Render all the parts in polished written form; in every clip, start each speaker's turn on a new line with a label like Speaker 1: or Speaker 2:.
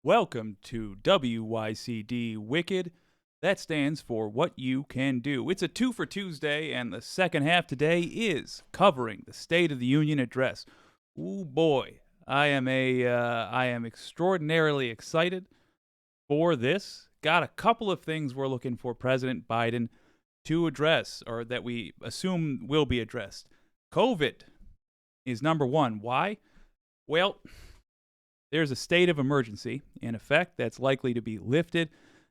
Speaker 1: Welcome to WYCD Wicked. That stands for What You Can Do. It's a two for Tuesday, and the second half today is covering the State of the Union address. Ooh boy, I am extraordinarily excited for this. Got a couple of things we're looking for President Biden to address, or that we assume will be addressed. COVID is number one. Why? Well, there's a state of emergency in effect that's likely to be lifted.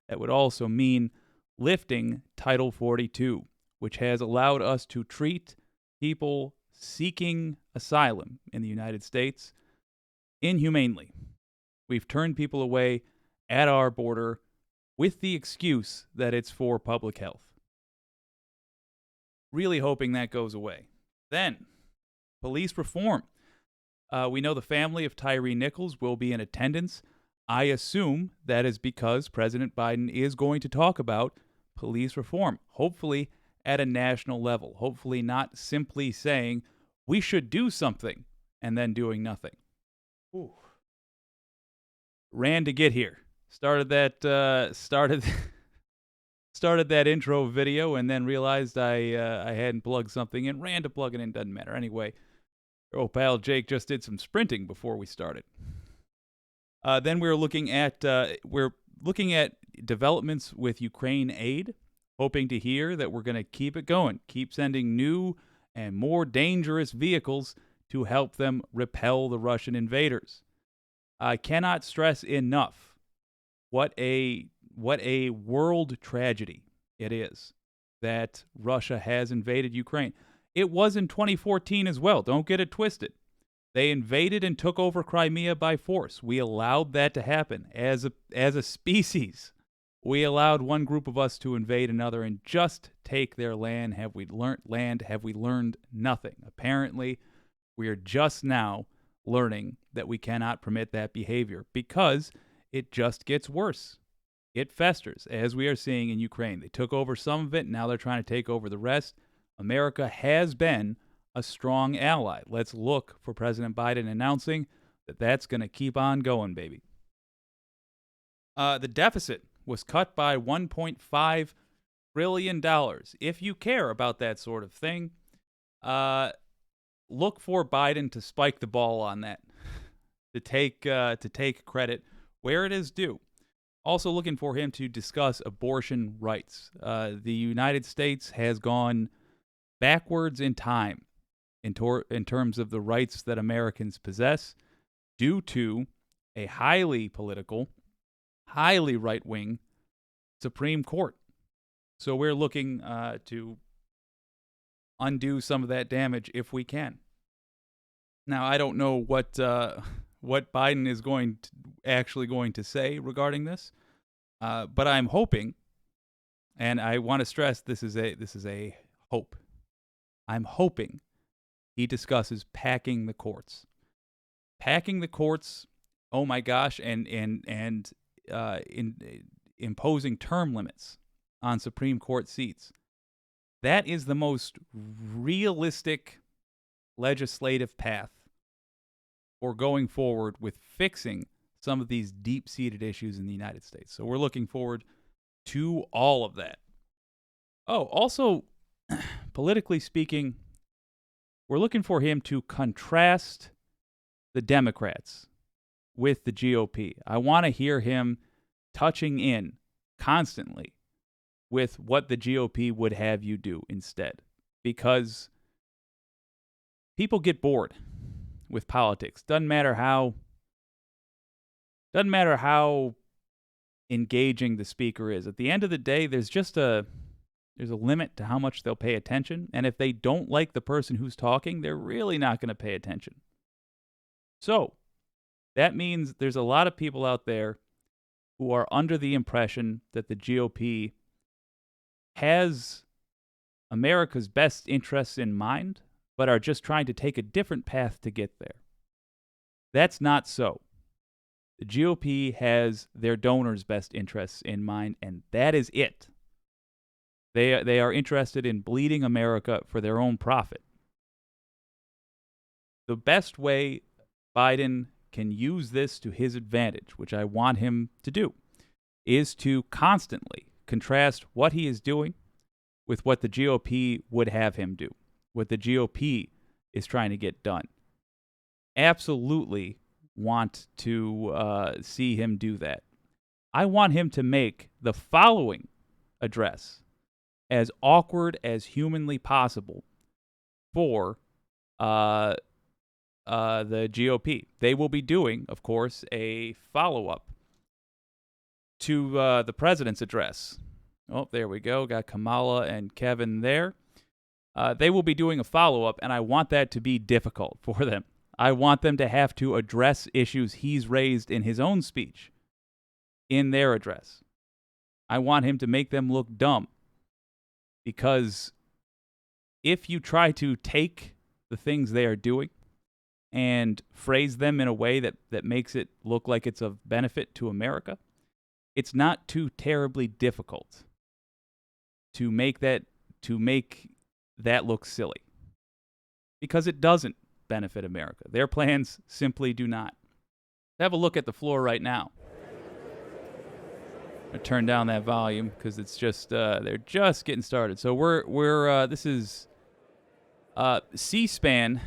Speaker 1: That would also mean lifting Title 42, which has allowed us to treat people seeking asylum in the United States inhumanely. We've turned people away at our border with the excuse that it's for public health. Really hoping that goes away. Then, police reform. We know the family of Tyree Nichols will be in attendance. I assume that is because President Biden is going to talk about police reform, hopefully at a national level, hopefully not simply saying we should do something and then doing nothing. Ooh. Ran to get here. Started that intro video and then realized I hadn't plugged something in. Ran to plug it in. Doesn't matter anyway. Oh, pal Jake just did some sprinting before we started. Then we're looking at developments with Ukraine aid, hoping to hear that we're going to keep it going, keep sending new and more dangerous vehicles to help them repel the Russian invaders. I cannot stress enough what a world tragedy it is that Russia has invaded Ukraine. It was in 2014 as well. Don't get it twisted. They invaded and took over Crimea by force. We allowed that to happen as a species. We allowed one group of us to invade another and just take their land. Have we learned land? Have we learned nothing? Apparently, we are just now learning that we cannot permit that behavior because it just gets worse. It festers, as we are seeing in Ukraine. They took over some of it. Now they're trying to take over the rest. America has been a strong ally. Let's look for President Biden announcing that that's going to keep on going, baby. The deficit was cut by $1.5 trillion. If you care about that sort of thing, look for Biden to spike the ball on that, to take credit where it is due. Also looking for him to discuss abortion rights. The United States has gone backwards in time in terms of the rights that Americans possess due to a highly political, highly right-wing Supreme Court. So we're looking to undo some of that damage if we can. Now, I don't know what Biden is actually going to say regarding this, but I'm hoping, and I want to stress this is a hope. I'm hoping he discusses packing the courts. Packing the courts, oh my gosh, and imposing term limits on Supreme Court seats. That is the most realistic legislative path for going forward with fixing some of these deep-seated issues in the United States. So we're looking forward to all of that. Oh, also, politically speaking, we're looking for him to contrast the Democrats with the GOP. I want to hear him touching in constantly with what the GOP would have you do instead, because people get bored with politics. Doesn't matter how engaging the speaker is. At the end of the day, there's a limit to how much they'll pay attention, and if they don't like the person who's talking, they're really not going to pay attention. So, that means there's a lot of people out there who are under the impression that the GOP has America's best interests in mind, but are just trying to take a different path to get there. That's not so. The GOP has their donors' best interests in mind, and that is it. They are interested in bleeding America for their own profit. The best way Biden can use this to his advantage, which I want him to do, is to constantly contrast what he is doing with what the GOP would have him do, what the GOP is trying to get done. Absolutely want to see him do that. I want him to make the following address as awkward as humanly possible for the GOP. They will be doing, of course, a follow-up to the president's address. Oh, there we go. Got Kamala and Kevin there. They will be doing a follow-up, and I want that to be difficult for them. I want them to have to address issues he's raised in his own speech in their address. I want him to make them look dumb, because if you try to take the things they are doing and phrase them in a way that makes it look like it's of benefit to America, it's not too terribly difficult to make that look silly, because it doesn't benefit America. Their plans simply do not. Have a look at the floor right now. I turn down that volume because it's just they're just getting started. So we're this is C-SPAN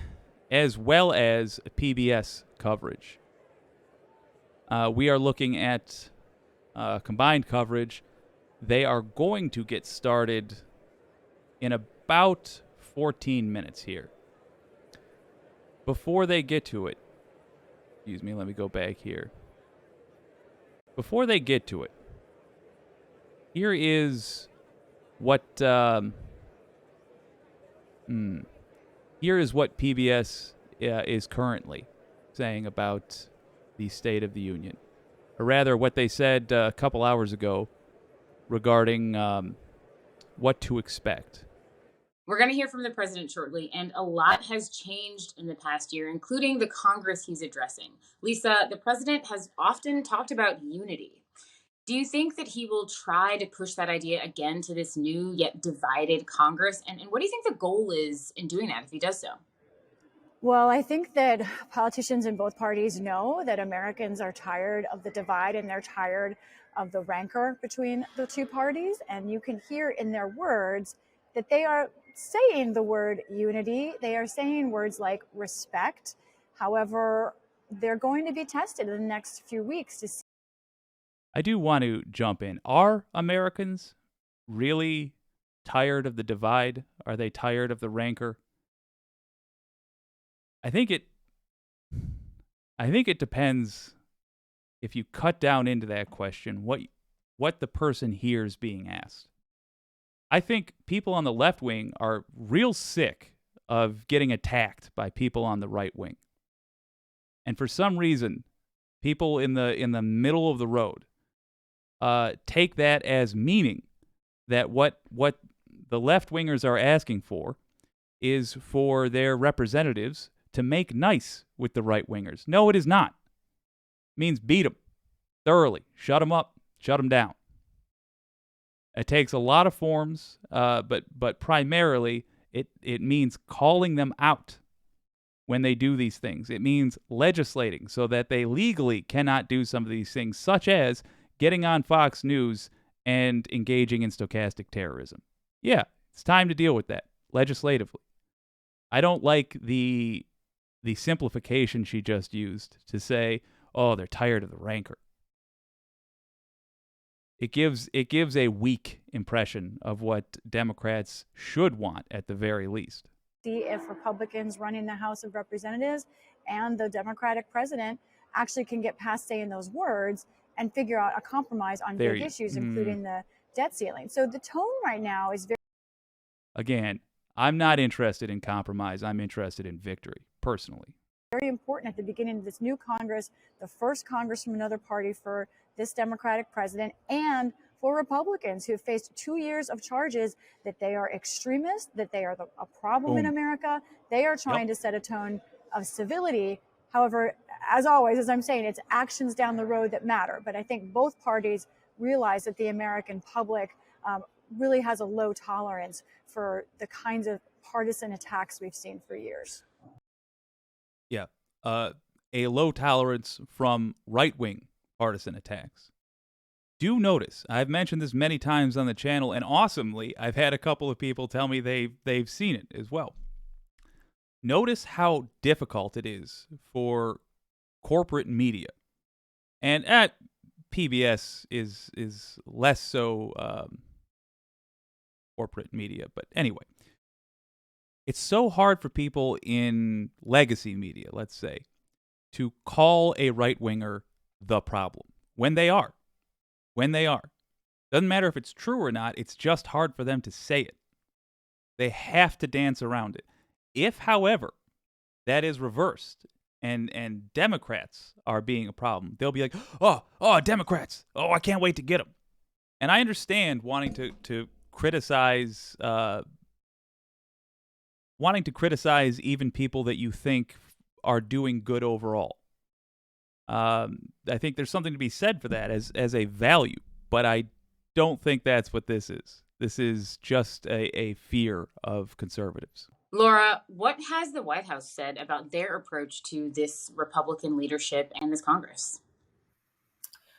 Speaker 1: as well as PBS coverage. We are looking at combined coverage. They are going to get started in about 14 minutes here. Before they get to it, excuse me, let me go back here. Before they get to it, here is what here is what PBS is currently saying about the State of the Union, or rather, what they said a couple hours ago regarding what to expect.
Speaker 2: We're going to hear from the president shortly, and a lot has changed in the past year, including the Congress he's addressing. Lisa, the president has often talked about unity. Do you think that he will try to push that idea again to this new yet divided Congress? And what do you think the goal is in doing that if he does so?
Speaker 3: Well, I think that politicians in both parties know that Americans are tired of the divide, and they're tired of the rancor between the two parties. And you can hear in their words that they are saying the word unity. They are saying words like respect. However, they're going to be tested in the next few weeks to see.
Speaker 1: I do want to jump in. Are Americans really tired of the divide? Are they tired of the rancor? I think it depends, if you cut down into that question, what the person hears being asked. I think people on the left wing are real sick of getting attacked by people on the right wing. And for some reason, people in the middle of the road take that as meaning that what the left wingers are asking for is for their representatives to make nice with the right wingers. No, it is not. It means beat them thoroughly, shut them up, shut them down. It takes a lot of forms, but primarily it means calling them out when they do these things. It means legislating so that they legally cannot do some of these things, such as getting on Fox News and engaging in stochastic terrorism. Yeah, it's time to deal with that legislatively. I don't like the simplification she just used to say, oh, they're tired of the rancor. It gives a weak impression of what Democrats should want at the very least.
Speaker 3: See if Republicans running the House of Representatives and the Democratic president actually can get past saying those words and figure out a compromise on big issues, including the debt ceiling. So the tone right now is very...
Speaker 1: Again, I'm not interested in compromise. I'm interested in victory, personally.
Speaker 3: Very important at the beginning of this new Congress, the first Congress from another party for this Democratic president, and for Republicans who have faced 2 years of charges that they are extremists, that they are a problem in America. They are trying to set a tone of civility. However, as always, as I'm saying, it's actions down the road that matter. But I think both parties realize that the American public really has a low tolerance for the kinds of partisan attacks we've seen for years.
Speaker 1: Yeah. a low tolerance from right-wing partisan attacks. Do notice, I've mentioned this many times on the channel, and awesomely, I've had a couple of people tell me they've seen it as well. Notice how difficult it is for corporate media, and at PBS is less so corporate media, but anyway, it's so hard for people in legacy media, let's say, to call a right-winger the problem when they are. When they are. Doesn't matter if it's true or not, it's just hard for them to say it. They have to dance around it. If, however, that is reversed and Democrats are being a problem, they'll be like, oh, Democrats. Oh, I can't wait to get them. And I understand wanting to criticize even people that you think are doing good overall. I think there's something to be said for that as a value, but I don't think that's what this is. This is just a fear of conservatives.
Speaker 2: Laura, what has the White House said about their approach to this Republican leadership and this Congress?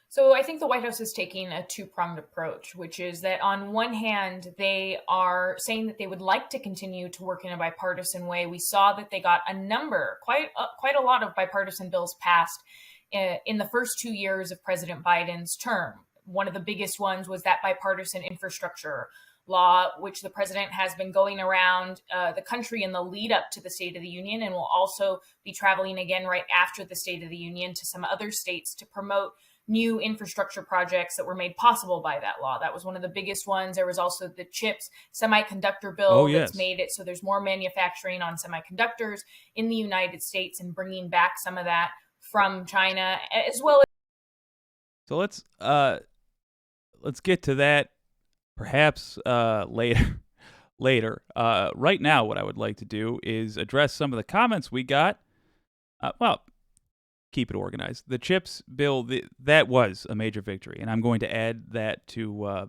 Speaker 4: So I think the White House is taking a two-pronged approach, which is that on one hand, they are saying that they would like to continue to work in a bipartisan way. We saw that they got quite a lot of bipartisan bills passed in the first 2 years of President Biden's term. One of the biggest ones was that bipartisan infrastructure law, which the president has been going around the country in the lead up to the State of the Union, and will also be traveling again right after the State of the Union to some other states to promote new infrastructure projects that were made possible by that law. That was one of the biggest ones. There was also the CHIPS semiconductor bill that's made it so there's more manufacturing on semiconductors in the United States and bringing back some of that from China as well.
Speaker 1: So let's get to that perhaps later. Right now, what I would like to do is address some of the comments we got. Keep it organized. The CHIPS bill, that was a major victory, and I'm going to add that to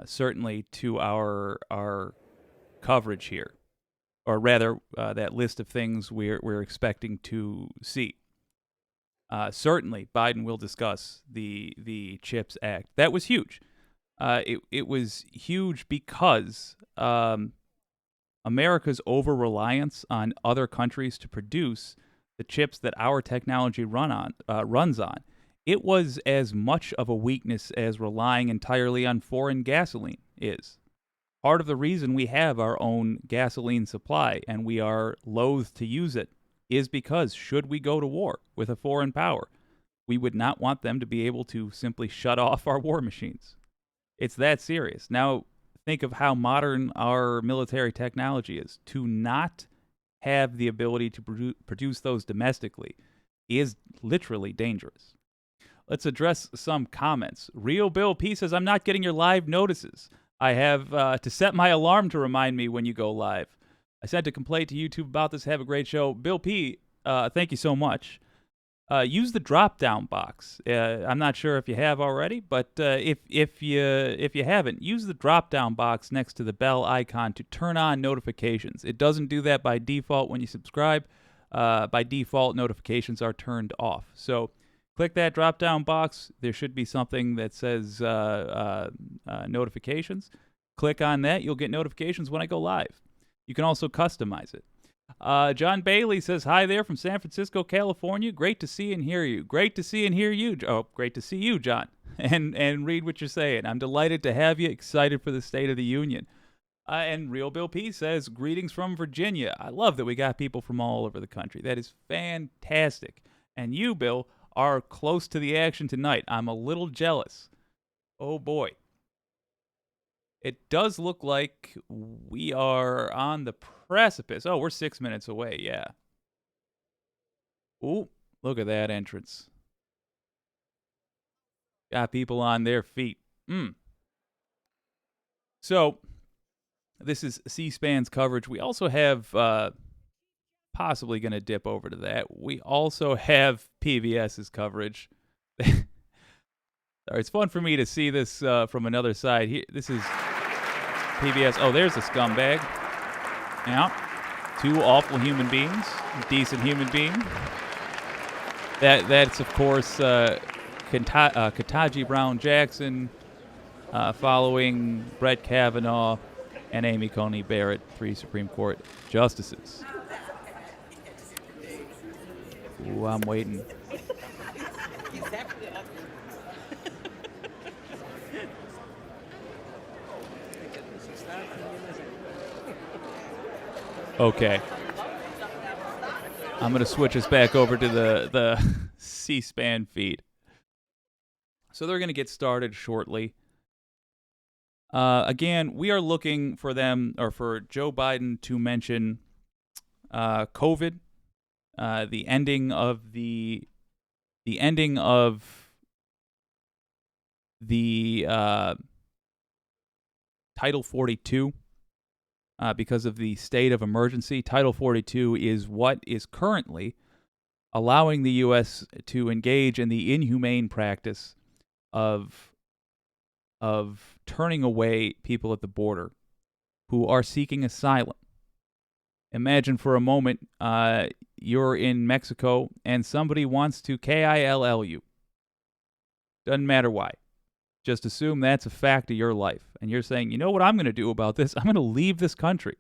Speaker 1: certainly to our coverage here, or rather, that list of things we're expecting to see. Certainly, Biden will discuss the CHIPS Act. That was huge. It was huge because America's over-reliance on other countries to produce the chips that our technology runs on. It was as much of a weakness as relying entirely on foreign gasoline is. Part of the reason we have our own gasoline supply and we are loath to use it is because should we go to war with a foreign power, we would not want them to be able to simply shut off our war machines. It's that serious. Now, think of how modern our military technology is. To not have the ability to produce those domestically is literally dangerous. Let's address some comments. Real Bill P says, I'm not getting your live notices. I have to set my alarm to remind me when you go live. I sent a complaint to YouTube about this. Have a great show. Bill P, thank you so much. Use the drop-down box. I'm not sure if you have already, but if you haven't, use the drop-down box next to the bell icon to turn on notifications. It doesn't do that by default when you subscribe. By default, notifications are turned off. So click that drop-down box. There should be something that says notifications. Click on that. You'll get notifications when I go live. You can also customize it. John Bailey says, hi there from San Francisco, California. Great to see and hear you. Great to see and hear you. Oh, great to see you, John. And read what you're saying. I'm delighted to have you. Excited for the State of the Union. And Real Bill P says, greetings from Virginia. I love that we got people from all over the country. That is fantastic. And you, Bill, are close to the action tonight. I'm a little jealous. Oh, boy. It does look like we are on the precipice. Oh, we're 6 minutes away, yeah. Ooh, look at that entrance. Got people on their feet. So, this is C-SPAN's coverage. We also have, possibly going to dip over to that. We also have PBS's coverage. It's fun for me to see this from another side. Here, this is PBS. Oh, there's a scumbag. Yeah. two awful human beings, decent human being. That's of course Ketanji Brown Jackson, following Brett Kavanaugh and Amy Coney Barrett, 3 Supreme Court justices. Ooh, I'm waiting. Okay. I'm going to switch us back over to the C-SPAN feed. So they're going to get started shortly. Again, we are looking for them, or for Joe Biden to mention COVID, the ending of the Title 42. Because of the state of emergency. Title 42 is what is currently allowing the U.S. to engage in the inhumane practice of turning away people at the border who are seeking asylum. Imagine for a moment you're in Mexico and somebody wants to kill you. Doesn't matter why. Just assume that's a fact of your life. And you're saying, you know what I'm going to do about this? I'm going to leave this country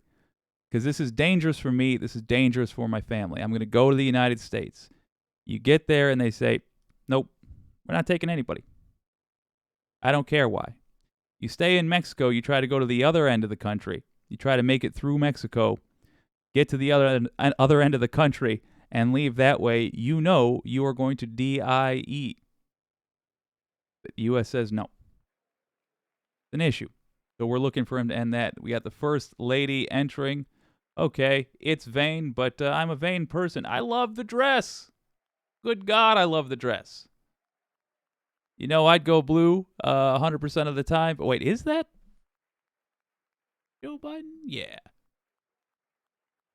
Speaker 1: because this is dangerous for me. This is dangerous for my family. I'm going to go to the United States. You get there and they say, nope, we're not taking anybody. I don't care why. You stay in Mexico. You try to go to the other end of the country. You try to make it through Mexico, get to the other end of the country, and leave that way. You know you are going to DIE. But the U.S. says no. An issue. So we're looking for him to end that. We got the first lady entering. Okay, it's vain, but I'm a vain person. I love the dress. Good God, I love the dress. You know, I'd go blue 100% of the time. But wait, is that Joe Biden? Yeah.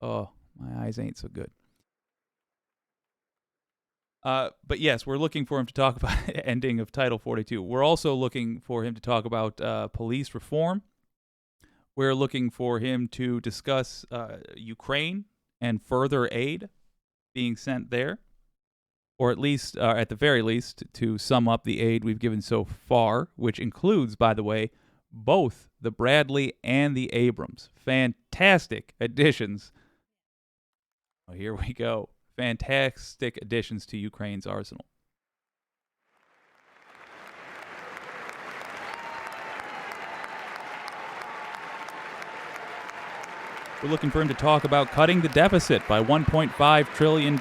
Speaker 1: Oh, my eyes ain't so good. But yes, we're looking for him to talk about ending of Title 42. We're also looking for him to talk about police reform. We're looking for him to discuss Ukraine and further aid being sent there, or at least, at the very least, to sum up the aid we've given so far, which includes, by the way, both the Bradley and the Abrams. Fantastic additions. Oh, here we go. Fantastic additions to Ukraine's arsenal. We're looking for him to talk about cutting the deficit by $1.5 trillion,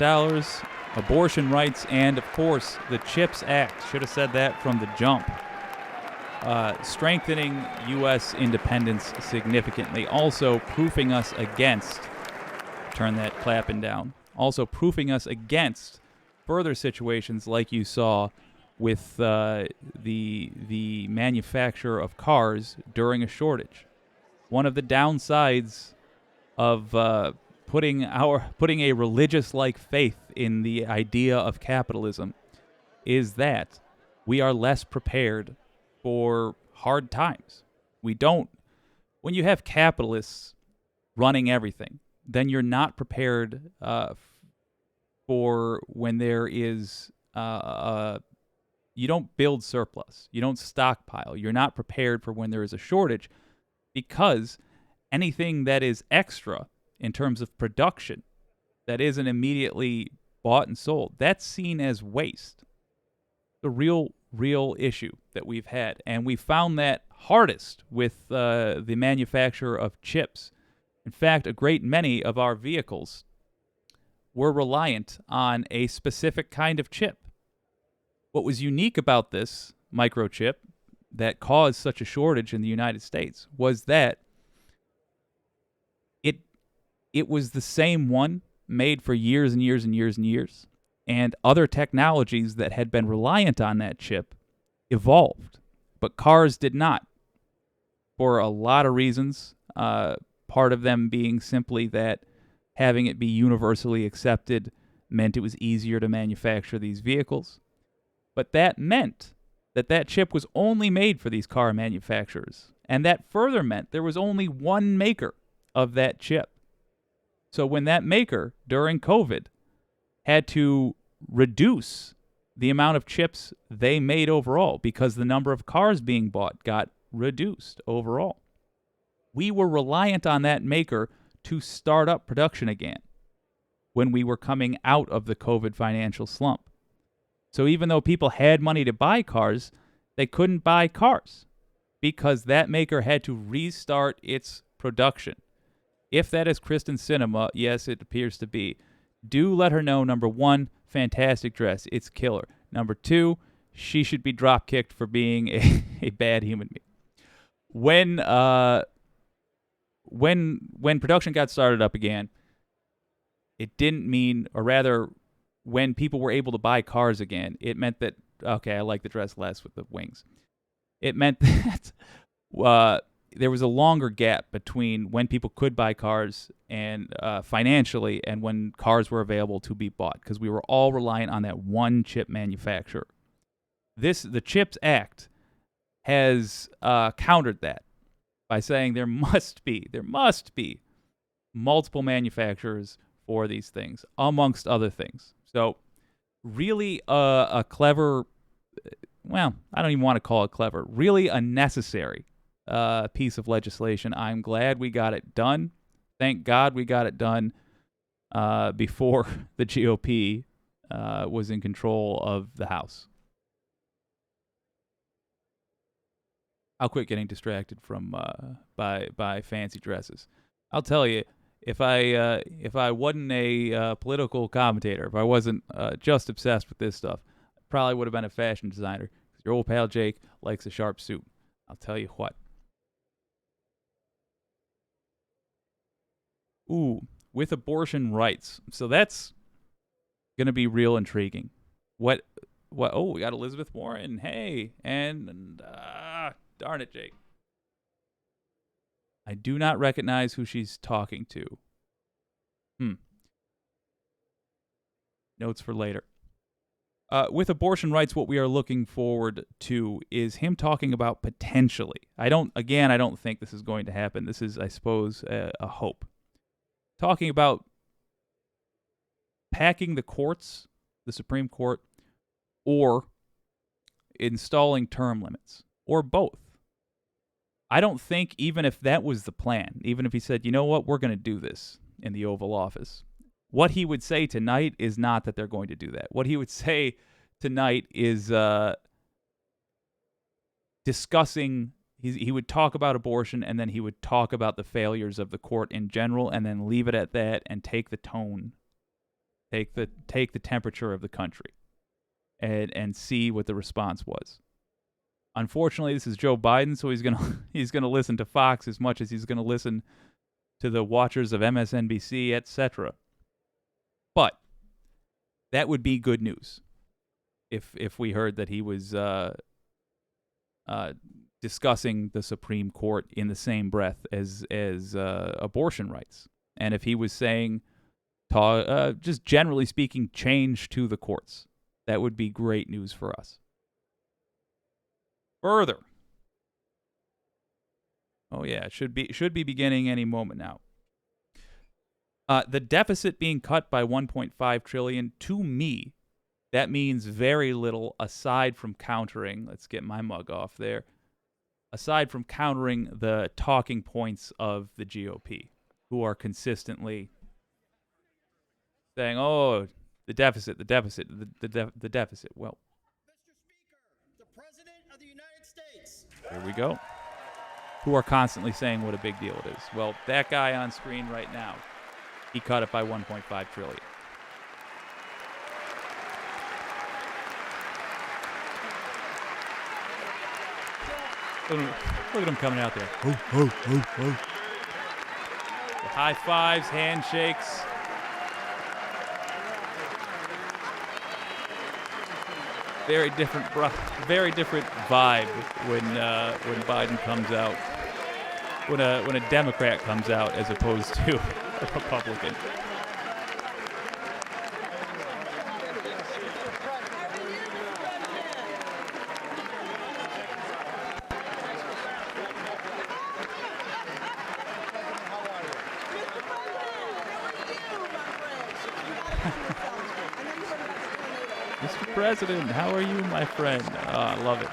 Speaker 1: abortion rights, and, of course, the CHIPS Act. Should have said that from the jump. Strengthening U.S. independence significantly. Also proofing us against, turn that clapping down, also proofing us against further situations like you saw with the manufacture of cars during a shortage. One of the downsides of putting a religious-like faith in the idea of capitalism is that we are less prepared for hard times. We don't. When you have capitalists running everything, then you're not prepared for when there is you don't build surplus. You don't stockpile. You're not prepared for when there is a shortage, because anything that is extra in terms of production that isn't immediately bought and sold, that's seen as waste. The real issue that we've had. And we found that hardest with the manufacture of chips. In fact, a great many of our vehicles were reliant on a specific kind of chip. What was unique about this microchip that caused such a shortage in the United States was that it was the same one made for years and years and years and years, and other technologies that had been reliant on that chip evolved, but cars did not, for a lot of reasons. Part of them being simply that having it be universally accepted meant it was easier to manufacture these vehicles. But that meant that chip was only made for these car manufacturers. And that further meant there was only one maker of that chip. So when that maker, during COVID, had to reduce the amount of chips they made overall because the number of cars being bought got reduced overall, we were reliant on that maker to start up production again when we were coming out of the COVID financial slump. So even though people had money to buy cars, they couldn't buy cars because that maker had to restart its production. If that is Kristen Sinema, yes, it appears to be. Do let her know, number one, fantastic dress. It's killer. Number two, she should be drop kicked for being a bad human being. When production got started up again, it didn't mean, or rather, when people were able to buy cars again, it meant that, okay, I like the dress less with the wings. It meant that there was a longer gap between when people could buy cars and financially and when cars were available to be bought, because we were all reliant on that one chip manufacturer. The CHIPS Act has countered that by saying there must be multiple manufacturers for these things, amongst other things. So really a clever, well, I don't even want to call it clever, really a necessary piece of legislation. I'm glad we got it done. Thank God we got it done before the GOP was in control of the House. I'll quit getting distracted from by fancy dresses. I'll tell you, if I wasn't a political commentator, if I wasn't just obsessed with this stuff, I probably would have been a fashion designer. Your old pal Jake likes a sharp suit. I'll tell you what. Ooh, with abortion rights. So that's gonna be real intriguing. What? Oh, we got Elizabeth Warren. Hey, and darn it, Jake. I do not recognize who she's talking to. Notes for later. With abortion rights, what we are looking forward to is him talking about potentially. I don't think this is going to happen. This is, I suppose, a hope. Talking about packing the courts, the Supreme Court, or installing term limits, or both. I don't think, even if that was the plan, even if he said, you know what, we're going to do this in the Oval Office, what he would say tonight is not that they're going to do that. What he would say tonight is discussing, he would talk about abortion, and then he would talk about the failures of the court in general, and then leave it at that and take the tone, take the temperature of the country, and see what the response was. Unfortunately, this is Joe Biden, so he's gonna listen to Fox as much as he's gonna listen to the watchers of MSNBC, etc. But that would be good news if we heard that he was discussing the Supreme Court in the same breath as abortion rights, and if he was saying, just generally speaking, change to the courts. That would be great news for us. Further. Oh yeah, it should be beginning any moment now. The deficit being cut by $1.5 trillion, to me, that means very little aside from countering, let's get my mug off there, aside from countering the talking points of the GOP, who are consistently saying, oh, the deficit. Well,
Speaker 5: Mr. Speaker, the President of the United States.
Speaker 1: Here we go. Who are constantly saying what a big deal it is. Well, that guy on screen right now, he cut it by $1.5 trillion. Look at him coming out there. The high fives, handshakes. Very different vibe when Biden comes out, when a Democrat comes out as opposed to a Republican. Mr. President, how are you, my friend? Oh, I love it.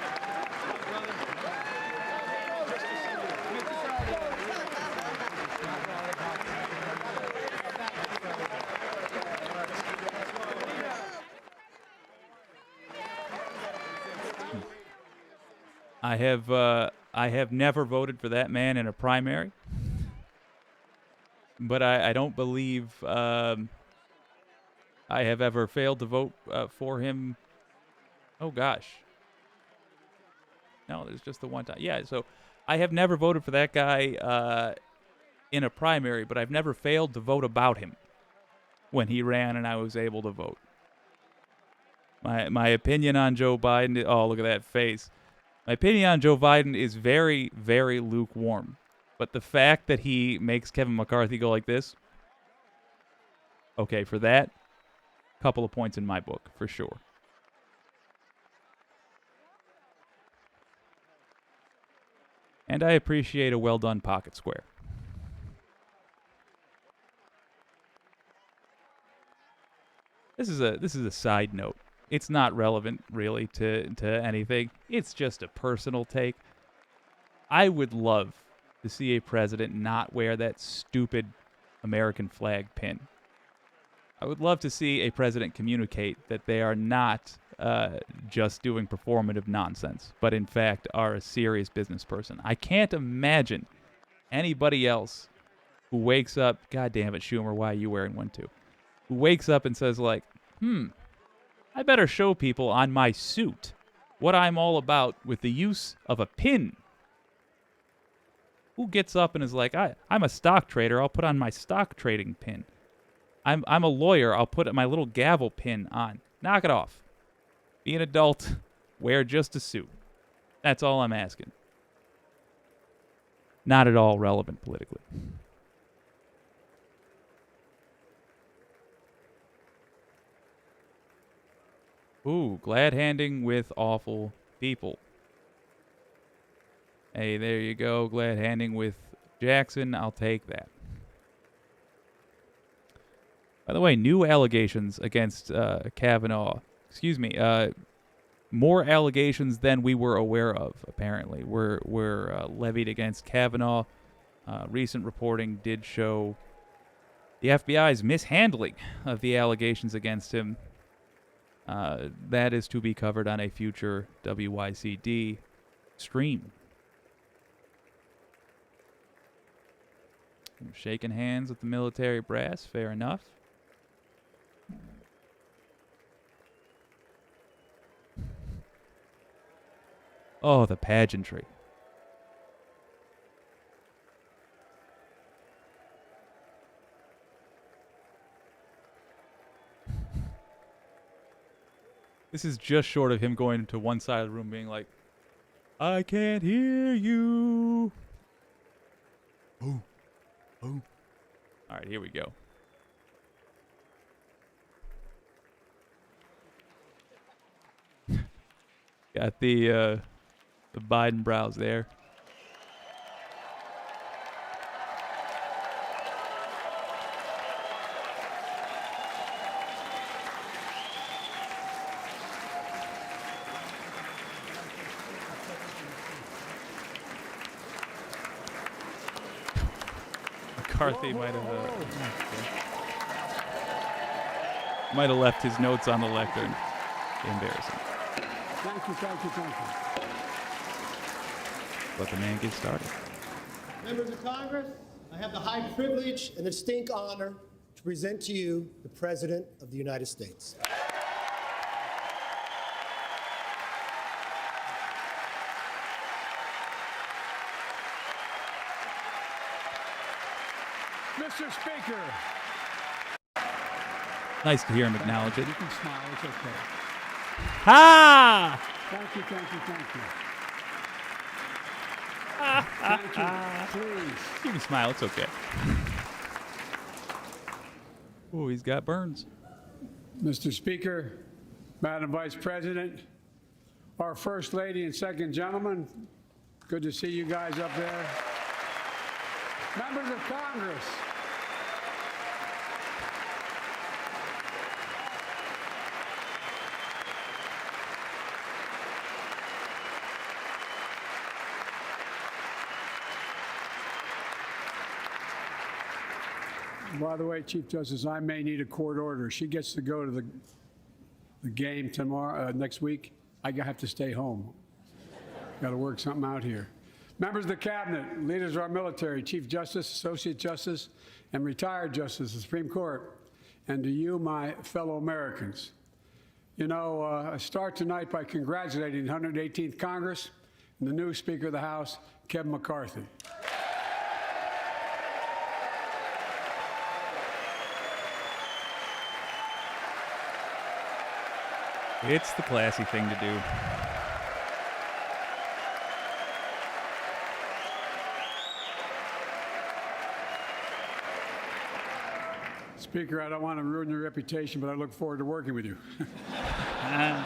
Speaker 1: I have never voted for that man in a primary, but I don't believe I have ever failed to vote for him. Oh gosh, no, there's just the one time. Yeah, so I have never voted for that guy in a primary, but I've never failed to vote about him when he ran and I was able to vote. My opinion on Joe Biden. Oh, look at that face. My opinion on Joe Biden is very, very lukewarm. But the fact that he makes Kevin McCarthy go like this, okay, for that, couple of points in my book, for sure. And I appreciate a well-done pocket square. This is a side note. It's not relevant, really, to anything. It's just a personal take. I would love to see a president not wear that stupid American flag pin. I would love to see a president communicate that they are not just doing performative nonsense, but in fact are a serious business person. I can't imagine anybody else who wakes up, God damn it, Schumer, why are you wearing one too? Who wakes up and says like, I better show people on my suit what I'm all about with the use of a pin. Who gets up and is like, I'm a stock trader, I'll put on my stock trading pin. I'm a lawyer, I'll put my little gavel pin on. Knock it off. Be an adult, wear just a suit. That's all I'm asking. Not at all relevant politically. Ooh, glad handing with awful people. Hey, there you go. Glad handing with Jackson. I'll take that. By the way, new allegations against Kavanaugh. Excuse me. More allegations than we were aware of, apparently, were levied against Kavanaugh. Recent reporting did show the FBI's mishandling of the allegations against him. That is to be covered on a future WYCD stream. Shaking hands with the military brass, fair enough. Oh, the pageantry. This is just short of him going to one side of the room being like, I can't hear you. Oh. All right, here we go. Got the Biden brows there. McCarthy might have left his notes on the lectern. Embarrassing.
Speaker 6: Thank you.
Speaker 1: Let the man get started.
Speaker 5: Members of Congress, I have the high privilege and the distinct honor to present to you the President of the United States.
Speaker 6: Mr. Speaker.
Speaker 1: Nice to hear him acknowledge it.
Speaker 6: You can smile, it's okay.
Speaker 1: Ha!
Speaker 6: Thank you. Thank you. Please.
Speaker 1: You can smile, it's okay. Oh, he's got burns.
Speaker 6: Mr. Speaker, Madam Vice President, our First Lady and Second Gentleman, good to see you guys up there. Members of Congress, By the way, Chief Justice, I may need a court order. She gets to go to the game tomorrow, next week. I have to stay home. Got to work something out here. Members of the Cabinet, leaders of our military, Chief Justice, Associate Justice, and retired Justice of the Supreme Court, and to you, my fellow Americans. You know, I start tonight by congratulating the 118th Congress and the new Speaker of the House, Kevin McCarthy.
Speaker 1: It's the classy thing to do.
Speaker 6: Speaker, I don't want to ruin your reputation, but I look forward to working with you. And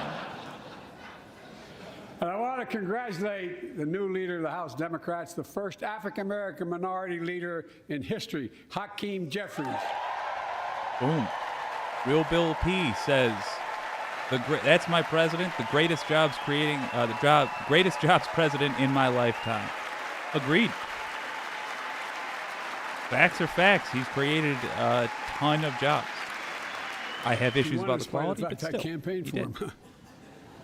Speaker 6: I want to congratulate the new leader of the House Democrats, the first African-American minority leader in history, Hakeem Jeffries.
Speaker 1: Boom. Real Bill P says, that's my president, the greatest jobs greatest jobs president in my lifetime. Agreed. Facts are facts. He's created a ton of jobs. I have issues about the quality, but still,
Speaker 6: I campaigned for him.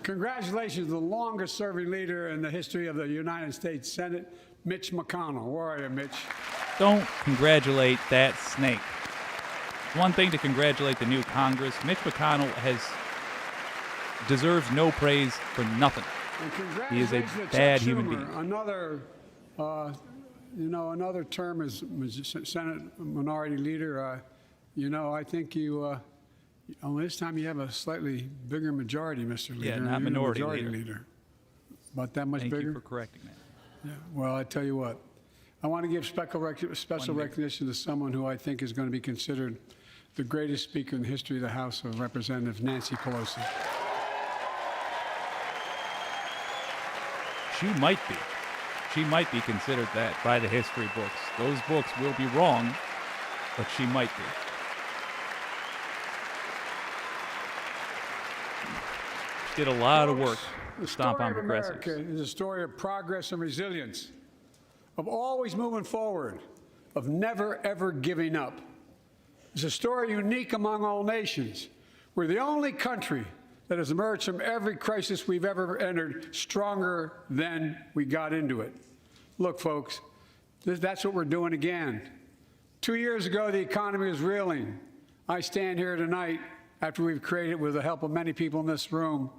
Speaker 6: Congratulations to the longest-serving leader in the history of the United States Senate, Mitch McConnell. Where are you, Mitch?
Speaker 1: Don't congratulate that snake. One thing to congratulate the new Congress. Mitch McConnell deserves no praise for nothing. He is a bad human being.
Speaker 6: Another, another term as Senate Minority Leader. I think you. Only this time you have a slightly bigger majority, Mr. Leader.
Speaker 1: Yeah, not minority leader.
Speaker 6: About that much bigger?
Speaker 1: Thank you for correcting that.
Speaker 6: Yeah. Well, I tell you what. I want to give special recognition to someone who I think is going to be considered the greatest speaker in the history of the House of Representatives, Nancy Pelosi.
Speaker 1: She might be. She might be considered that by the history books. Those books will be wrong, but she might be. Did a lot of work to stomp on progressives.
Speaker 6: America is a story of progress and resilience, of always moving forward, of never, ever giving up. It's a story unique among all nations. We're the only country that has emerged from every crisis we've ever entered stronger than we got into it. Look, folks, that's what we're doing again. 2 years ago, the economy was reeling. I stand here tonight after we've created, with the help of many people in this room,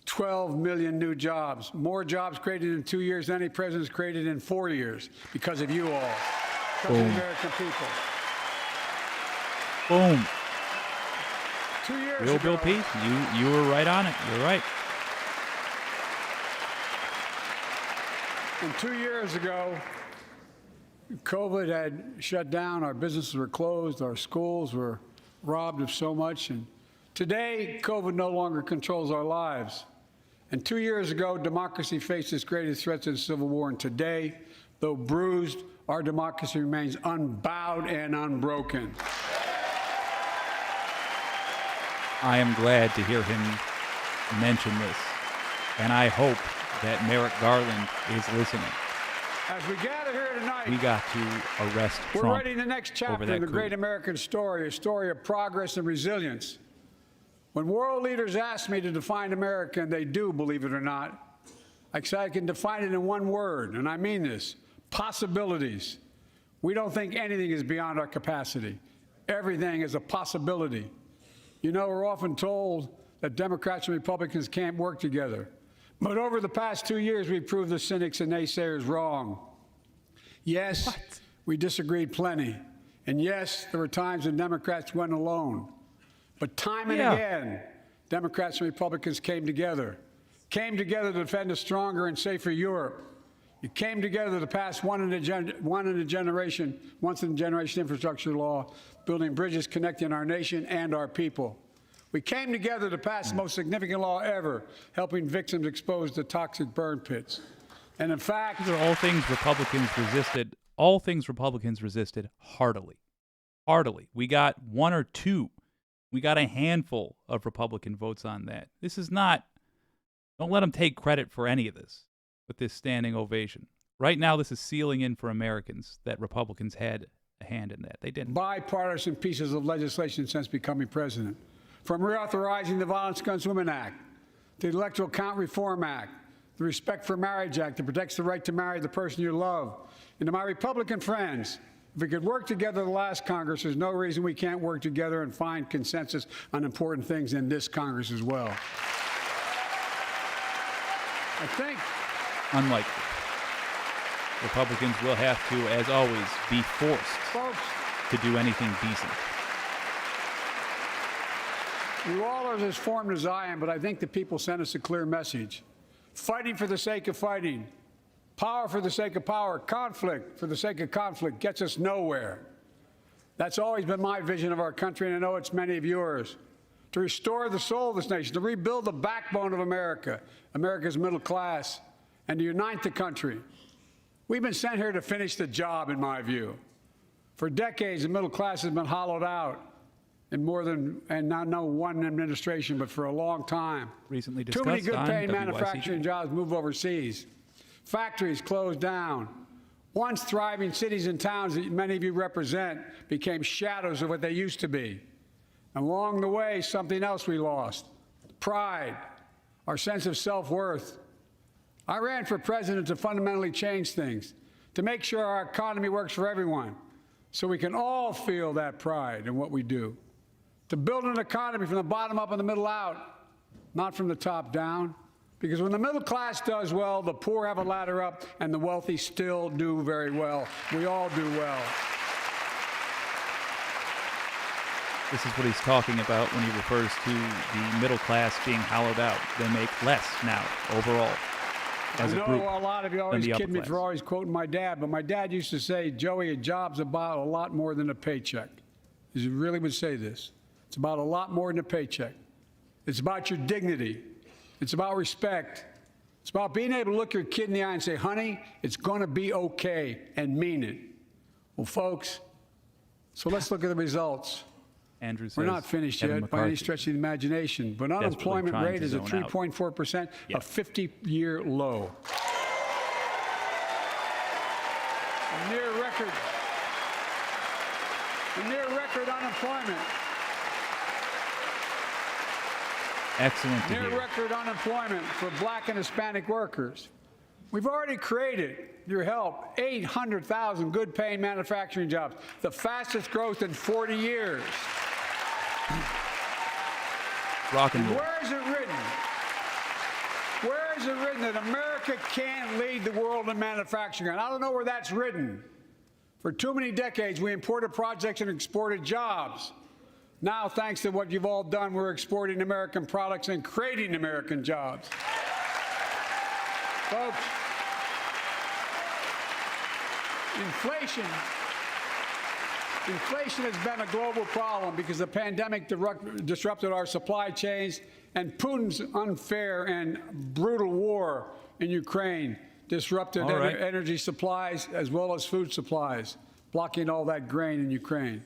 Speaker 6: 12 million new jobs. More jobs created in 2 years than any president's created in 4 years because of you all, because of the American people.
Speaker 1: Boom.
Speaker 6: 2 years
Speaker 1: Real
Speaker 6: ago,
Speaker 1: Bill P, you were right on it. You're right.
Speaker 6: And 2 years ago, COVID had shut down. Our businesses were closed. Our schools were robbed of so much. And today, COVID no longer controls our lives. And 2 years ago, democracy faced its greatest threats in the Civil War. And today, though bruised, our democracy remains unbowed and unbroken.
Speaker 1: I am glad to hear him mention this, and I hope that Merrick Garland is listening.
Speaker 6: As we gather here tonight,
Speaker 1: we got to arrest Trump.
Speaker 6: We're writing the next chapter in the great American story, a story of progress and resilience. When world leaders ask me to define America, and they do, believe it or not, I say I can define it in one word, and I mean this: possibilities. We don't think anything is beyond our capacity. Everything is a possibility. You know, we're often told that Democrats and Republicans can't work together. But over the past 2 years, we've proved the cynics and naysayers wrong. Yes, we disagreed plenty. And yes, there were times when Democrats went alone. But time and again, Democrats and Republicans came together to defend a stronger and safer Europe. You came together to pass once in a generation infrastructure law, building bridges connecting our nation and our people. We came together to pass the most significant law ever, helping victims exposed to toxic burn pits. And in fact,
Speaker 1: these are all things Republicans resisted. All things Republicans resisted heartily. Heartily. We got one or two. We got a handful of Republican votes on that. This is not. Don't let them take credit for any of this with this standing ovation. Right now, this is sealing in for Americans that Republicans had a hand in that. They didn't.
Speaker 6: Bipartisan pieces of legislation since becoming president, from reauthorizing the Violence Against Women Act, the Electoral Count Reform Act, the Respect for Marriage Act that protects the right to marry the person you love. And to my Republican friends, if we could work together the last Congress, there's no reason we can't work together and find consensus on important things in this Congress as well. I think,
Speaker 1: Unlikely. Republicans will have to, as always, be forced
Speaker 6: folks,
Speaker 1: to do anything decent.
Speaker 6: you all are as formed as I am, but I think the people sent us a clear message. Fighting for the sake of fighting, power for the sake of power, conflict for the sake of conflict gets us nowhere. That's always been my vision of our country, and I know it's many of yours. To restore the soul of this nation, to rebuild the backbone of America, America's middle class, and to unite the country. We've been sent here to finish the job, in my view. For decades, the middle class has been hollowed out in more than, and not no one administration, but for a long time.
Speaker 1: Recently
Speaker 6: Too
Speaker 1: discussed
Speaker 6: many good-paying
Speaker 1: on
Speaker 6: manufacturing
Speaker 1: WYCD.
Speaker 6: jobs move overseas. Factories closed down. Once thriving cities and towns that many of you represent became shadows of what they used to be. And along the way, something else we lost: pride, our sense of self-worth. I ran for president to fundamentally change things, to make sure our economy works for everyone, so we can all feel that pride in what we do. To build an economy from the bottom up and the middle out, not from the top down. Because when the middle class does well, the poor have a ladder up, and the wealthy still do very well. We all do well.
Speaker 1: This is what he's talking about when he refers to the middle class being hollowed out. They make less now, overall, as a
Speaker 6: I
Speaker 1: group.
Speaker 6: know a lot of you always kid me for always quoting my dad, but my dad used to say, Joey, a job's about a lot more than a paycheck. He really would say this. It's about a lot more than a paycheck. It's about your dignity. It's about respect. It's about being able to look your kid in the eye and say, honey, it's going to be okay, and mean it. Well, folks, so let's look at the results.
Speaker 1: Andrew says
Speaker 6: We're not finished
Speaker 1: Kevin
Speaker 6: yet
Speaker 1: McCarthy
Speaker 6: by any stretch of the imagination, but unemployment
Speaker 1: trying
Speaker 6: rate
Speaker 1: to
Speaker 6: is at
Speaker 1: zone out.
Speaker 6: 3.4%,
Speaker 1: Yeah.
Speaker 6: a 50-year low. A near record unemployment.
Speaker 1: Excellent to
Speaker 6: Near
Speaker 1: hear.
Speaker 6: record unemployment for black and Hispanic workers. We've already created, your help, 800,000 good-paying manufacturing jobs, the fastest growth in 40 years.
Speaker 1: Rock and roll.
Speaker 6: Where is it written? Where is it written that America can't lead the world in manufacturing? And I don't know where that's written. For too many decades, we imported projects and exported jobs. Now, thanks to what you've all done, we're exporting American products and creating American jobs. Folks, inflation has been a global problem because the pandemic disrupted our supply chains, and Putin's unfair and brutal war in Ukraine disrupted energy supplies as well as food supplies, blocking all that grain in Ukraine.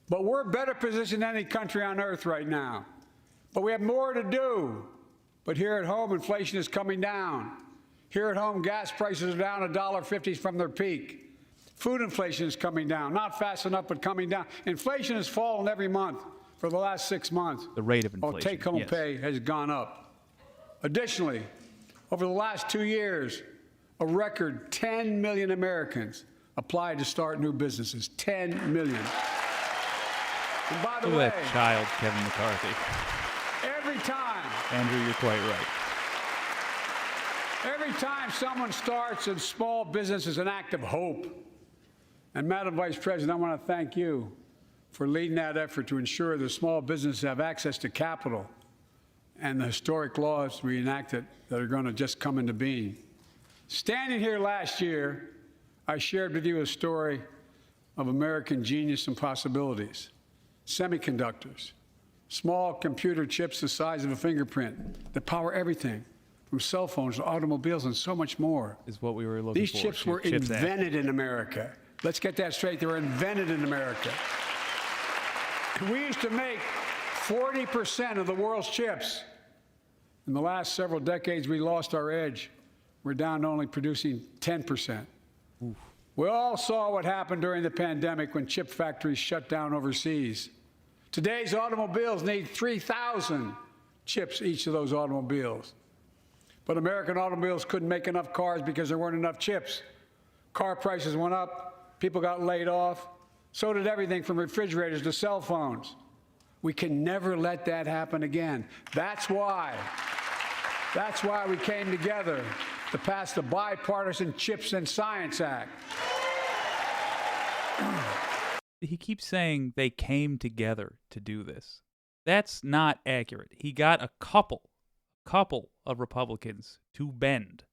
Speaker 6: But we're better positioned than any country on earth right now. But we have more to do. But here at home, inflation is coming down. Here at home, gas prices are down $1.50 from their peak. Food inflation is coming down, not fast enough, but coming down. Inflation has fallen every month for the last 6 months.
Speaker 1: The rate of inflation.
Speaker 6: While take-home pay has gone up. Additionally, over the last 2 years, a record 10 million Americans applied to start new businesses. 10 million. And by the
Speaker 1: Look
Speaker 6: way,
Speaker 1: at that child, Kevin McCarthy.
Speaker 6: every time,
Speaker 1: Andrew, you're quite right.
Speaker 6: every time someone starts a small business is an act of hope. And Madam Vice President, I want to thank you for leading that effort to ensure that small businesses have access to capital and the historic laws we enacted that are going to just come into being. Standing here last year, I shared with you a story of American genius and possibilities. Semiconductors, small computer chips the size of a fingerprint that power everything, from cell phones to automobiles and so much more.
Speaker 1: Is what we were looking
Speaker 6: These
Speaker 1: for.
Speaker 6: chips were
Speaker 1: Chips Act.
Speaker 6: invented in America. Let's get that straight. They were invented in America. We used to make 40% of the world's chips. In the last several decades, we lost our edge. We're down to only producing 10%. We all saw what happened during the pandemic when chip factories shut down overseas. Today's automobiles need 3,000 chips, each of those automobiles. But American automobiles couldn't make enough cars because there weren't enough chips. Car prices went up, people got laid off, so did everything from refrigerators to cell phones. We can never let that happen again. That's why we came together to pass the Bipartisan Chips and Science Act.
Speaker 1: He keeps saying they came together to do this. That's not accurate. He got a couple of Republicans to bend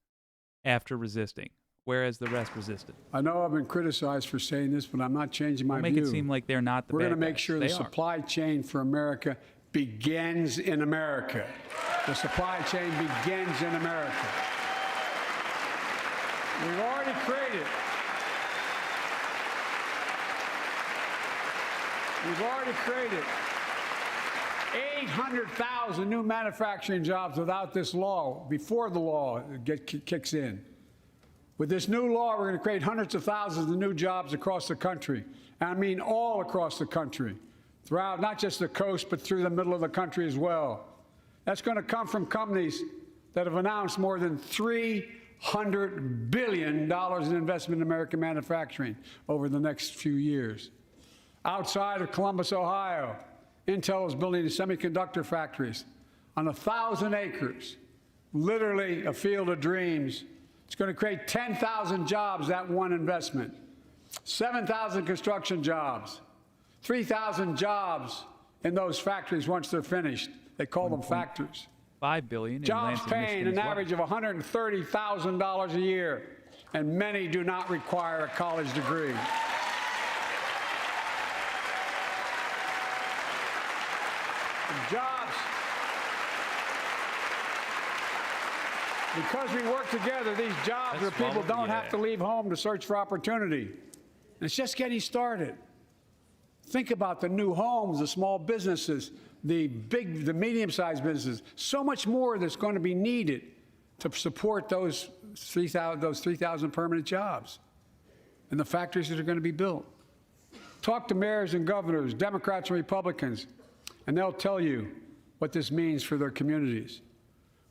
Speaker 1: after resisting, whereas the rest resisted.
Speaker 6: I know I've been criticized for saying this, but I'm not changing my view.
Speaker 1: Make it seem like they're not the
Speaker 6: We're going to
Speaker 1: bad
Speaker 6: make
Speaker 1: guys.
Speaker 6: sure the supply chain for America begins in America. The supply chain begins in America. We've already created 800,000 new manufacturing jobs without this law, before the law kicks in. With this new law, we're going to create hundreds of thousands of new jobs across the country. And I mean all across the country, throughout not just the coast, but through the middle of the country as well. That's going to come from companies that have announced more than $300 billion in investment in American manufacturing over the next few years. Outside of Columbus, Ohio, Intel is building semiconductor factories on 1,000 acres, literally a field of dreams. It's going to create 10,000 jobs, that one investment, 7,000 construction jobs, 3,000 jobs in those factories once they're finished. They call them factories.
Speaker 1: $5 billion.
Speaker 6: Jobs paying an average of $130,000 a year, and many do not require a college degree. Jobs. Because we work together, these jobs where people don't have to leave home to search for opportunity. And it's just getting started. Think about the new homes, the small businesses, the medium-sized businesses. So much more that's going to be needed to support those 3,000 permanent jobs and the factories that are going to be built. Talk to mayors and governors, Democrats and Republicans, and they'll tell you what this means for their communities.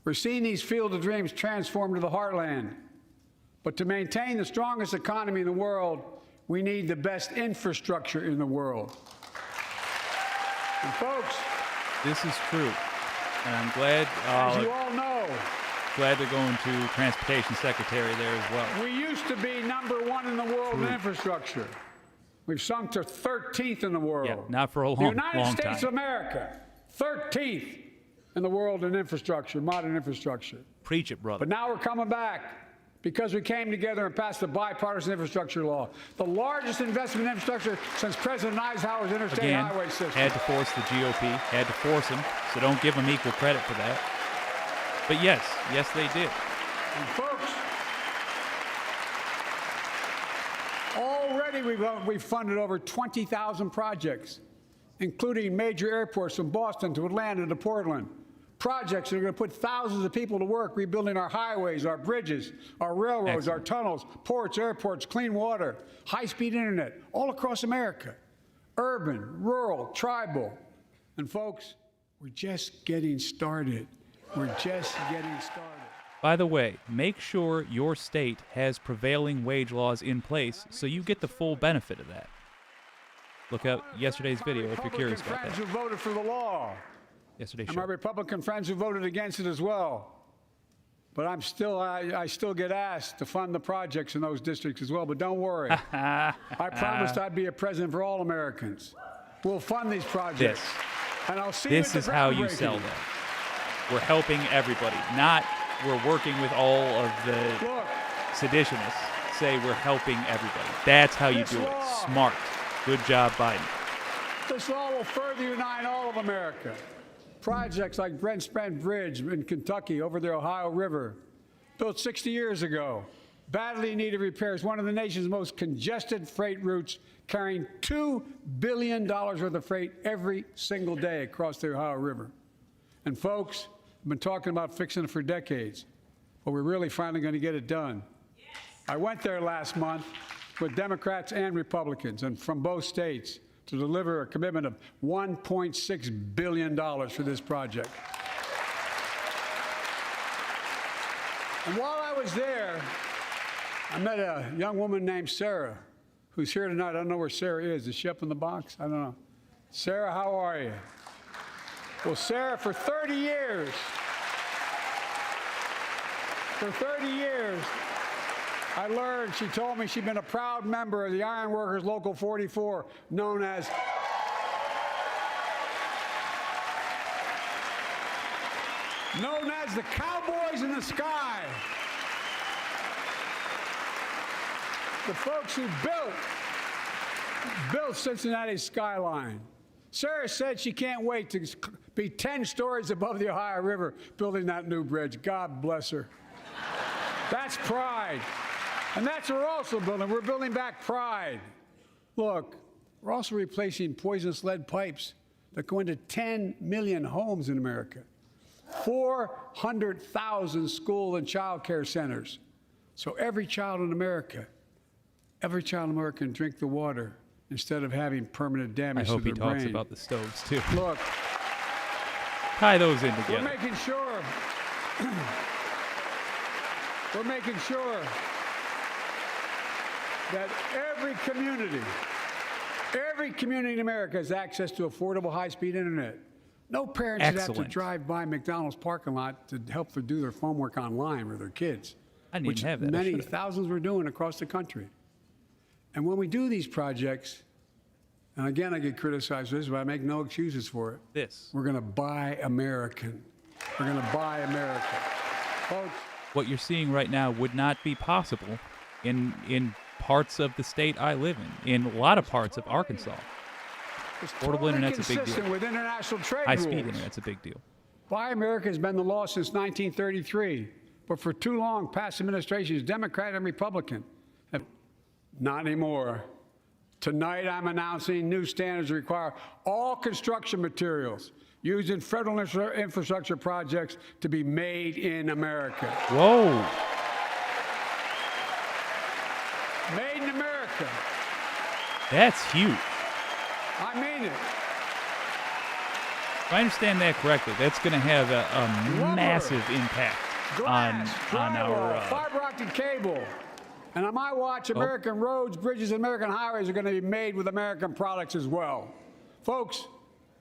Speaker 6: We're seeing these field of dreams transform to the heartland. But to maintain the strongest economy in the world, we need the best infrastructure in the world. And folks,
Speaker 1: this is true. And I'm glad,
Speaker 6: as you all know,
Speaker 1: glad they're going to Transportation Secretary there as well.
Speaker 6: We used to be #1 in the world in infrastructure. We've sunk to 13th in the world.
Speaker 1: Yeah, not for a long time.
Speaker 6: The United States of America, 13th in the world in infrastructure, modern infrastructure.
Speaker 1: Preach it, brother.
Speaker 6: But now we're coming back because we came together and passed the bipartisan infrastructure law, the largest investment in infrastructure since President Eisenhower's interstate highway system.
Speaker 1: Had to force the GOP, had to force them, so don't give them equal credit for that. But yes, they did.
Speaker 6: And folks, already we've funded over 20,000 projects, including major airports from Boston to Atlanta to Portland. Projects that are going to put thousands of people to work rebuilding our highways, our bridges, our railroads, our tunnels, ports, airports, clean water, high-speed internet, all across America. Urban, rural, tribal. And folks, we're just getting started. We're just getting started.
Speaker 1: By the way, make sure your state has prevailing wage laws in place so you get the full benefit of that. Look up yesterday's video if you're curious about that.
Speaker 6: Who voted for the law.
Speaker 1: Yesterday's
Speaker 6: and
Speaker 1: show.
Speaker 6: my Republican friends who voted against it as well. But I still get asked to fund the projects in those districts as well. But don't worry. I promised I'd be a president for all Americans. We'll fund these projects. And I'll see you at the
Speaker 1: This is how you sell that. We're helping everybody, not we're working with all of the seditionists. Say we're helping everybody. That's how you do it. Smart. Good job, Biden.
Speaker 6: This law will further unite all of America. Projects like Brent Spence Bridge in Kentucky over the Ohio River, built 60 years ago, badly needed repairs, one of the nation's most congested freight routes, carrying $2 billion worth of freight every single day across the Ohio River. And folks, I've been talking about fixing it for decades, but we're really finally going to get it done. I went there last month, with Democrats and Republicans and from both states to deliver a commitment of $1.6 billion for this project. And while I was there, I met a young woman named Sarah, who's here tonight. I don't know where Sarah is. Is she up in the box? I don't know. Sarah, how are you? Well, Sarah, for 30 years, I learned, she told me she'd been a proud member of the Iron Workers Local 44, known as the Cowboys in the Sky. The folks who built Cincinnati's skyline. Sarah said she can't wait to be 10 stories above the Ohio River building that new bridge. God bless her. That's pride. And that's what we're also building. We're building back pride. Look, we're also replacing poisonous lead pipes that go into 10 million homes in America, 400,000 school and child care centers. So every child in America can drink the water instead of having permanent damage to their brain.
Speaker 1: I hope he talks about the stoves, too.
Speaker 6: Look.
Speaker 1: Tie those in together.
Speaker 6: We're making sure that every community in America has access to affordable high-speed internet. No parent should have to drive by McDonald's parking lot to help them do their homework online with their kids.
Speaker 1: I didn't even have that.
Speaker 6: Many thousands were doing across the country. And when we do these projects, and again, I get criticized for this, but I make no excuses for it. We're going to buy American. We're going to buy America. Folks.
Speaker 1: What you're seeing right now would not be possible in parts of the state I live in a lot of parts of Arkansas. Portable internet's a big deal.
Speaker 6: With international trade
Speaker 1: High-speed internet's a big deal.
Speaker 6: Buy America has been the law since 1933, but for too long, past administrations, Democrat and Republican, have not anymore. Tonight, I'm announcing new standards that require all construction materials used in federal infrastructure projects to be made in America.
Speaker 1: Whoa.
Speaker 6: Made in America.
Speaker 1: That's huge.
Speaker 6: I mean it.
Speaker 1: If I understand that correctly, that's going to have a massive impact
Speaker 6: glass,
Speaker 1: on our
Speaker 6: fiber optic cable. And on my watch, American roads, bridges, and American highways are going to be made with American products as well. Folks,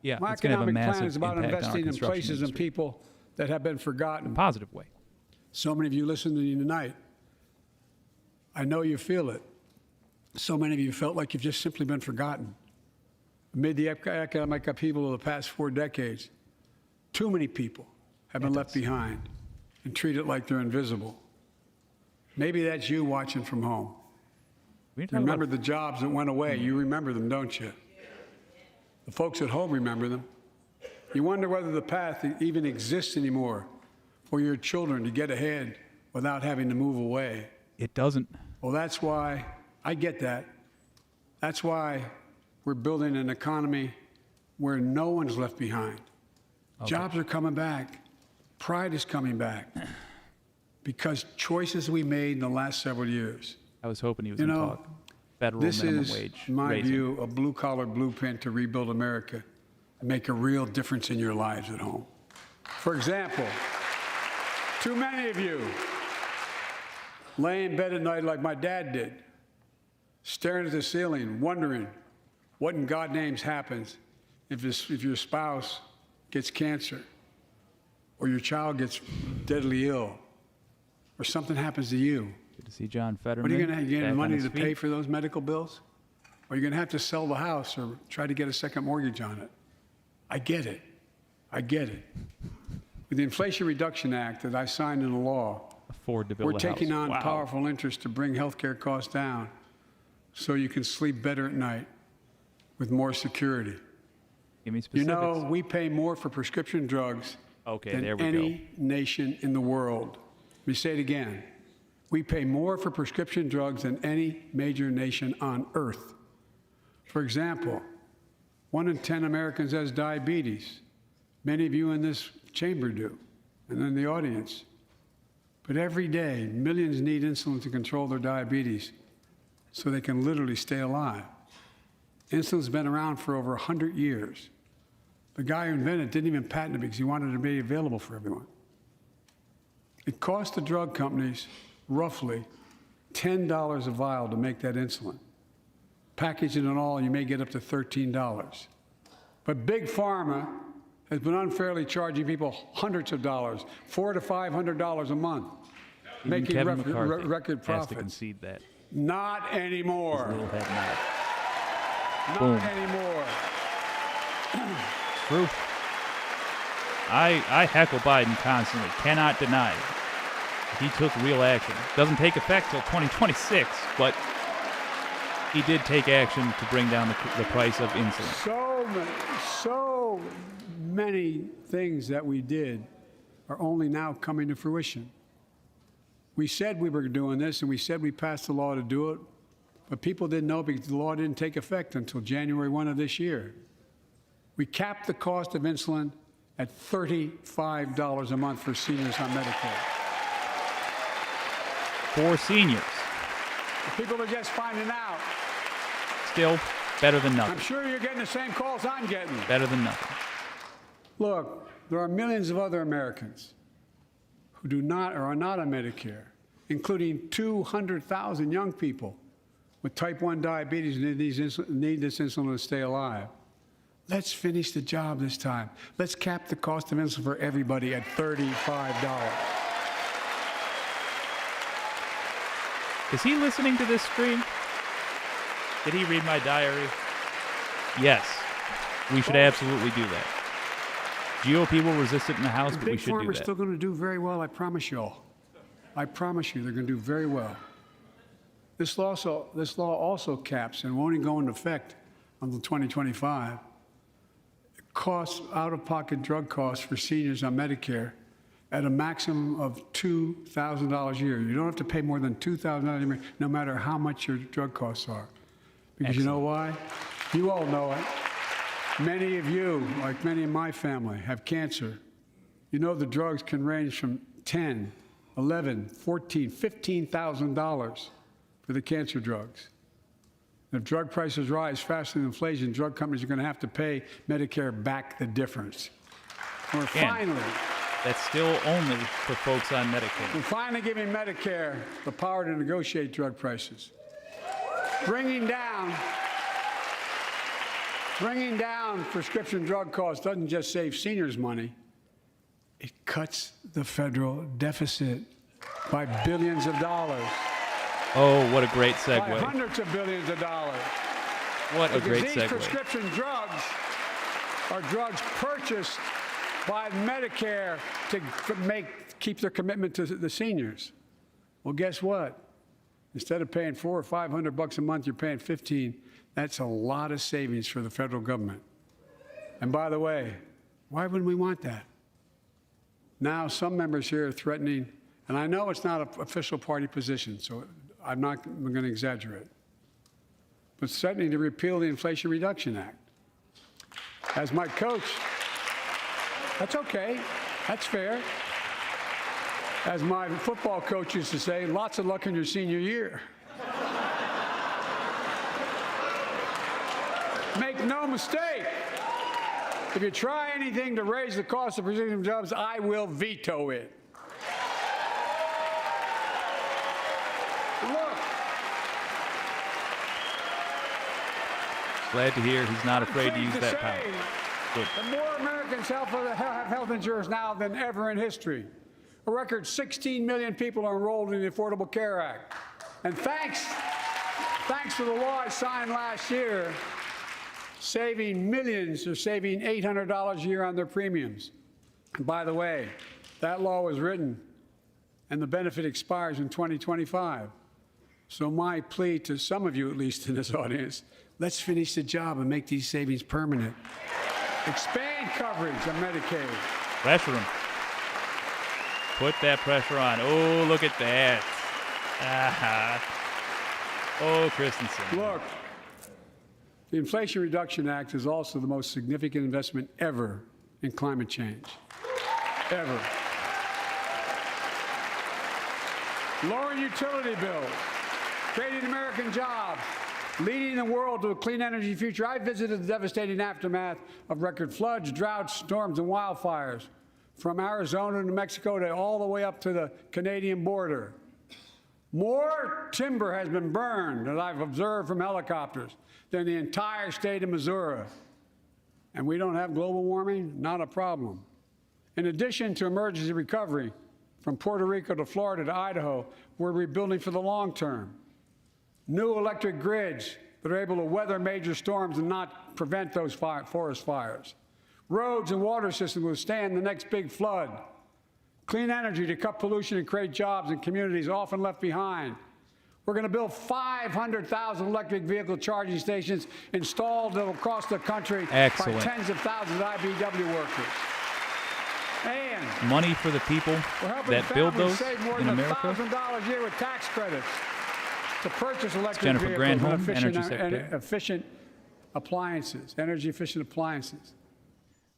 Speaker 1: yeah,
Speaker 6: my
Speaker 1: it's going to have a
Speaker 6: economic plan
Speaker 1: massive
Speaker 6: is about
Speaker 1: impact
Speaker 6: investing
Speaker 1: on
Speaker 6: in places
Speaker 1: industry.
Speaker 6: and people that have been forgotten.
Speaker 1: In a positive way.
Speaker 6: So many of you listening to me tonight, I know you feel it. So many of you felt like you've just simply been forgotten. Amid the economic upheaval of the past 4 decades, too many people have been left behind and treated like they're invisible. Maybe that's you watching from home. Remember the jobs that went away. You remember them, don't you? The folks at home remember them. You wonder whether the path even exists anymore for your children to get ahead without having to move away.
Speaker 1: It doesn't.
Speaker 6: Well, that's why I get that. That's why we're building an economy where no one's left behind. Okay. Jobs are coming back. Pride is coming back. Because choices we made in the last several years.
Speaker 1: I was hoping he was going to talk federal minimum wage.
Speaker 6: This is, in my view, a blue-collar blueprint to rebuild America and make a real difference in your lives at home. For example, too many of you lay in bed at night like my dad did, staring at the ceiling, wondering what in God's name happens if your spouse gets cancer or your child gets deadly ill or something happens to you.
Speaker 1: Good to see John Fetterman.
Speaker 6: What are you going to get money to pay for those medical bills? Or you're going to have to sell the house or try to get a second mortgage on it. I get it. I get it. With the Inflation Reduction Act that I signed into law,
Speaker 1: afford to build
Speaker 6: we're taking on powerful interest to bring health care costs down so you can sleep better at night with more security.
Speaker 1: Give me specifics.
Speaker 6: You know, we pay more for prescription drugs than any nation in the world. Let me say it again. We pay more for prescription drugs than any major nation on earth. For example, 1 in 10 Americans has diabetes. Many of you in this chamber do, and in the audience. But every day, millions need insulin to control their diabetes. so they can literally stay alive. Insulin's been around for over 100 years. The guy who invented it didn't even patent it because he wanted it to be available for everyone. It cost the drug companies roughly $10 a vial to make that insulin. Packaging and all, you may get up to $13. But Big Pharma has been unfairly charging people hundreds of dollars, $400 to $500 a month,
Speaker 1: Even
Speaker 6: making
Speaker 1: Kevin
Speaker 6: record
Speaker 1: has
Speaker 6: profits.
Speaker 1: to concede that.
Speaker 6: Not anymore.
Speaker 1: His little head nod.
Speaker 6: Not
Speaker 1: Boom.
Speaker 6: anymore.
Speaker 1: True. I heckle Biden constantly. Cannot deny it. He took real action. Doesn't take effect till 2026, but he did take action to bring down the price of insulin.
Speaker 6: So many things that we did are only now coming to fruition. We said we were doing this, and we said we passed the law to do it, but people didn't know because the law didn't take effect until January 1 of this year. We capped the cost of insulin at $35 a month for seniors on Medicare.
Speaker 1: For seniors.
Speaker 6: People are just finding out.
Speaker 1: Still better than nothing.
Speaker 6: I'm sure you're getting the same calls I'm getting.
Speaker 1: Better than nothing.
Speaker 6: Look, there are millions of other Americans who do not or are not on Medicare, including 200,000 young people with type 1 diabetes and need this insulin to stay alive. Let's finish the job this time. Let's cap the cost of insulin for everybody at $35.
Speaker 1: Is he listening to this stream? Did he read my diary? Yes. We should absolutely do that. GOP will resist it in the House, but we should do
Speaker 6: Big Pharma's
Speaker 1: that.
Speaker 6: still going to do very well, I promise you all. I promise you they're going to do very well. This law also caps and won't even go into effect until 2025. Costs, out-of-pocket drug costs for seniors on Medicare at a maximum of $2,000 a year. You don't have to pay more than $2,000 a year, no matter how much your drug costs are. Because You know why? You all know it. Many of you, like many in my family, have cancer. You know the drugs can range from $10,000, $11,000, $14,000, $15,000 for the cancer drugs. If drug prices rise faster than inflation, drug companies are going to have to pay Medicare back the difference. We're finally...
Speaker 1: That's still only for folks on Medicare.
Speaker 6: We're finally giving Medicare the power to negotiate drug prices. Bringing down prescription drug costs doesn't just save seniors money, it cuts the federal deficit by billions of dollars.
Speaker 1: Oh, what a great segue.
Speaker 6: By hundreds of billions of dollars.
Speaker 1: What a great
Speaker 6: These
Speaker 1: segue.
Speaker 6: prescription drugs are drugs purchased by Medicare to keep their commitment to the seniors. Well, guess what? Instead of paying $400 or $500 a month, you're paying $15. That's a lot of savings for the federal government. And by the way, why wouldn't we want that? Now, some members here are threatening, and I know it's not an official party position, so I'm going to exaggerate, but threatening to repeal the Inflation Reduction Act. As my coach, that's okay, that's fair. As my football coach used to say, lots of luck in your senior year. Make no mistake, if you try anything to raise the cost of prescription drugs, I will veto it. Look.
Speaker 1: Glad to hear he's not afraid to use that power. Good.
Speaker 6: The more Americans have health insurance now than ever in history. A record 16 million people are enrolled in the Affordable Care Act. And thanks to the law I signed last year, saving millions are saving $800 a year on their premiums. And by the way, that law was written and the benefit expires in 2025. So my plea to some of you, at least in this audience, let's finish the job and make these savings permanent. Expand coverage on Medicaid.
Speaker 1: Pressure him. Put that pressure on. Oh, look at that. Oh, Christensen.
Speaker 6: Look, the Inflation Reduction Act is also the most significant investment ever in climate change. Ever. Lowering utility bills, creating American jobs, leading the world to a clean energy future. I visited the devastating aftermath of record floods, droughts, storms, and wildfires from Arizona to Mexico to all the way up to the Canadian border. More timber has been burned, as I've observed from helicopters, than the entire state of Missouri. And we don't have global warming? Not a problem. In addition to emergency recovery, from Puerto Rico to Florida to Idaho, we're rebuilding for the long term. New electric grids that are able to weather major storms and not prevent those forest fires. Roads and water systems withstand the next big flood. Clean energy to cut pollution and create jobs in communities often left behind. We're going to build 500,000 electric vehicle charging stations installed across the country by tens of thousands of IBEW workers. And
Speaker 1: money for the people that build those
Speaker 6: save more
Speaker 1: in
Speaker 6: than
Speaker 1: America.
Speaker 6: $1,000 a year with tax credits to purchase electric
Speaker 1: Jennifer
Speaker 6: vehicles
Speaker 1: Granholm,
Speaker 6: and
Speaker 1: Energy Secretary.
Speaker 6: efficient appliances, energy-efficient appliances.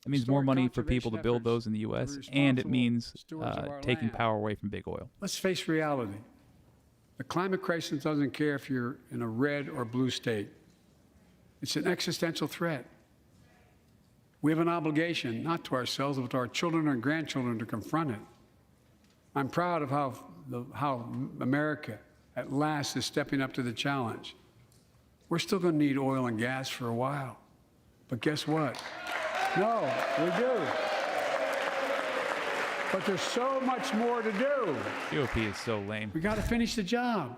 Speaker 1: It means more money for people to build those in the U.S., and it means taking
Speaker 6: land.
Speaker 1: power away from big oil.
Speaker 6: Let's face reality. The climate crisis doesn't care if you're in a red or blue state. It's an existential threat. We have an obligation, not to ourselves, but to our children and grandchildren, to confront it. I'm proud of how America, at last, is stepping up to the challenge. We're still going to need oil and gas for a while. But guess what? No, we do. But there's so much more to do.
Speaker 1: GOP is so lame.
Speaker 6: We got to finish the job.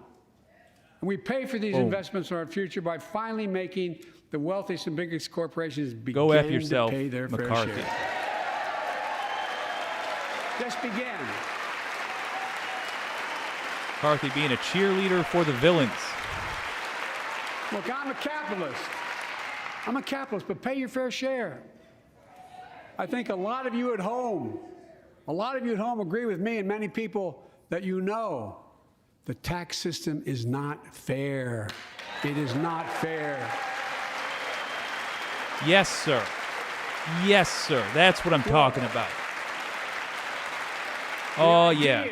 Speaker 6: And we pay for these investments in our future by finally making the wealthiest and biggest corporations begin
Speaker 1: Go F yourself,
Speaker 6: to pay their
Speaker 1: McCarthy.
Speaker 6: fair share. Just begin.
Speaker 1: McCarthy being a cheerleader for the villains.
Speaker 6: Look, I'm a capitalist. I'm a capitalist, but pay your fair share. I think a lot of you at home agree with me and many people that you know. The tax system is not fair. It is not fair.
Speaker 1: Yes, sir. Yes, sir. That's what I'm talking about. Oh, yeah.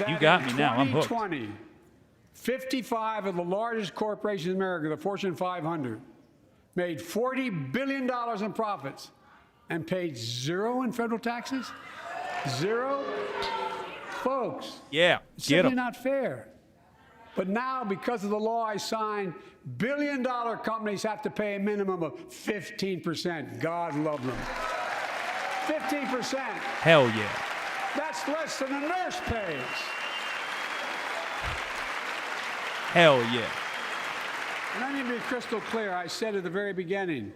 Speaker 1: You got me now. I'm hooked.
Speaker 6: 55 of the largest corporations in America, the Fortune 500, made $40 billion in profits and paid zero in federal taxes? Zero? Folks,
Speaker 1: Yeah,
Speaker 6: it's
Speaker 1: get
Speaker 6: simply
Speaker 1: 'em.
Speaker 6: not fair. But now, because of the law I signed, billion-dollar companies have to pay a minimum of 15%. God love them. 15%.
Speaker 1: Hell yeah.
Speaker 6: That's less than a nurse pays.
Speaker 1: Hell yeah.
Speaker 6: And I need to be crystal clear. I said at the very beginning,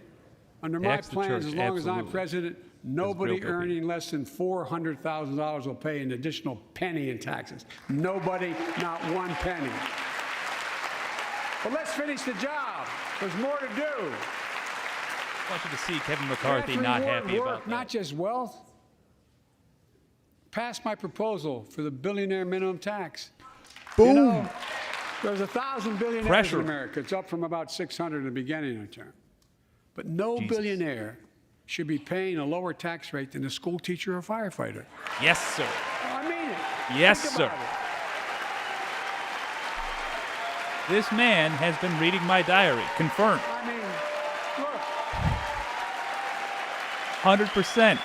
Speaker 6: under my
Speaker 1: Tax the
Speaker 6: plans,
Speaker 1: church,
Speaker 6: as long as I'm
Speaker 1: absolutely.
Speaker 6: president, nobody
Speaker 1: real filthy.
Speaker 6: earning less than $400,000 will pay an additional penny in taxes. Nobody, not one penny. But let's finish the job. There's more to do.
Speaker 1: I want you to see Kevin McCarthy
Speaker 6: Let's
Speaker 1: not
Speaker 6: reward
Speaker 1: happy
Speaker 6: work,
Speaker 1: about
Speaker 6: not
Speaker 1: that.
Speaker 6: just wealth. Pass my proposal for the billionaire minimum tax.
Speaker 1: Boom.
Speaker 6: You know, there's 1,000 billionaires
Speaker 1: Pressure.
Speaker 6: in America. It's up from about 600 in the beginning of the term. But no
Speaker 1: Jesus.
Speaker 6: billionaire should be paying a lower tax rate than a school teacher or firefighter.
Speaker 1: Yes, sir.
Speaker 6: I mean it.
Speaker 1: Yes,
Speaker 6: Think
Speaker 1: sir.
Speaker 6: about it.
Speaker 1: This man has been reading my diary. Confirmed.
Speaker 6: I mean, look,
Speaker 1: 100%.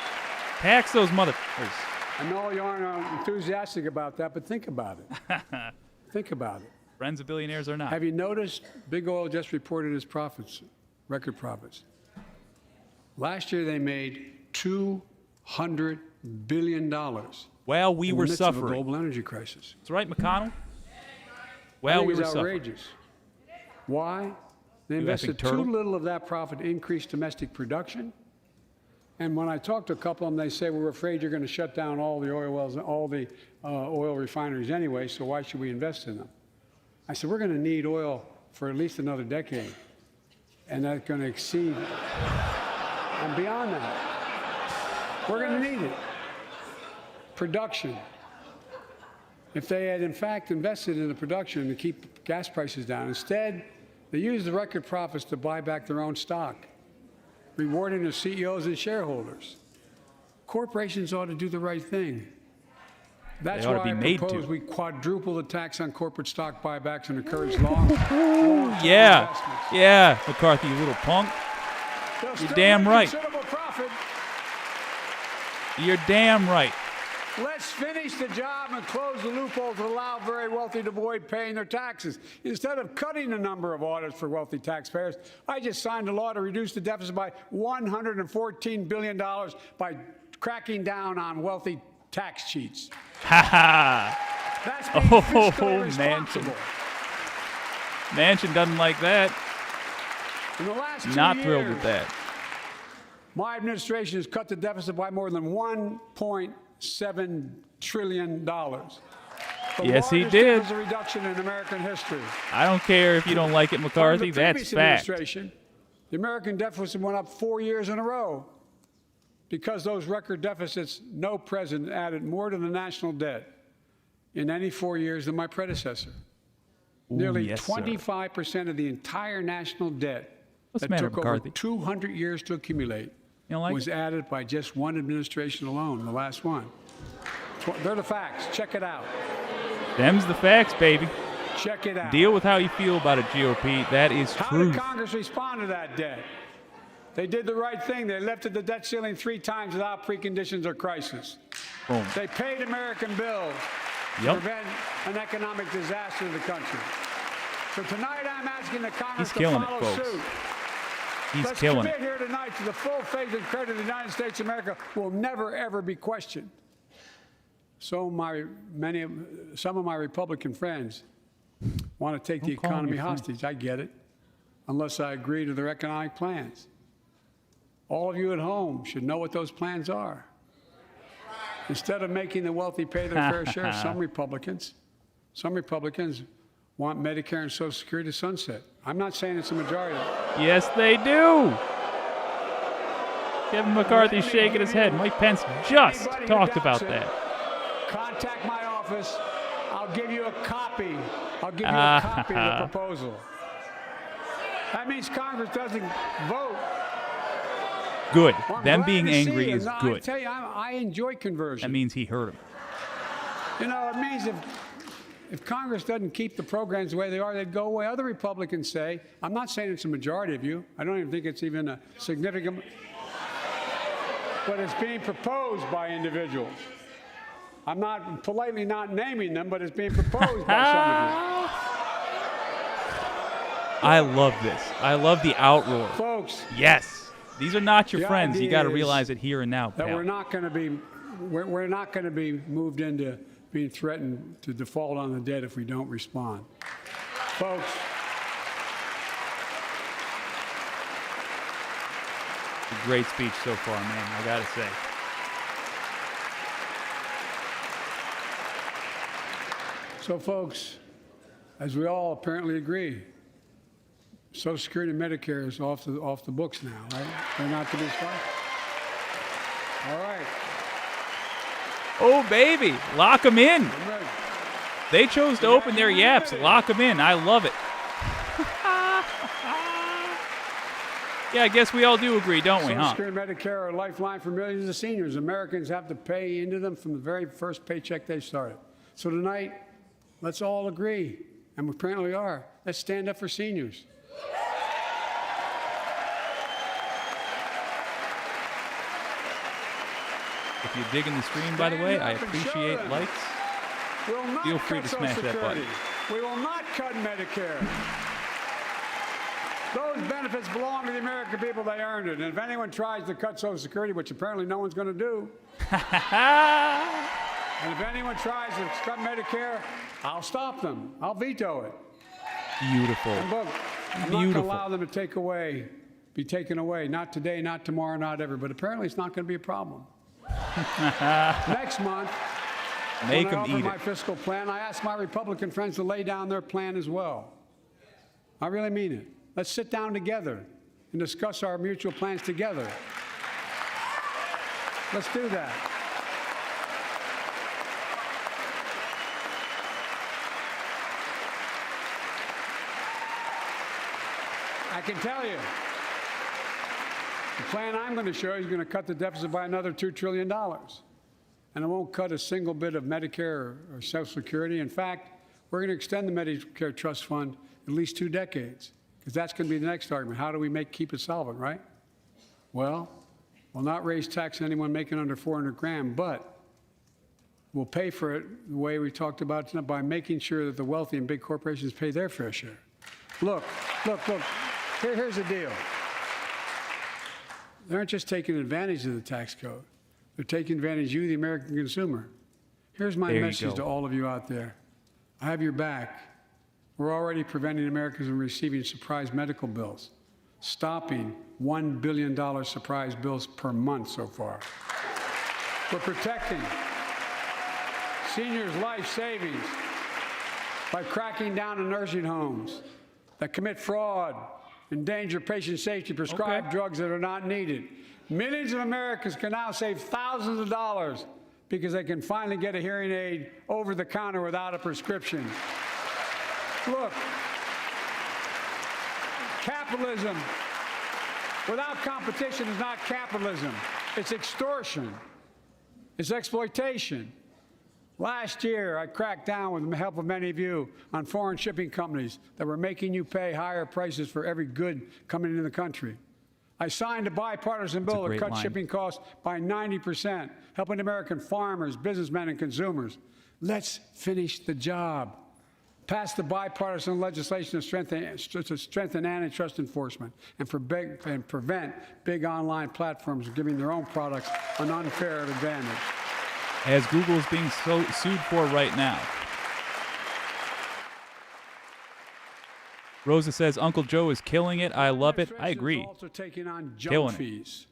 Speaker 1: Tax those motherfuckers.
Speaker 6: I know you aren't enthusiastic about that, but think about it. Think about it.
Speaker 1: Friends of billionaires are not.
Speaker 6: Have you noticed Big Oil just reported its profits, record profits? Last year they made $200 billion.
Speaker 1: Well, we
Speaker 6: in
Speaker 1: were
Speaker 6: the midst of a
Speaker 1: suffering.
Speaker 6: global energy crisis.
Speaker 1: That's right, McConnell.
Speaker 6: I
Speaker 1: Well,
Speaker 6: think
Speaker 1: we
Speaker 6: it's
Speaker 1: were suffering.
Speaker 6: outrageous. Why? They
Speaker 1: You
Speaker 6: invested
Speaker 1: effing
Speaker 6: too
Speaker 1: turtle.
Speaker 6: little of that profit to increase domestic production. And when I talk to a couple of them, they say, we're afraid you're going to shut down all the oil wells and all the oil refineries anyway, so why should we invest in them? I said, we're going to need oil for at least another decade. And that's going to exceed and beyond that. We're going to need it. Production. If they had, in fact, invested in the production to keep gas prices down, instead, they used the record profits to buy back their own stock, rewarding their CEOs and shareholders. Corporations ought to do the right thing. That's
Speaker 1: They ought
Speaker 6: why
Speaker 1: to be
Speaker 6: I
Speaker 1: made
Speaker 6: propose
Speaker 1: to.
Speaker 6: we quadruple the tax on corporate stock buybacks and encourage long
Speaker 1: Yeah,
Speaker 6: investments.
Speaker 1: yeah, McCarthy, you little punk.
Speaker 6: They'll
Speaker 1: You're
Speaker 6: still
Speaker 1: damn
Speaker 6: make
Speaker 1: right.
Speaker 6: considerable profit.
Speaker 1: You're damn right.
Speaker 6: Let's finish the job and close the loopholes that allow very wealthy to avoid paying their taxes. Instead of cutting the number of audits for wealthy taxpayers, I just signed a law to reduce the deficit by $114 billion by cracking down on wealthy tax cheats.
Speaker 1: Ha ha.
Speaker 6: That's being fiscally
Speaker 1: Manchin.
Speaker 6: responsible.
Speaker 1: Manchin doesn't like that.
Speaker 6: In the last 2
Speaker 1: Not
Speaker 6: years,
Speaker 1: thrilled with that.
Speaker 6: my administration has cut the deficit by more than $1.7 trillion. The
Speaker 1: Yes, he
Speaker 6: largest
Speaker 1: did.
Speaker 6: deficit reduction in American history.
Speaker 1: I don't care if you don't like it, McCarthy.
Speaker 6: Under the
Speaker 1: That's
Speaker 6: previous
Speaker 1: fact.
Speaker 6: administration, the American deficit went up 4 years in a row. Because those record deficits, no president added more to the national debt in any 4 years than my predecessor. Nearly
Speaker 1: yes, sir.
Speaker 6: 25% of the entire national debt
Speaker 1: What's the
Speaker 6: that
Speaker 1: matter,
Speaker 6: took
Speaker 1: McCarthy?
Speaker 6: over 200 years to accumulate
Speaker 1: You don't like
Speaker 6: was
Speaker 1: it?
Speaker 6: added by just one administration alone, the last one. They're the facts. Check it out.
Speaker 1: Them's the facts, baby.
Speaker 6: Check it out.
Speaker 1: Deal with how you feel about it, GOP. That is
Speaker 6: How
Speaker 1: truth.
Speaker 6: did Congress respond to that debt? They did the right thing. They lifted the debt ceiling 3 times without preconditions or crisis.
Speaker 1: Boom.
Speaker 6: They paid American bills to
Speaker 1: Yep.
Speaker 6: prevent an economic disaster in the country. So tonight I'm asking the Congress
Speaker 1: He's killing
Speaker 6: to
Speaker 1: it,
Speaker 6: follow
Speaker 1: folks.
Speaker 6: suit.
Speaker 1: He's
Speaker 6: Let's
Speaker 1: killing
Speaker 6: commit
Speaker 1: it.
Speaker 6: here tonight to the full faith and credit of the United States of America will never, ever be questioned. So some of my Republican friends want to take the
Speaker 1: Don't call 'em
Speaker 6: economy
Speaker 1: your friend.
Speaker 6: hostage. I get it, unless I agree to their economic plans. All of you at home should know what those plans are. Instead of making the wealthy pay their fair share, some Republicans want Medicare and Social Security to sunset. I'm not saying it's a majority.
Speaker 1: Yes, they do. Kevin McCarthy's shaking his head. Mike Pence just
Speaker 6: Anybody who
Speaker 1: talked
Speaker 6: doubts
Speaker 1: about
Speaker 6: it,
Speaker 1: that.
Speaker 6: Contact my office. I'll give you a copy. I'll give you a copy of the proposal. That means Congress doesn't vote.
Speaker 1: Good.
Speaker 6: Well, I'm
Speaker 1: Them
Speaker 6: glad
Speaker 1: being
Speaker 6: to see
Speaker 1: angry
Speaker 6: you.
Speaker 1: is
Speaker 6: No, I
Speaker 1: good.
Speaker 6: tell you, I enjoy conversion.
Speaker 1: That means he heard him.
Speaker 6: You know, it means if Congress doesn't keep the programs the way they are, they'd go away. Other Republicans say, I'm not saying it's a majority of you. I don't even think it's even a significant, but it's being proposed by individuals. I'm not politely not naming them, but it's being proposed by some of you.
Speaker 1: I love this. I love the outroar.
Speaker 6: Folks,
Speaker 1: Yes. These are not your
Speaker 6: The
Speaker 1: friends. You
Speaker 6: idea
Speaker 1: got to
Speaker 6: is
Speaker 1: realize it here and now,
Speaker 6: that
Speaker 1: pal.
Speaker 6: we're not going to be moved into being threatened to default on the debt if we don't respond. Folks,
Speaker 1: A great speech so far, man. I got to say.
Speaker 6: so folks, as we all apparently agree, Social Security and Medicare is off the books now, right? They're not to be stopped. All right.
Speaker 1: Oh, baby. Lock them in.
Speaker 6: I'm ready.
Speaker 1: They chose to open their yaps. Lock them in. I love it. Yeah, I guess we all do agree, don't we,
Speaker 6: Social
Speaker 1: huh?
Speaker 6: Security and Medicare are a lifeline for millions of seniors. Americans have to pay into them from the very first paycheck they started. So tonight, let's all agree, and we apparently are. Let's stand up for seniors.
Speaker 1: If you're digging the stream, by the way, I appreciate likes.
Speaker 6: We'll not
Speaker 1: Feel free
Speaker 6: cut
Speaker 1: to smash
Speaker 6: Social
Speaker 1: that button.
Speaker 6: Security. We will not cut Medicare. Those benefits belong to the American people. They earned it. And if anyone tries to cut Social Security, which apparently no one's going to do, and if anyone tries to cut Medicare, I'll stop them. I'll veto it.
Speaker 1: Beautiful.
Speaker 6: And look, I'm not going to
Speaker 1: Beautiful.
Speaker 6: allow them to be taken away. Not today, not tomorrow, not ever. But apparently it's not going to be a problem. Next month,
Speaker 1: Make
Speaker 6: when I
Speaker 1: them
Speaker 6: offer
Speaker 1: eat
Speaker 6: my
Speaker 1: it.
Speaker 6: fiscal plan, I ask my Republican friends to lay down their plan as well. I really mean it. Let's sit down together and discuss our mutual plans together. Let's do that. I can tell you, the plan I'm going to show you is going to cut the deficit by another $2 trillion. and it won't cut a single bit of Medicare or Social Security. In fact, we're going to extend the Medicare Trust Fund at least 2 decades, because that's going to be the next argument. How do we keep it solvent, right? Well, we'll not raise tax on anyone making under 400 grand, but we'll pay for it the way we talked about tonight, by making sure that the wealthy and big corporations pay their fair share. Look. Here's the deal. They aren't just taking advantage of the tax code. They're taking advantage of you, the American consumer. Here's my message to all of you out there. I have your back. We're already preventing Americans from receiving surprise medical bills, stopping $1 billion surprise bills per month so far. We're protecting seniors' life savings by cracking down on nursing homes that commit fraud, endanger patient safety, prescribe drugs that are not needed. Millions of Americans can now save thousands of dollars because they can finally get a hearing aid over the counter without a prescription. Look, capitalism without competition is not capitalism. It's extortion. It's exploitation. Last year, I cracked down with the help of many of you on foreign shipping companies that were making you pay higher prices for every good coming into the country. I signed a bipartisan bill that cut shipping costs by 90%, helping American farmers, businessmen, and consumers. Let's finish the job. Pass the bipartisan legislation to strengthen antitrust enforcement and prevent big online platforms from giving their own products an unfair advantage.
Speaker 1: As Google is being sued for right now. Rosa says, Uncle Joe is killing it. I love it. I agree.
Speaker 6: Also taking on junk fees.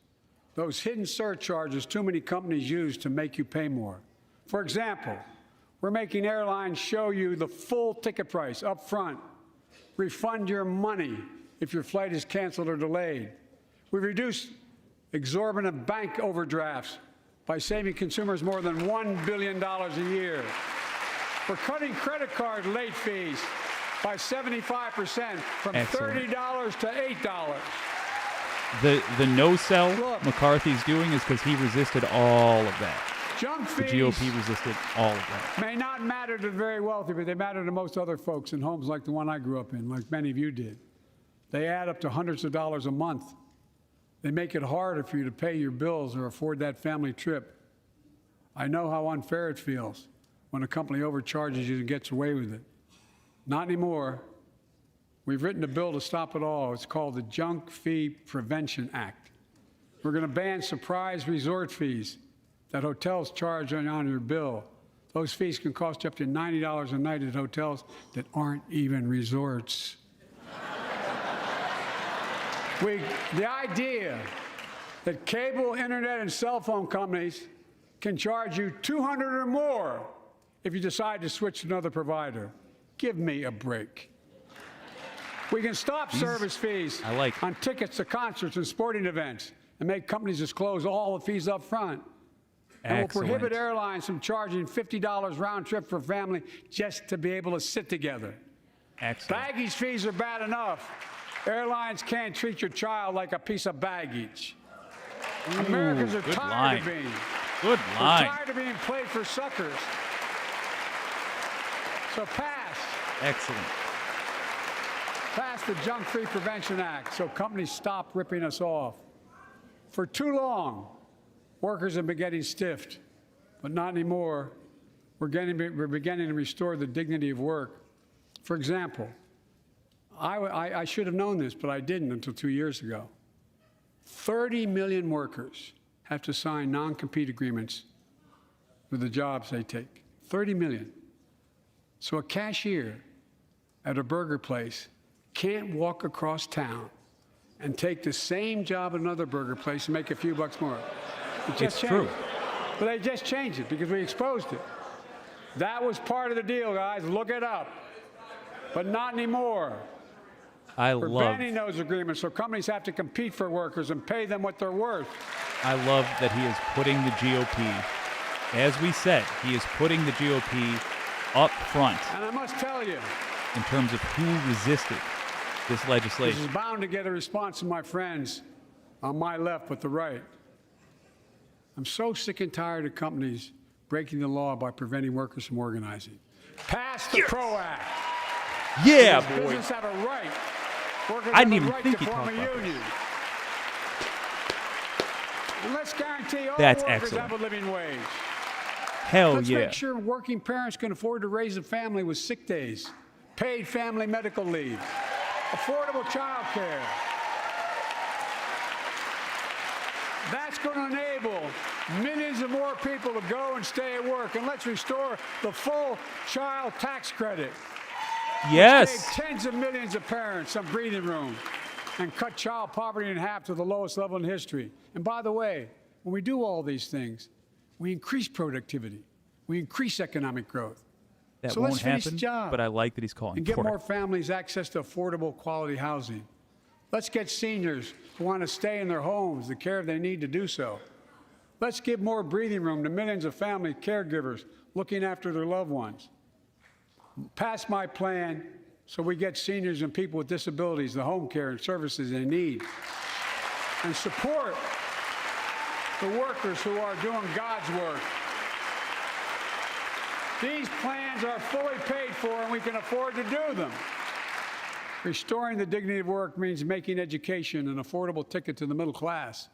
Speaker 6: Those hidden surcharges too many companies use to make you pay more. For example, we're making airlines show you the full ticket price up front, refund your money if your flight is canceled or delayed. We've reduced exorbitant bank overdrafts by saving consumers more than $1 billion a year. We're cutting credit card late fees by 75% from $30 to $8.
Speaker 1: The no-sell McCarthy's doing is because he resisted all of that.
Speaker 6: Junk
Speaker 1: fees, the GOP resisted all of that.
Speaker 6: May not matter to the very wealthy, but they matter to most other folks in homes like the one I grew up in, like many of you did. They add up to hundreds of dollars a month. They make it harder for you to pay your bills or afford that family trip. I know how unfair it feels when a company overcharges you and gets away with it. Not anymore. We've written a bill to stop it all. It's called the Junk Fee Prevention Act. We're going to ban surprise resort fees that hotels charge on your bill. Those fees can cost you up to $90 a night at hotels that aren't even resorts. The idea that cable, internet, and cell phone companies can charge you $200 or more if you decide to switch to another provider. Give me a break. We can stop service fees on tickets to concerts and sporting events and make companies disclose all the fees up front. And we'll prohibit airlines from charging $50 round trip for family just to be able to sit together. Baggage fees are bad enough. Airlines can't treat your child like a piece of baggage. Americans are tired of being played for suckers. So pass the Junk Fee Prevention Act so companies stop ripping us off. For too long, workers have been getting stiffed, but not anymore. We're beginning to restore the dignity of work. For example, I should have known this, but I didn't until 2 years ago. 30 million workers have to sign non-compete agreements for the jobs they take. 30 million. So a cashier at a burger place can't walk across town and take the same job at another burger place and make a few bucks more.
Speaker 1: It's true.
Speaker 6: But they just changed it because we exposed it. That was part of the deal, guys. Look it up. But not anymore. We're banning those agreements so companies have to compete for workers and pay them what they're worth.
Speaker 1: I love that he is putting the GOP, as we said, he is putting the GOP up front.
Speaker 6: And I must tell you,
Speaker 1: in terms of who resisted this legislation.
Speaker 6: This is bound to get a response from my friends on my left but the right. I'm so sick and tired of companies breaking the law by preventing workers from organizing. Pass the PRO Act.
Speaker 1: Yeah, boy.
Speaker 6: Business have a right. Workers
Speaker 1: I didn't
Speaker 6: have a
Speaker 1: even
Speaker 6: right
Speaker 1: think
Speaker 6: to
Speaker 1: he
Speaker 6: form
Speaker 1: talked
Speaker 6: a
Speaker 1: about
Speaker 6: union. And let's guarantee all
Speaker 1: That's
Speaker 6: workers
Speaker 1: excellent.
Speaker 6: have a living wage.
Speaker 1: Hell
Speaker 6: Let's
Speaker 1: yeah.
Speaker 6: make sure working parents can afford to raise a family with sick days, paid family medical leave, affordable child care. That's going to enable millions of more people to go and stay at work. And let's restore the full child tax credit.
Speaker 1: Yes.
Speaker 6: Save tens of millions of parents some breathing room and cut child poverty in half to the lowest level in history. And by the way, when we do all these things, we increase productivity. We increase economic growth.
Speaker 1: That
Speaker 6: So
Speaker 1: won't
Speaker 6: let's finish
Speaker 1: happen,
Speaker 6: the job
Speaker 1: but I like that he's calling
Speaker 6: and get
Speaker 1: for
Speaker 6: more
Speaker 1: it.
Speaker 6: families access to affordable quality housing. Let's get seniors who want to stay in their homes the care they need to do so. Let's give more breathing room to millions of family caregivers looking after their loved ones. Pass my plan so we get seniors and people with disabilities the home care and services they need. And support the workers who are doing God's work. These plans are fully paid for and we can afford to do them. Restoring the dignity of work means making education an affordable ticket to the middle class.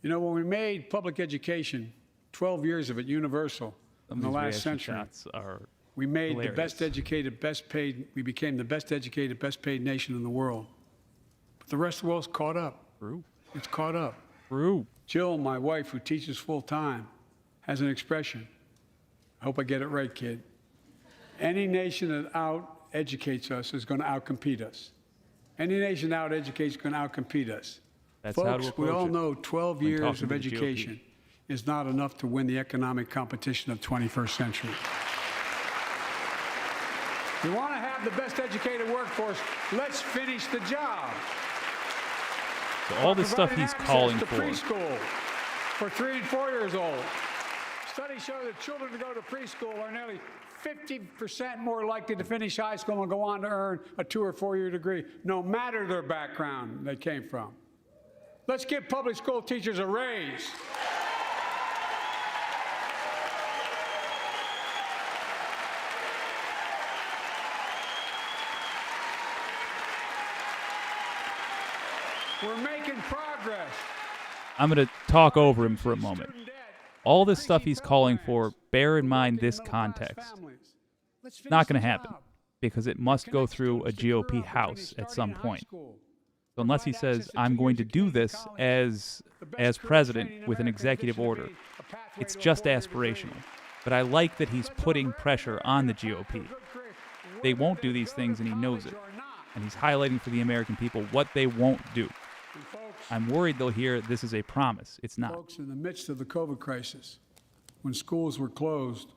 Speaker 6: You know, when we made public education, 12 years of it universal in the last century, we made
Speaker 1: hilarious.
Speaker 6: the best educated, best paid, we became the best educated, best paid nation in the world. But the rest of the world's caught up.
Speaker 1: True.
Speaker 6: It's caught up.
Speaker 1: True.
Speaker 6: Jill, my wife, who teaches full time, has an expression. I hope I get it right, kid. Any nation that out-educates us is going to out-compete us. Any nation that out-educates is going to out-compete us.
Speaker 1: That's
Speaker 6: Folks,
Speaker 1: how to approach
Speaker 6: we all
Speaker 1: it
Speaker 6: know 12
Speaker 1: when
Speaker 6: years
Speaker 1: talking
Speaker 6: of
Speaker 1: to the GOP.
Speaker 6: education is not enough to win the economic competition of 21st century. We want to have the best educated workforce. Let's finish the job.
Speaker 1: So all this stuff he's calling
Speaker 6: Providing
Speaker 1: for.
Speaker 6: access to preschool for 3 and 4 years old. Studies show that children who go to preschool are nearly 50% more likely to finish high school and go on to earn a 2 or 4 year degree, no matter their background they came from. Let's give public school teachers a raise. We're making progress.
Speaker 1: I'm going to talk over him for a moment. All this stuff he's calling for, bear in mind this context. Not going to happen, because it must go through a GOP House at some point. So unless he says, I'm going to do this as president with an executive order, it's just aspirational. But I like that he's putting pressure on the GOP. They won't do these things, and he knows it. And he's highlighting for the American people what they won't do. I'm worried they'll hear this is a promise. It's not.
Speaker 6: Folks, in the midst of the COVID crisis, when schools were closed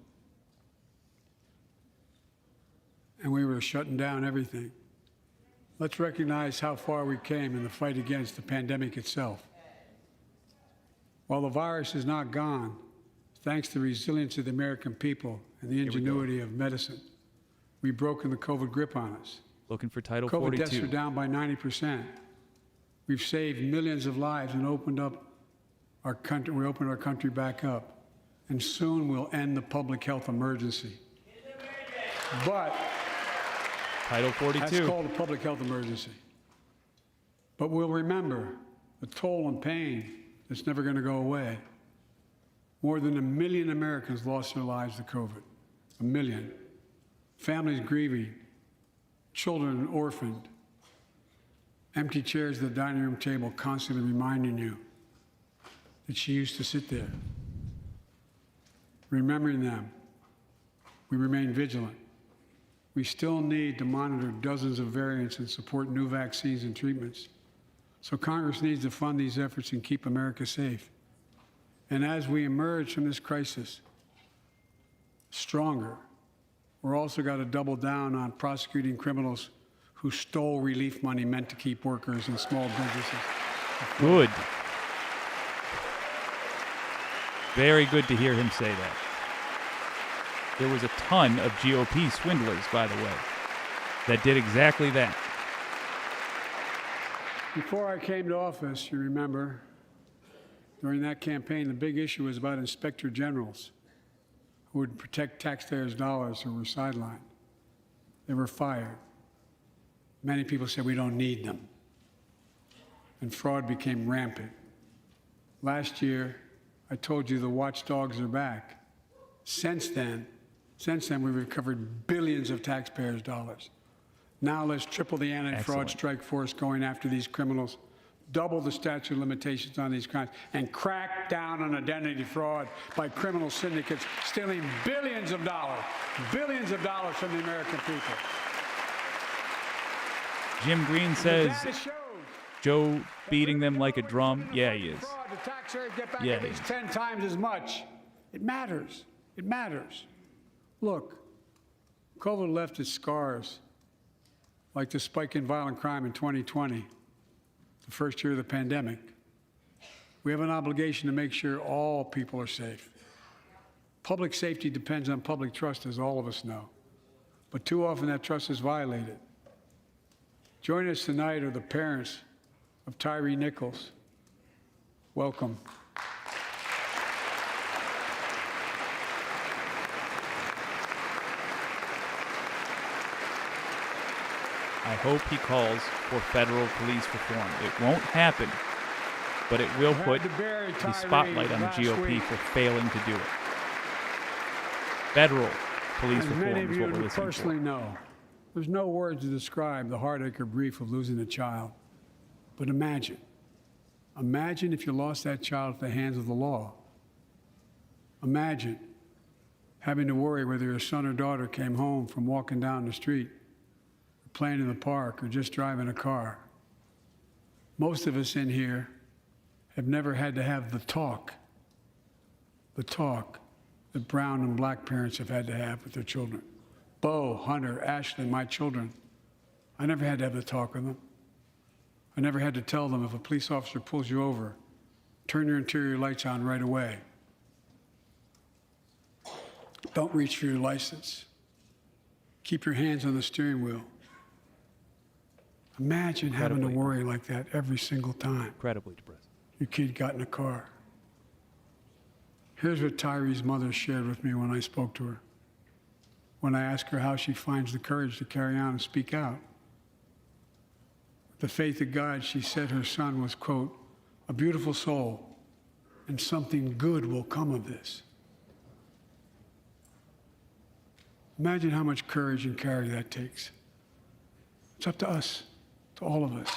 Speaker 6: and we were shutting down everything, let's recognize how far we came in the fight against the pandemic itself. While the virus is not gone, thanks to the resilience of the American people and the ingenuity of medicine, we've broken the COVID grip on us.
Speaker 1: Looking for Title
Speaker 6: COVID
Speaker 1: 42.
Speaker 6: deaths are down by 90%. We've saved millions of lives and opened up our country. We opened our country back up, and soon we'll end the public health emergency. But
Speaker 1: Title 42.
Speaker 6: that's called a public health emergency. But we'll remember the toll and pain that's never going to go away. More than 1 million Americans lost their lives to COVID. 1 million. Families grieving. Children orphaned. Empty chairs at the dining room table constantly reminding you that she used to sit there. Remembering them, we remain vigilant. We still need to monitor dozens of variants and support new vaccines and treatments. So Congress needs to fund these efforts and keep America safe. And as we emerge from this crisis stronger, we're also got to double down on prosecuting criminals who stole relief money meant to keep workers and small businesses.
Speaker 1: Good. Very good to hear him say that. There was a ton of GOP swindlers, by the way, that did exactly that.
Speaker 6: Before I came to office, you remember, during that campaign, the big issue was about inspector generals. who would protect taxpayers' dollars who were sidelined. They were fired. Many people said we don't need them. And fraud became rampant. Last year, I told you the watchdogs are back. Since then, we've recovered billions of taxpayers' dollars. Now let's triple the anti-fraud strike force going after these criminals, double the statute of limitations on these crimes, and crack down on identity fraud by criminal syndicates stealing billions of dollars from the American people.
Speaker 1: Jim Green says Joe beating them like a drum. Yeah, he is.
Speaker 6: The taxpayers get back
Speaker 1: Yeah,
Speaker 6: at least 10 times as much. It matters. It matters. Look, COVID left its scars, like the spike in violent crime in 2020, the first year of the pandemic. We have an obligation to make sure all people are safe. Public safety depends on public trust, as all of us know. But too often that trust is violated. Joining us tonight are the parents of Tyree Nichols. Welcome.
Speaker 1: I hope he calls for federal police reform. It won't happen, but it will put the spotlight on the GOP for failing to do it. Federal police reform is what we're listening for.
Speaker 6: Personally know, there's no words to describe the heartache or grief of losing a child. But imagine if you lost that child at the hands of the law. Imagine having to worry whether your son or daughter came home from walking down the street, playing in the park, or just driving a car. Most of us in here have never had to have the talk that brown and black parents have had to have with their children. Bo, Hunter, Ashley, my children, I never had to have the talk with them. I never had to tell them, if a police officer pulls you over, turn your interior lights on right away. Don't reach for your license. Keep your hands on the steering wheel. Imagine having to worry like that every single time.
Speaker 1: Incredibly depressing.
Speaker 6: Your kid got in a car. Here's what Tyree's mother shared with me when I spoke to her. When I asked her how she finds the courage to carry on and speak out. With the faith of God, she said her son was, quote, a beautiful soul, and something good will come of this. Imagine how much courage and character that takes. It's up to us, to all of us.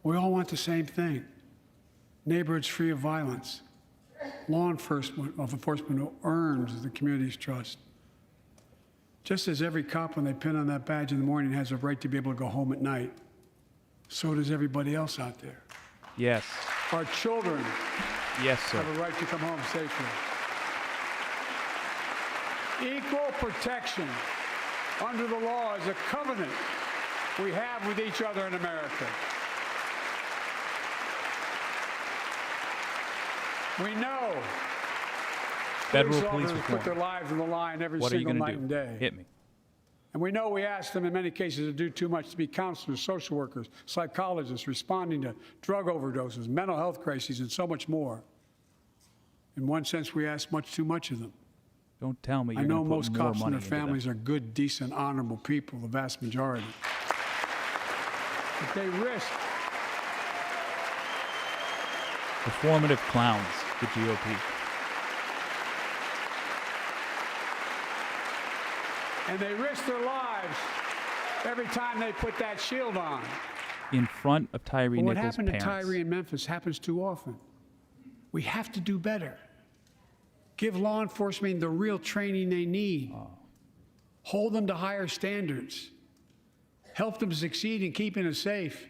Speaker 6: We all want the same thing. Neighborhoods free of violence. Law enforcement who earns the community's trust. Just as every cop, when they pin on that badge in the morning, has a right to be able to go home at night, so does everybody else out there.
Speaker 1: Yes.
Speaker 6: Our children have a right to come home safely. Equal protection under the law is a covenant we have with each other in America. We know
Speaker 1: Federal police
Speaker 6: officers
Speaker 1: reform.
Speaker 6: put their lives on the line every
Speaker 1: What are you
Speaker 6: single
Speaker 1: going
Speaker 6: night
Speaker 1: to
Speaker 6: and
Speaker 1: do?
Speaker 6: day.
Speaker 1: Hit me.
Speaker 6: And we know we ask them in many cases to do too much, to be counselors, social workers, psychologists, responding to drug overdoses, mental health crises, and so much more. In one sense, we ask much too much of them.
Speaker 1: Don't tell me
Speaker 6: I
Speaker 1: you're
Speaker 6: know
Speaker 1: going to put
Speaker 6: most
Speaker 1: more
Speaker 6: cops and
Speaker 1: money
Speaker 6: their
Speaker 1: into
Speaker 6: families
Speaker 1: them.
Speaker 6: are good, decent, honorable people, the vast majority. But they risk.
Speaker 1: Performative clowns, the GOP.
Speaker 6: And they risk their lives every time they put that shield on.
Speaker 1: In front of Tyree
Speaker 6: Well, what
Speaker 1: Nichols'
Speaker 6: happened
Speaker 1: parents.
Speaker 6: to Tyree in Memphis happens too often. We have to do better. Give law enforcement the real training they need. Hold them to higher standards. Help them succeed in keeping us safe.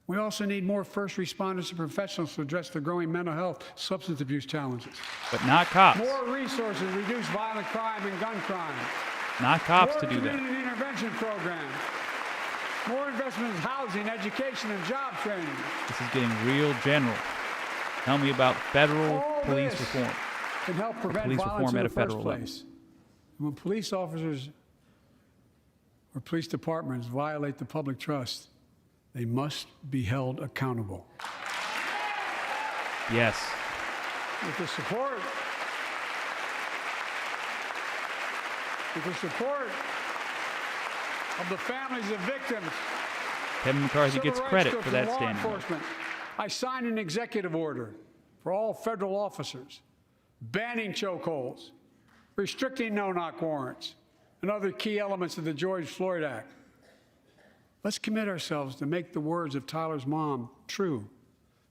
Speaker 6: We also need more first responders and professionals to address the growing mental health, substance abuse challenges.
Speaker 1: But not cops.
Speaker 6: More resources to reduce violent crime and gun crime.
Speaker 1: Not cops
Speaker 6: More
Speaker 1: to do that.
Speaker 6: community intervention programs. More investment in housing, education, and job training.
Speaker 1: This is getting real general. Tell me about federal
Speaker 6: All
Speaker 1: police
Speaker 6: this
Speaker 1: reform.
Speaker 6: can help prevent
Speaker 1: police
Speaker 6: violence
Speaker 1: reform
Speaker 6: in
Speaker 1: at
Speaker 6: the
Speaker 1: a federal
Speaker 6: first
Speaker 1: level.
Speaker 6: place. And when police officers or police departments violate the public trust, they must be held accountable.
Speaker 1: Yes.
Speaker 6: With the support with the support of the families of victims,
Speaker 1: Kevin McCarthy
Speaker 6: civil
Speaker 1: gets
Speaker 6: rights
Speaker 1: credit
Speaker 6: groups
Speaker 1: for that
Speaker 6: and law
Speaker 1: standing.
Speaker 6: enforcement, I signed an executive order for all federal officers, banning chokeholds, restricting no-knock warrants, and other key elements of the George Floyd Act. Let's commit ourselves to make the words of Tyler's mom true.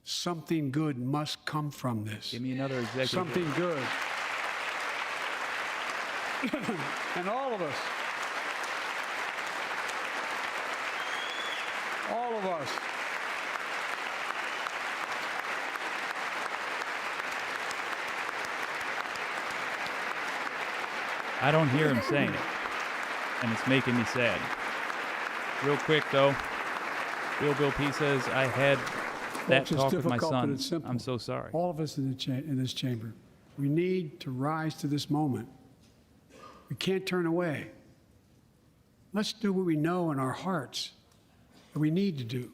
Speaker 6: Something good must come from this.
Speaker 1: Give me another executive.
Speaker 6: Something good. And all of us,
Speaker 1: I don't hear him saying it, and it's making me sad. Real quick, though, Bill P says, I had that
Speaker 6: Folks, it's
Speaker 1: talk with my
Speaker 6: difficult, but
Speaker 1: son.
Speaker 6: it's simple.
Speaker 1: I'm so sorry.
Speaker 6: All of us in this chamber, we need to rise to this moment. We can't turn away. Let's do what we know in our hearts that we need to do.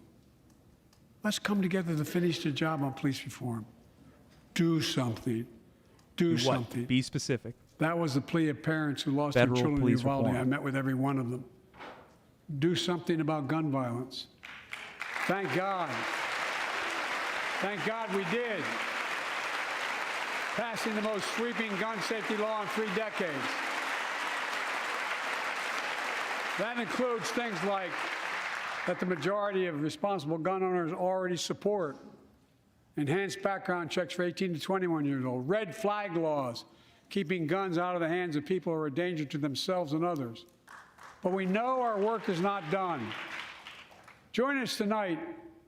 Speaker 6: Let's come together to finish the job on police reform. Do something. Do something.
Speaker 1: What? Be specific.
Speaker 6: That was the plea of parents who lost
Speaker 1: Federal
Speaker 6: their children in
Speaker 1: police
Speaker 6: Uvalde.
Speaker 1: reform.
Speaker 6: I met with every one of them. Do something about gun violence. Thank God. Thank God we did. Passing the most sweeping gun safety law in 3 decades. That includes things like that the majority of responsible gun owners already support. Enhanced background checks for 18 to 21 years old. Red flag laws, keeping guns out of the hands of people who are a danger to themselves and others. But we know our work is not done. Joining us tonight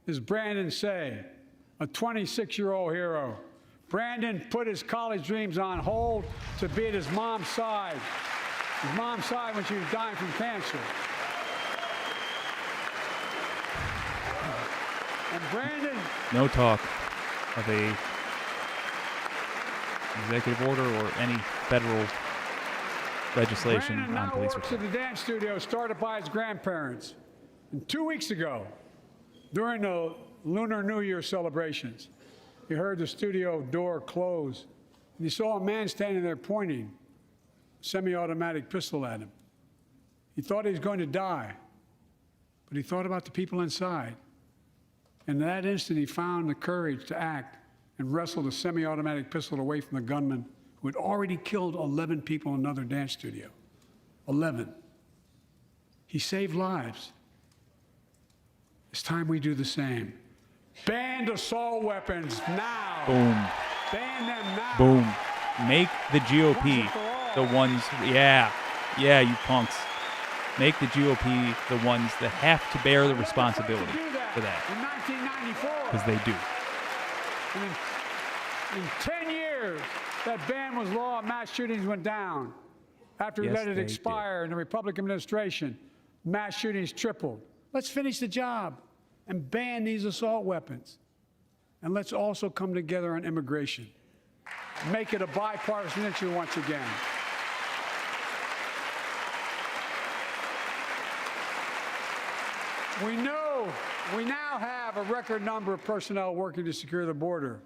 Speaker 6: is Brandon Say, a 26-year-old hero. Brandon put his college dreams on hold to be at his mom's side. His mom's side when she was dying from cancer. And Brandon...
Speaker 1: No talk of a executive order or any federal legislation
Speaker 6: Brandon
Speaker 1: on
Speaker 6: now
Speaker 1: police
Speaker 6: works
Speaker 1: reform.
Speaker 6: at the dance studio started by his grandparents. And 2 weeks ago, during the Lunar New Year celebrations, he heard the studio door close, and he saw a man standing there pointing a semi-automatic pistol at him. He thought he was going to die, but he thought about the people inside. And in that instant, he found the courage to act and wrestled a semi-automatic pistol away from the gunman who had already killed 11 people in another dance studio. 11. He saved lives. It's time we do the same. Ban assault weapons now.
Speaker 1: Boom.
Speaker 6: Ban them now.
Speaker 1: Boom. Make the GOP the ones, yeah, you punks. Make the GOP the ones that have to bear the responsibility for that.
Speaker 6: In 1994.
Speaker 1: Because they do.
Speaker 6: In 10 years, that ban was law, mass shootings went down. After we
Speaker 1: Yes,
Speaker 6: let it
Speaker 1: they
Speaker 6: expire in the Republican administration, mass shootings tripled. Let's finish the job and ban these assault weapons. And let's also come together on immigration. Make it a bipartisan issue once again. We now have a record number of personnel working to secure the border,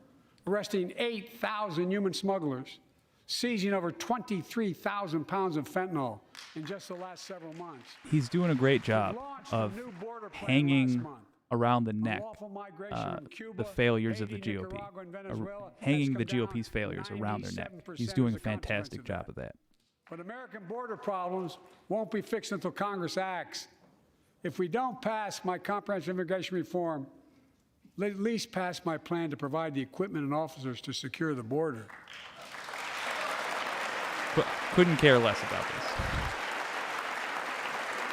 Speaker 6: arresting 8,000 human smugglers, seizing over 23,000 pounds of fentanyl in just the last several months.
Speaker 1: He's doing a great job of hanging around the neck the failures of the GOP, hanging the GOP's failures around their neck. He's doing a fantastic job of that.
Speaker 6: But American border problems won't be fixed until Congress acts. If we don't pass my comprehensive immigration reform, at least pass my plan to provide the equipment and officers to secure the border.
Speaker 1: But couldn't care less about this.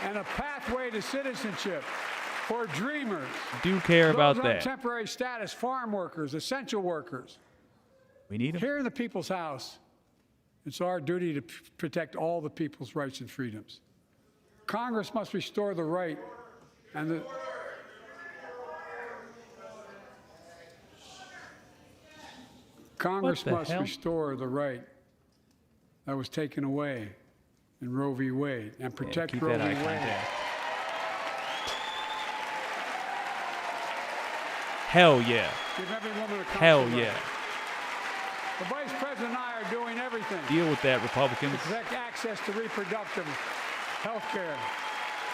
Speaker 6: And a pathway to citizenship for dreamers.
Speaker 1: Do care about
Speaker 6: Those on
Speaker 1: that.
Speaker 6: temporary status, farm workers, essential workers.
Speaker 1: We need them.
Speaker 6: Here in the People's House, it's our duty to protect all the people's rights and freedoms. Congress must restore the right and the Congress must restore the right that was taken away in Roe v. Wade and protect
Speaker 1: keep
Speaker 6: Roe v.
Speaker 1: that eye
Speaker 6: Wade.
Speaker 1: contact. Hell yeah.
Speaker 6: Give every woman a
Speaker 1: Hell
Speaker 6: constitutional
Speaker 1: yeah.
Speaker 6: right. The Vice President and I are doing everything
Speaker 1: Deal with that, Republicans.
Speaker 6: to protect access to reproductive health care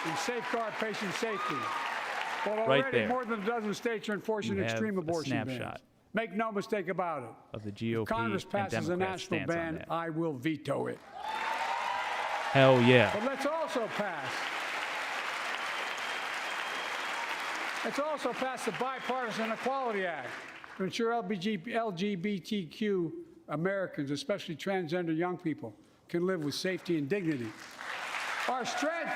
Speaker 6: and safeguard patient safety. Well,
Speaker 1: Right
Speaker 6: already
Speaker 1: there.
Speaker 6: more than a dozen states are enforcing
Speaker 1: You have
Speaker 6: extreme
Speaker 1: a
Speaker 6: abortion bans.
Speaker 1: snapshot
Speaker 6: Make no mistake about it.
Speaker 1: of the GOP
Speaker 6: If Congress
Speaker 1: and
Speaker 6: passes a
Speaker 1: Democrats'
Speaker 6: national
Speaker 1: stance on
Speaker 6: ban,
Speaker 1: that.
Speaker 6: I will veto it.
Speaker 1: Hell yeah.
Speaker 6: But let's also pass the Bipartisan Equality Act to ensure LGBTQ Americans, especially transgender young people, can live with safety and dignity. Our strength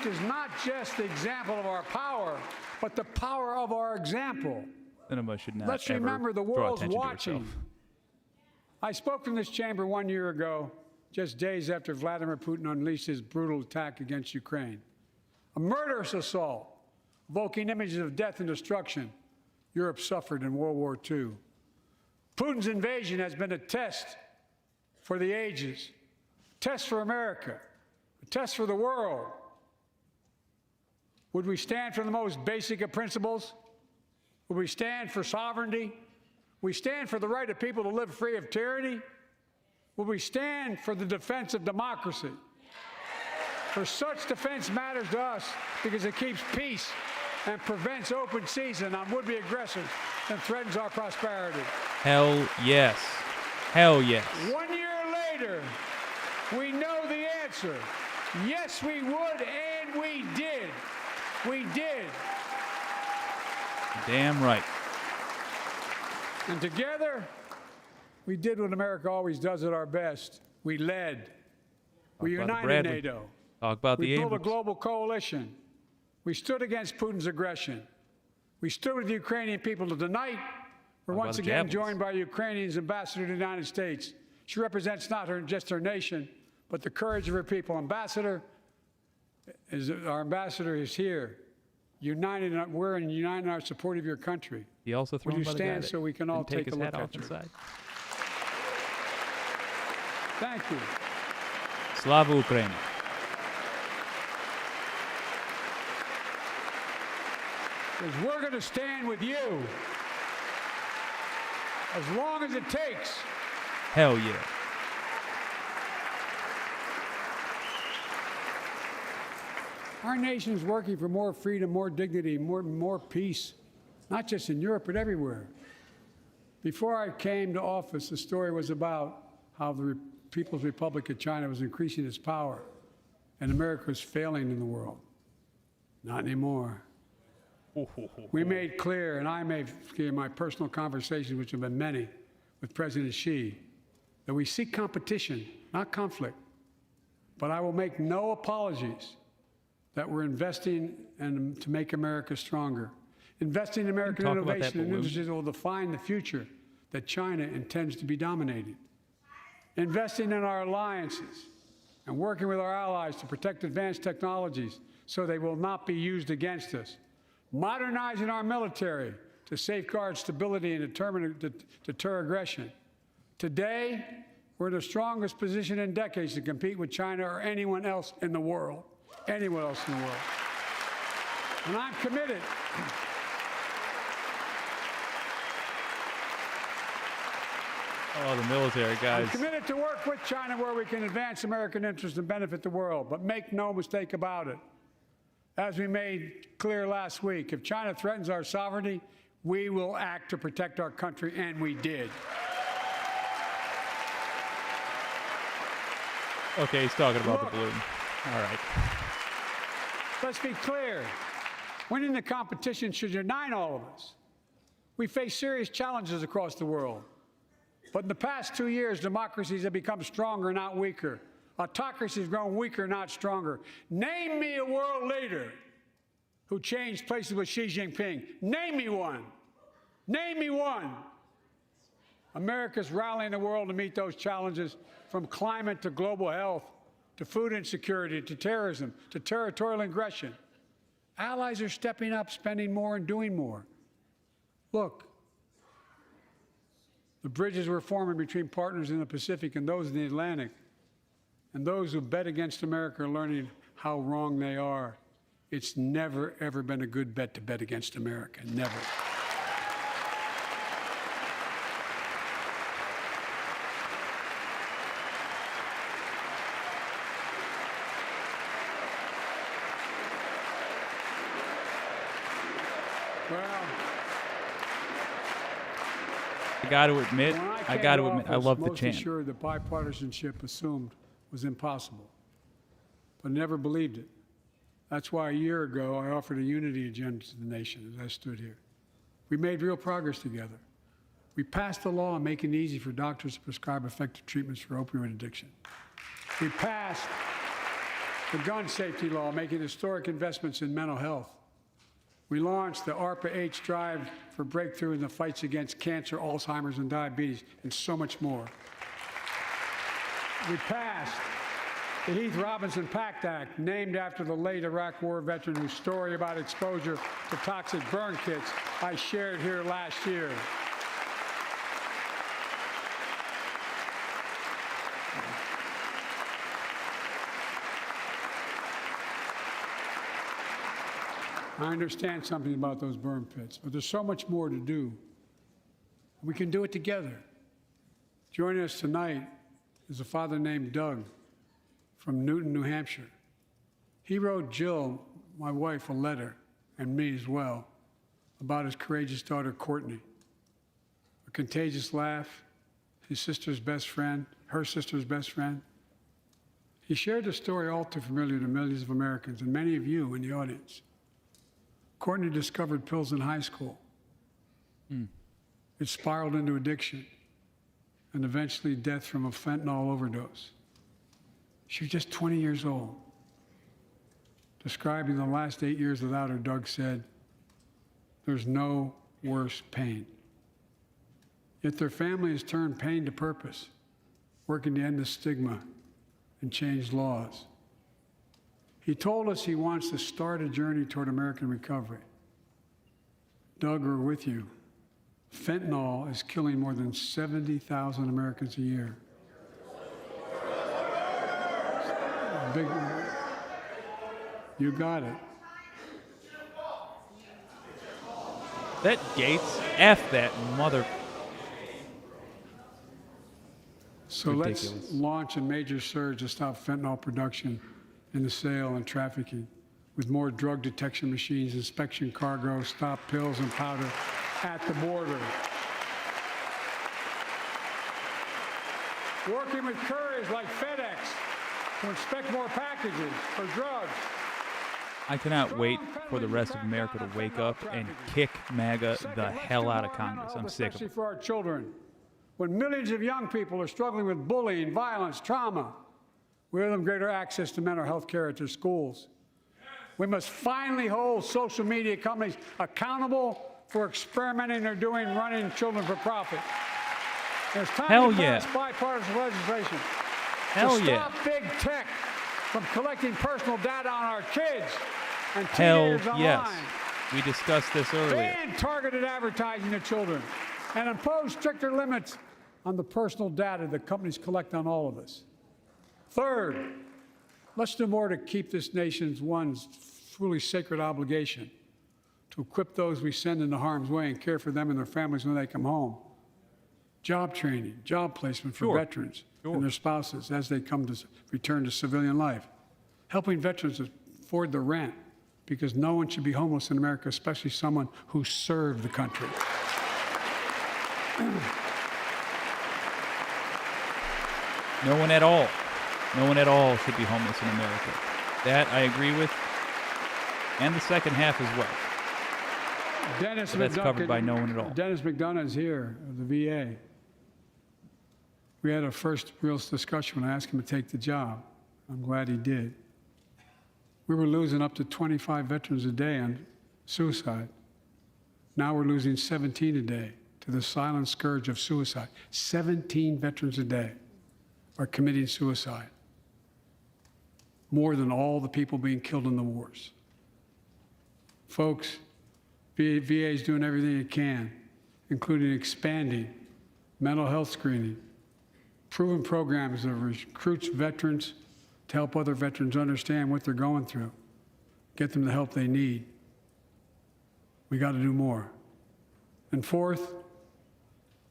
Speaker 6: is not just the example of our power, but the power of our example.
Speaker 1: Cinema should not
Speaker 6: Let's
Speaker 1: ever
Speaker 6: remember the
Speaker 1: draw
Speaker 6: world's
Speaker 1: attention to
Speaker 6: watching.
Speaker 1: itself.
Speaker 6: I spoke from this chamber 1 year ago, just days after Vladimir Putin unleashed his brutal attack against Ukraine. A murderous assault, evoking images of death and destruction Europe suffered in World War II. Putin's invasion has been a test for the ages, a test for America, a test for the world. Would we stand for the most basic of principles? Would we stand for sovereignty? We stand for the right of people to live free of tyranny? Will we stand for the defense of democracy? For such defense matters to us because it keeps peace and prevents open season on would-be aggressors and threatens our prosperity.
Speaker 1: Hell yes. Hell yes.
Speaker 6: 1 year later, we know the answer. Yes, we would, and we did. We did.
Speaker 1: Damn right.
Speaker 6: And together, we did what America always does at our best. We led. We
Speaker 1: Talk about the
Speaker 6: united
Speaker 1: Bradley.
Speaker 6: NATO.
Speaker 1: Talk about
Speaker 6: We
Speaker 1: the
Speaker 6: built a
Speaker 1: Abrams.
Speaker 6: global coalition. We stood against Putin's aggression. We stood with the Ukrainian people. Tonight, we're
Speaker 1: Talk
Speaker 6: once
Speaker 1: about the
Speaker 6: again
Speaker 1: javelins.
Speaker 6: joined by Ukrainian's ambassador to the United States. She represents not just her nation, but the courage of her people. Our ambassador is here, united. We're united in our support of your country.
Speaker 1: He also thrown
Speaker 6: Would you
Speaker 1: by the guy
Speaker 6: stand
Speaker 1: that
Speaker 6: so we can all
Speaker 1: didn't
Speaker 6: take a
Speaker 1: his
Speaker 6: look
Speaker 1: hat
Speaker 6: at
Speaker 1: off
Speaker 6: you?
Speaker 1: inside.
Speaker 6: Thank you.
Speaker 1: Slava Ukraini.
Speaker 6: Because we're going to stand with you as long as it takes.
Speaker 1: Hell yeah.
Speaker 6: Our nation is working for more freedom, more dignity, more peace, not just in Europe, but everywhere. Before I came to office, the story was about how the People's Republic of China was increasing its power and America was failing in the world. Not anymore. We made clear, and I made clear in my personal conversations, which have been many, with President Xi, that we seek competition, not conflict. But I will make no apologies that we're investing to make America stronger. Investing in American
Speaker 1: Talk about that
Speaker 6: innovation and
Speaker 1: balloon.
Speaker 6: industries that will define the future that China intends to be dominating. Investing in our alliances and working with our allies to protect advanced technologies so they will not be used against us. Modernizing our military to safeguard stability and deter aggression. Today, we're in the strongest position in decades to compete with China or anyone else in the world. Anyone else in the world. And I'm committed.
Speaker 1: Oh, the military
Speaker 6: I'm
Speaker 1: guys.
Speaker 6: committed to work with China where we can advance American interests and benefit the world. But make no mistake about it. As we made clear last week, if China threatens our sovereignty, we will act to protect our country, and we did.
Speaker 1: Okay, he's talking about
Speaker 6: Look.
Speaker 1: the balloon. All right.
Speaker 6: Let's be clear. Winning the competition should unite all of us. We face serious challenges across the world. But in the past 2 years, democracies have become stronger, not weaker. Autocracies have grown weaker, not stronger. Name me a world leader who changed places with Xi Jinping. Name me one. Name me one. America's rallying the world to meet those challenges, from climate to global health, to food insecurity, to terrorism, to territorial aggression. Allies are stepping up, spending more, and doing more. Look, the bridges we're forming between partners in the Pacific and those in the Atlantic, and those who bet against America are learning how wrong they are. It's never, ever been a good bet to bet against America. Never. Well,
Speaker 1: I got to admit, I love the
Speaker 6: most
Speaker 1: chant.
Speaker 6: assured that bipartisanship assumed was impossible, but never believed it. That's why a year ago I offered a unity agenda to the nation as I stood here. We made real progress together. We passed a law making it easy for doctors to prescribe effective treatments for opioid addiction. We passed the gun safety law, making historic investments in mental health. We launched the ARPA-H drive for breakthrough in the fights against cancer, Alzheimer's, and diabetes, and so much more. We passed the Heath Robinson PACT Act, named after the late Iraq War veteran whose story about exposure to toxic burn kits I shared here last year. I understand something about those burn pits, but there's so much more to do. We can do it together. Joining us tonight is a father named Doug from Newton, New Hampshire. He wrote Jill, my wife, a letter, and me as well, about his courageous daughter, Courtney. A contagious laugh, his sister's best friend, her sister's best friend. He shared a story all too familiar to millions of Americans and many of you in the audience. Courtney discovered pills in high school. It spiraled into addiction and eventually death from a fentanyl overdose. She was just 20 years old. Describing the last 8 years without her, Doug said, "There's no worse pain." Yet their family has turned pain to purpose, working to end the stigma and change laws. He told us he wants to start a journey toward American recovery. Doug, we're with you. Fentanyl is killing more than 70,000 Americans a year. You got it.
Speaker 1: That Gates, F that mother.
Speaker 6: So
Speaker 1: Ridiculous.
Speaker 6: let's launch a major surge to stop fentanyl production and the sale and trafficking, with more drug detection machines, inspection cargo, stop pills and powder at the border. Working with couriers like FedEx to inspect more packages for drugs.
Speaker 1: I cannot wait for the rest of America to wake up and kick MAGA the hell out of Congress. I'm sick of
Speaker 6: Especially
Speaker 1: it.
Speaker 6: for our children. When millions of young people are struggling with bullying, violence, trauma, we give them greater access to mental health care at their schools. We must finally hold social media companies accountable for experimenting they're doing running children for profit. It's time to pass bipartisan legislation to stop big tech from collecting personal data on our kids and teenagers online.
Speaker 1: Yes. We discussed this earlier.
Speaker 6: Ban targeted advertising to children and impose stricter limits on the personal data that companies collect on all of us. Third, let's do more to keep this nation's one truly sacred obligation to equip those we send into harm's way and care for them and their families when they come home. Job training, job placement for veterans and their spouses as they come to return to civilian life. Helping veterans afford the rent, because no one should be homeless in America, especially someone who served the country.
Speaker 1: No one at all. No one at all should be homeless in America. That I agree with. And the second half as well.
Speaker 6: Dennis
Speaker 1: but that's covered by no one at all.
Speaker 6: Dennis McDonough is here of the VA. We had a first real discussion when I asked him to take the job. I'm glad he did. We were losing up to 25 veterans a day on suicide. Now we're losing 17 a day to the silent scourge of suicide. 17 veterans a day are committing suicide. More than all the people being killed in the wars. Folks, VA is doing everything it can, including expanding mental health screening, proven programs that recruits veterans to help other veterans understand what they're going through, get them the help they need. We got to do more. And fourth,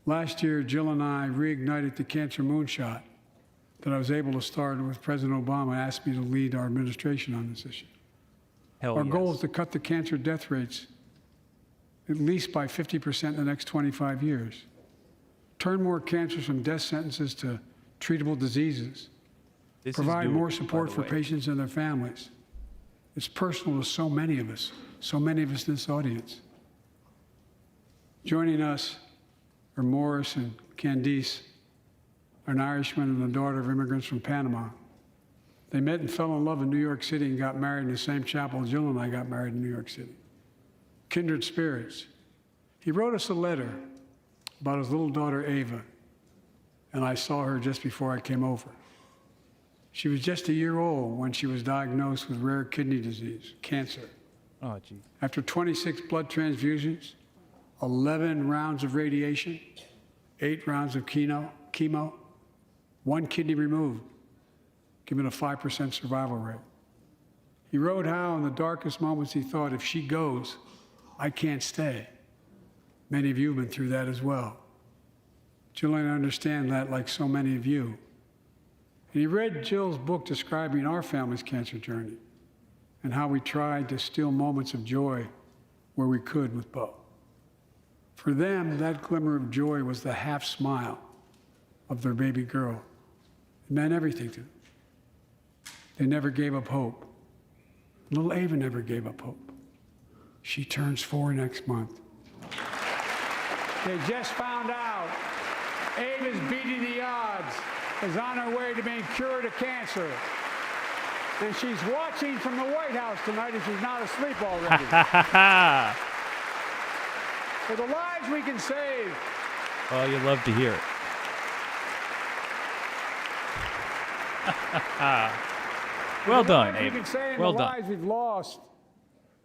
Speaker 6: last year, Jill and I reignited the cancer moonshot that I was able to start with President Obama asked me to lead our administration on this issue. Our goal is to cut the cancer death rates at least by 50% in the next 25 years. Turn more cancers from death sentences to treatable diseases. Provide more support for patients and their families. It's personal to so many of us in this audience. Joining us are Morris and Candice, an Irishman and the daughter of immigrants from Panama. They met and fell in love in New York City and got married in the same chapel Jill and I got married in New York City. Kindred spirits. He wrote us a letter about his little daughter, Ava, and I saw her just before I came over. She was just a year old when she was diagnosed with rare kidney disease, cancer.
Speaker 1: Oh, gee.
Speaker 6: After 26 blood transfusions, 11 rounds of radiation, 8 rounds of chemo, 1 kidney removed, giving a 5% survival rate. He wrote how in the darkest moments he thought, if she goes, I can't stay. Many of you have been through that as well. Jill and I understand that like so many of you. And he read Jill's book describing our family's cancer journey and how we tried to steal moments of joy where we could with Bo. For them, that glimmer of joy was the half smile of their baby girl. It meant everything to them. They never gave up hope. Little Ava never gave up hope. She turns 4 next month. They just found out Ava's beating the odds, is on her way to being cured of cancer. And she's watching from the White House tonight if she's not asleep already. For the lives we can save.
Speaker 1: Oh, you love to hear it. Well done, Ava.
Speaker 6: We can say in
Speaker 1: Well
Speaker 6: the
Speaker 1: done.
Speaker 6: lives we've lost.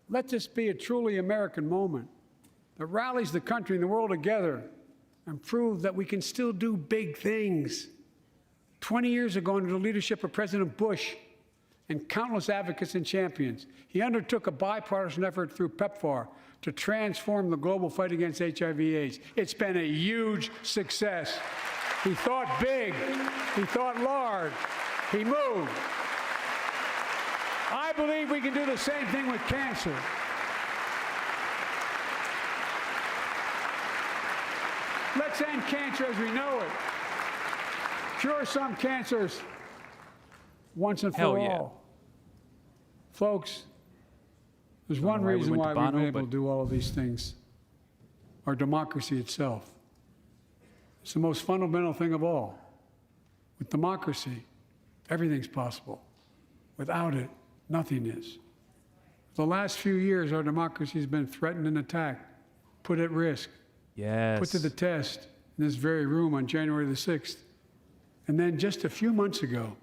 Speaker 6: Let this be a truly American moment that rallies the country and the world together and proves that we can still do big things. 20 years ago, under the leadership of President Bush and countless advocates and champions, he undertook a bipartisan effort through PEPFAR to transform the global fight against HIV/AIDS. It's been a huge success. He thought big. He thought large. He moved. I believe we can do the same thing with cancer. Let's end cancer as we know it. Cure some cancers once and for all. Folks, there's one reason why we've been able to do all of these things. Our democracy itself. It's the most fundamental thing of all. With democracy, everything's possible. Without it, nothing is. The last few years, our democracy has been threatened and attacked, put at risk, put to the test in this very room on January the 6th. And then just a few months ago,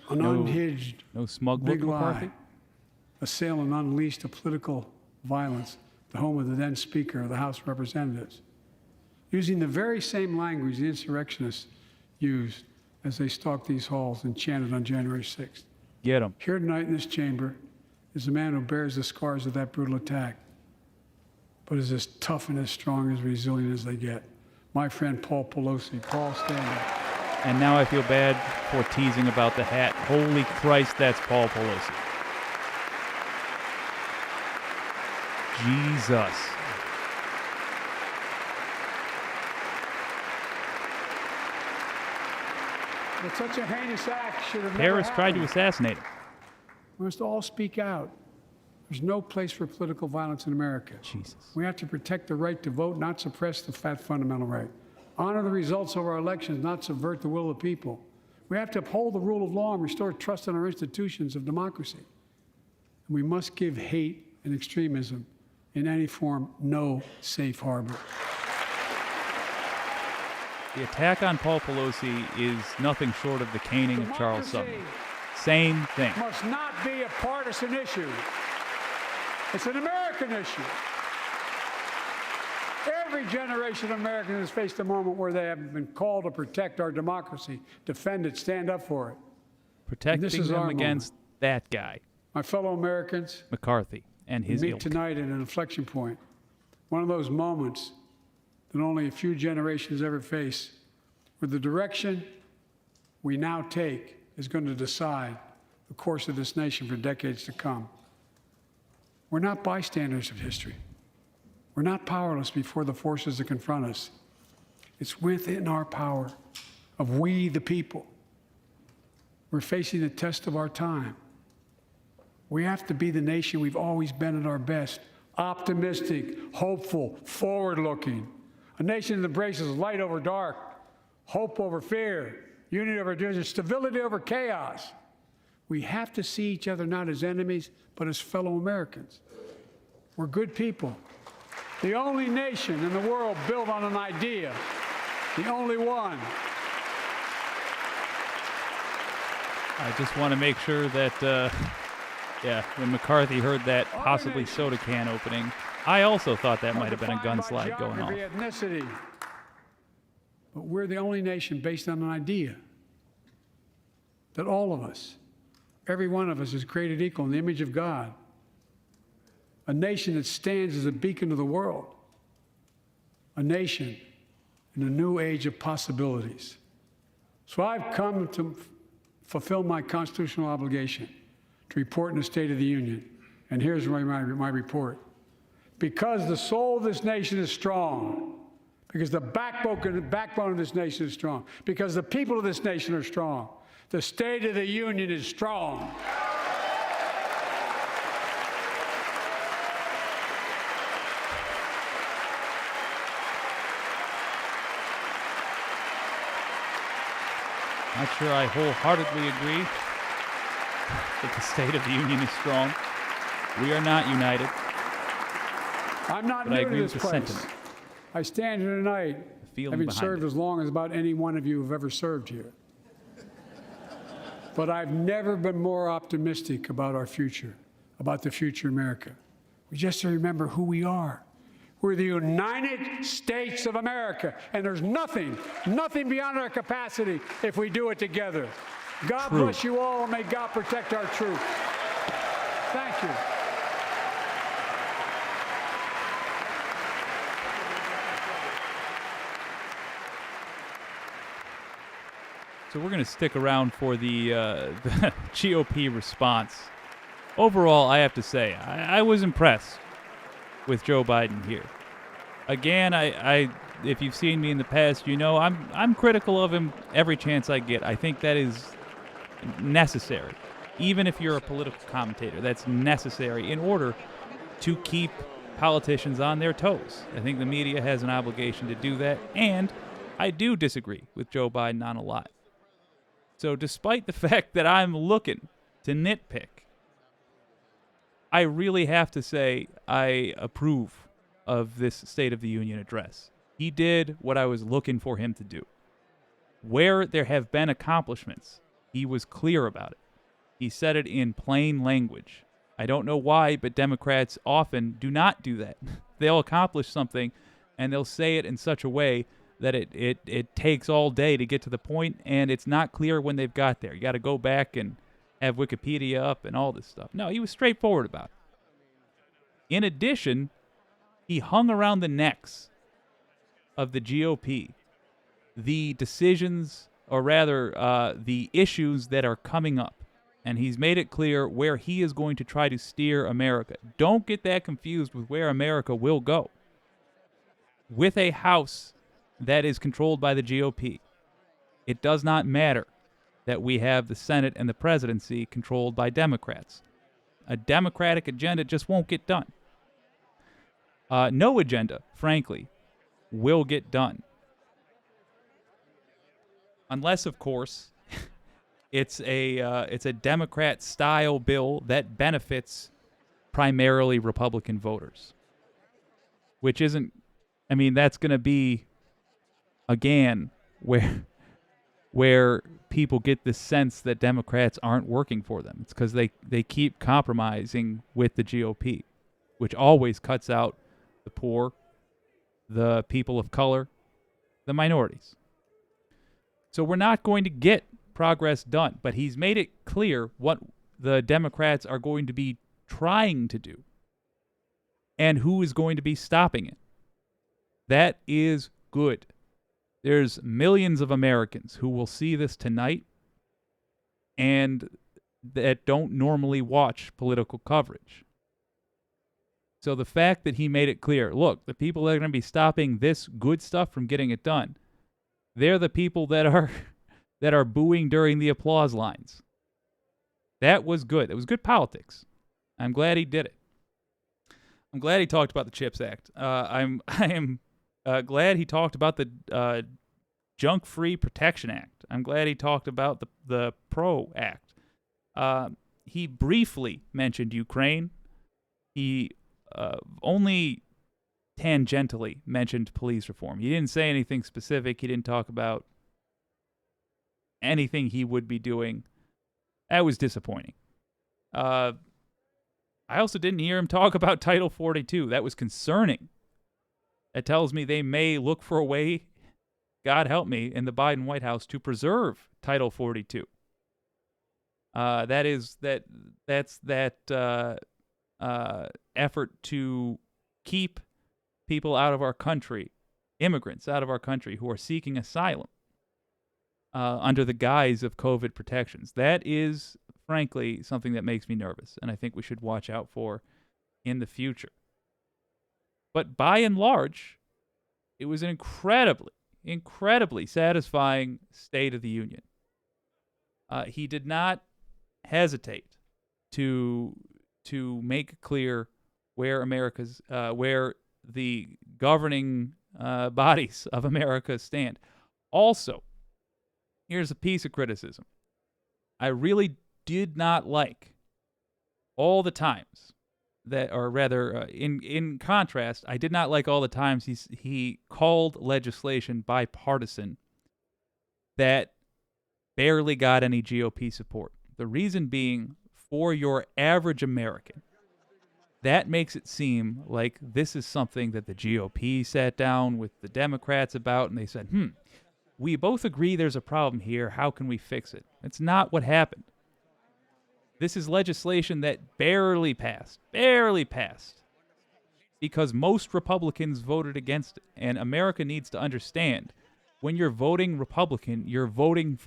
Speaker 6: an unhinged, big lie, assailant unleashed a political violence, the home of the then Speaker of the House of Representatives, using the very same language the insurrectionists used as they stalked these halls and chanted on January 6th.
Speaker 1: Get him.
Speaker 6: Here tonight in this chamber is a man who bears the scars of that brutal attack, but is as tough and as strong, as resilient as they get. My friend Paul Pelosi. Paul, stand up.
Speaker 1: And now I feel bad for teasing about the hat. Holy Christ, that's Paul Pelosi. Jesus.
Speaker 6: But such a heinous act should have never
Speaker 1: Harris tried to
Speaker 6: happened.
Speaker 1: assassinate him.
Speaker 6: We must all speak out. There's no place for political violence in America.
Speaker 1: Jesus.
Speaker 6: We have to protect the right to vote, not suppress the fundamental right. Honor the results of our elections, not subvert the will of the people. We have to uphold the rule of law and restore trust in our institutions of democracy. And we must give hate and extremism in any form no safe harbor.
Speaker 1: The attack on Paul Pelosi is nothing short of the caning of Charles Sumner. Same thing.
Speaker 6: Must not be a partisan issue. It's an American issue. Every generation of Americans has faced a moment where they have been called to protect our democracy, defend it, stand up for it.
Speaker 1: Protecting them against that guy.
Speaker 6: My fellow Americans,
Speaker 1: McCarthy and his
Speaker 6: we
Speaker 1: ilk.
Speaker 6: meet tonight at an inflection point, one of those moments that only a few generations ever face, where the direction we now take is going to decide the course of this nation for decades to come. We're not bystanders of history. We're not powerless before the forces that confront us. It's within our power of we, the people. We're facing the test of our time. We have to be the nation we've always been at our best, optimistic, hopeful, forward-looking. A nation that embraces light over dark, hope over fear, unity over division, stability over chaos. We have to see each other not as enemies, but as fellow Americans. We're good people. The only nation in the world built on an idea, the only one.
Speaker 1: I just want to make sure that, when McCarthy heard that possibly soda can opening, I also thought that might have been a gunslide going off.
Speaker 6: Ethnicity. But we're the only nation based on an idea that all of us, every one of us, is created equal in the image of God. A nation that stands as a beacon to the world. A nation in a new age of possibilities. So I've come to fulfill my constitutional obligation to report in the State of the Union. And here's my report. Because the soul of this nation is strong, because the backbone of this nation is strong, because the people of this nation are strong, the State of the Union is strong.
Speaker 1: Not sure I wholeheartedly agree that the State of the Union is strong. We are not united.
Speaker 6: I'm not
Speaker 1: But I
Speaker 6: new
Speaker 1: agree
Speaker 6: to
Speaker 1: with
Speaker 6: this
Speaker 1: the
Speaker 6: place.
Speaker 1: sentiment.
Speaker 6: I stand here tonight
Speaker 1: feeling
Speaker 6: having
Speaker 1: behind
Speaker 6: served
Speaker 1: it.
Speaker 6: as long as about any one of you who've ever served here. But I've never been more optimistic about our future, about the future of America. We just have to remember who we are. We're the United States of America, and there's nothing beyond our capacity if we do it together. God
Speaker 1: True.
Speaker 6: bless you all, and may God protect our troops. Thank you.
Speaker 1: So we're going to stick around for the GOP response. Overall, I have to say, I was impressed with Joe Biden here. Again, I if you've seen me in the past, you know I'm critical of him every chance I get. I think that is necessary. Even if you're a political commentator, that's necessary in order to keep politicians on their toes. I think the media has an obligation to do that, and I do disagree with Joe Biden on a lot. So despite the fact that I'm looking to nitpick, I really have to say I approve of this State of the Union address. He did what I was looking for him to do. Where there have been accomplishments, he was clear about it. He said it in plain language. I don't know why, but Democrats often do not do that. They'll accomplish something, and they'll say it in such a way that it takes all day to get to the point, and it's not clear when they've got there. You got to go back and have Wikipedia up and all this stuff. No, he was straightforward about it. In addition, he hung around the necks of the GOP the decisions, or rather the issues that are coming up. And he's made it clear where he is going to try to steer America. Don't get that confused with where America will go. With a House that is controlled by the GOP, it does not matter that we have the Senate and the presidency controlled by Democrats. A Democratic agenda just won't get done. No agenda, frankly, will get done. Unless, of course, it's a Democrat-style bill that benefits primarily Republican voters. Which isn't, I mean, that's going to be, again, where people get the sense that Democrats aren't working for them. It's because they keep compromising with the GOP, which always cuts out the poor, the people of color, the minorities. So we're not going to get progress done, but he's made it clear what the Democrats are going to be trying to do and who is going to be stopping it. That is good. There's millions of Americans who will see this tonight and that don't normally watch political coverage. So the fact that he made it clear, look, the people that are going to be stopping this good stuff from getting it done, they're the people that are booing during the applause lines. That was good. It was good politics. I'm glad he did it. I'm glad he talked about the CHIPS Act. I am glad he talked about the Junk-Free Protection Act. I'm glad he talked about the PRO Act. He briefly mentioned Ukraine. He only tangentially mentioned police reform. He didn't say anything specific. He didn't talk about anything he would be doing. That was disappointing. I also didn't hear him talk about Title 42. That was concerning. That tells me they may look for a way, God help me, in the Biden White House to preserve Title 42. That's effort to keep people out of our country, immigrants out of our country who are seeking asylum under the guise of COVID protections. That is, frankly, something that makes me nervous, and I think we should watch out for in the future. But by and large, it was an incredibly satisfying State of the Union. He did not hesitate to make clear where where the governing bodies of America stand. Also, here's a piece of criticism. I really did not like all the times that, or rather, in contrast, I did not like all the times he called legislation bipartisan that barely got any GOP support. The reason being, for your average American, that makes it seem like this is something that the GOP sat down with the Democrats about, and they said, we both agree there's a problem here. How can we fix it? It's not what happened. This is legislation that barely passed, because most Republicans voted against it. And America needs to understand, when you're voting Republican, you're voting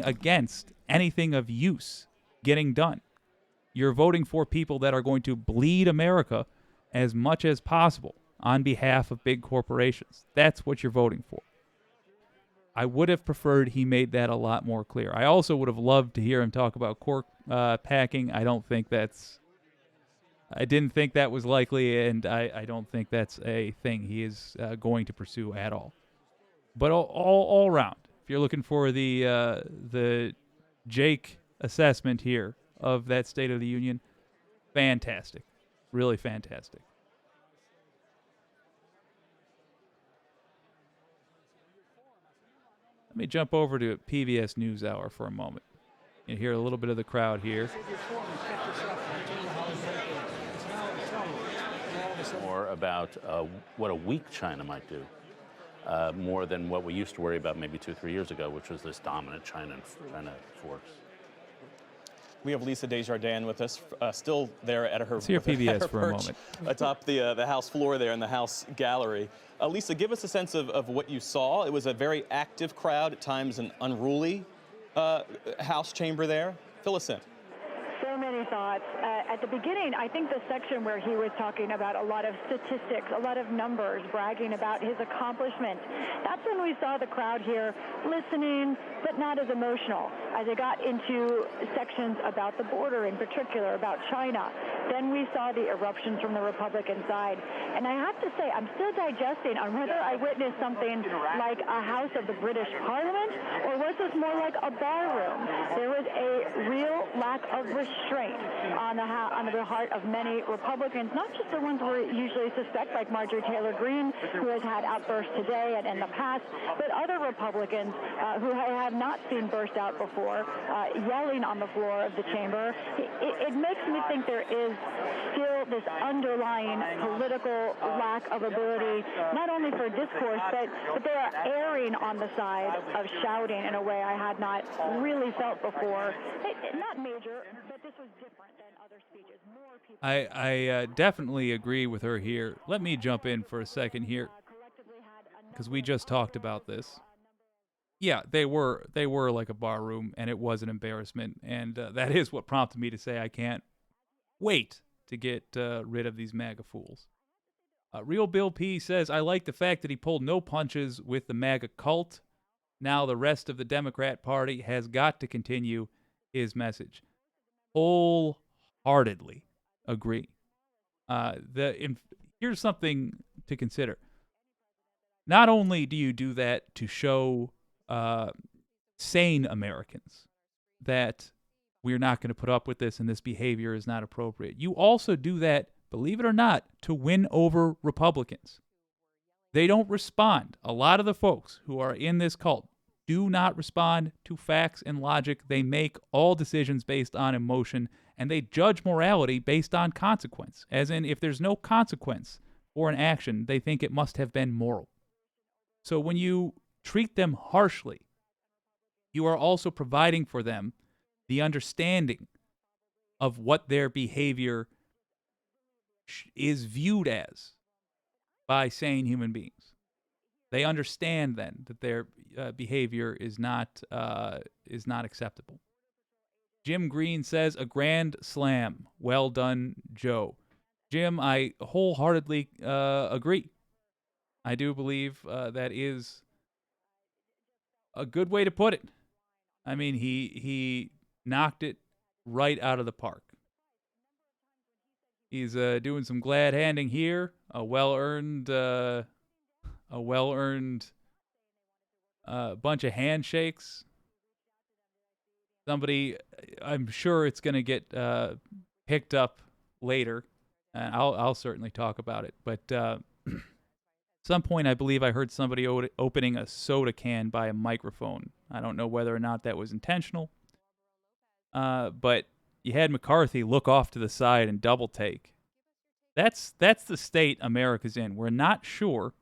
Speaker 1: against anything of use getting done. You're voting for people that are going to bleed America as much as possible on behalf of big corporations. That's what you're voting for. I would have preferred he made that a lot more clear. I also would have loved to hear him talk about cork packing. I didn't think that was likely, and I don't think that's a thing he is going to pursue at all. But all around, if you're looking for the Jake assessment here of that State of the Union, fantastic. Really fantastic. Let me jump over to PBS NewsHour for a moment. You hear a little bit of the crowd here.
Speaker 7: More about what a weak China might do, more than what we used to worry about maybe 2-3 years ago, which was this dominant China force.
Speaker 8: We have Lisa Desjardins with us, still there at her.
Speaker 1: Let's hear PBS
Speaker 8: her
Speaker 1: for a moment.
Speaker 8: Atop the House floor there in the House gallery. Lisa, give us a sense of what you saw. It was a very active crowd, at times an unruly House chamber there. Fill us in.
Speaker 9: So many thoughts. At the beginning, I think the section where he was talking about a lot of statistics, a lot of numbers, bragging about his accomplishments, that's when we saw the crowd here listening, but not as emotional. As they got into sections about the border, in particular about China, then we saw the eruptions from the Republican side. And I have to say, I'm still digesting on whether I witnessed something like a House of the British Parliament, or was this more like a bar room? There was a real lack of restraint restraint on the heart of many Republicans, not just the ones we usually suspect, like Marjorie Taylor Greene, who has had outbursts today and in the past, but other Republicans who I have not seen burst out before, yelling on the floor of the chamber. It makes me think there is still this underlying political lack of ability, not only for discourse, but they are erring on the side of shouting in a way I had not really felt before. Not major, but this was different than other speeches. More people.
Speaker 1: I definitely agree with her here. Let me jump in for a second here, because we just talked about this. Yeah, they were like a bar room, and it was an embarrassment, and that is what prompted me to say I can't wait to get rid of these MAGA fools. Real Bill P says, I like the fact that he pulled no punches with the MAGA cult. Now the rest of the Democrat Party has got to continue his message. Wholeheartedly agree. Here's something to consider. Not only do you do that to show sane Americans that we're not going to put up with this and this behavior is not appropriate, you also do that, believe it or not, to win over Republicans. They don't respond. A lot of the folks who are in this cult do not respond to facts and logic. They make all decisions based on emotion, and they judge morality based on consequence. As in, if there's no consequence for an action, they think it must have been moral. So when you treat them harshly, you are also providing for them the understanding of what their behavior is viewed as by sane human beings. They understand then that their behavior is not acceptable. Jim Green says, a grand slam. Well done, Joe. Jim, I wholeheartedly agree. I do believe that is a good way to put it. I mean, he knocked it right out of the park. He's doing some glad handing here, a well-earned bunch of handshakes. Somebody, I'm sure it's going to get picked up later. I'll certainly talk about it. But at some point, I believe I heard somebody opening a soda can by a microphone. I don't know whether or not that was intentional. But you had McCarthy look off to the side and double take. That's the state America's in. We're not sure.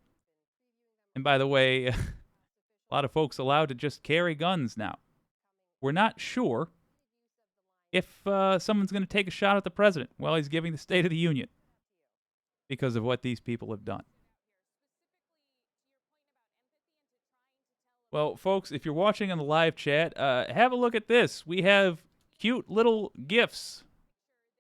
Speaker 1: And by the way, a lot of folks allowed to just carry guns now. We're not sure if someone's going to take a shot at the president while he's giving the State of the Union because of what these people have done. Well, folks, if you're watching on the live chat, have a look at this. We have cute little GIFs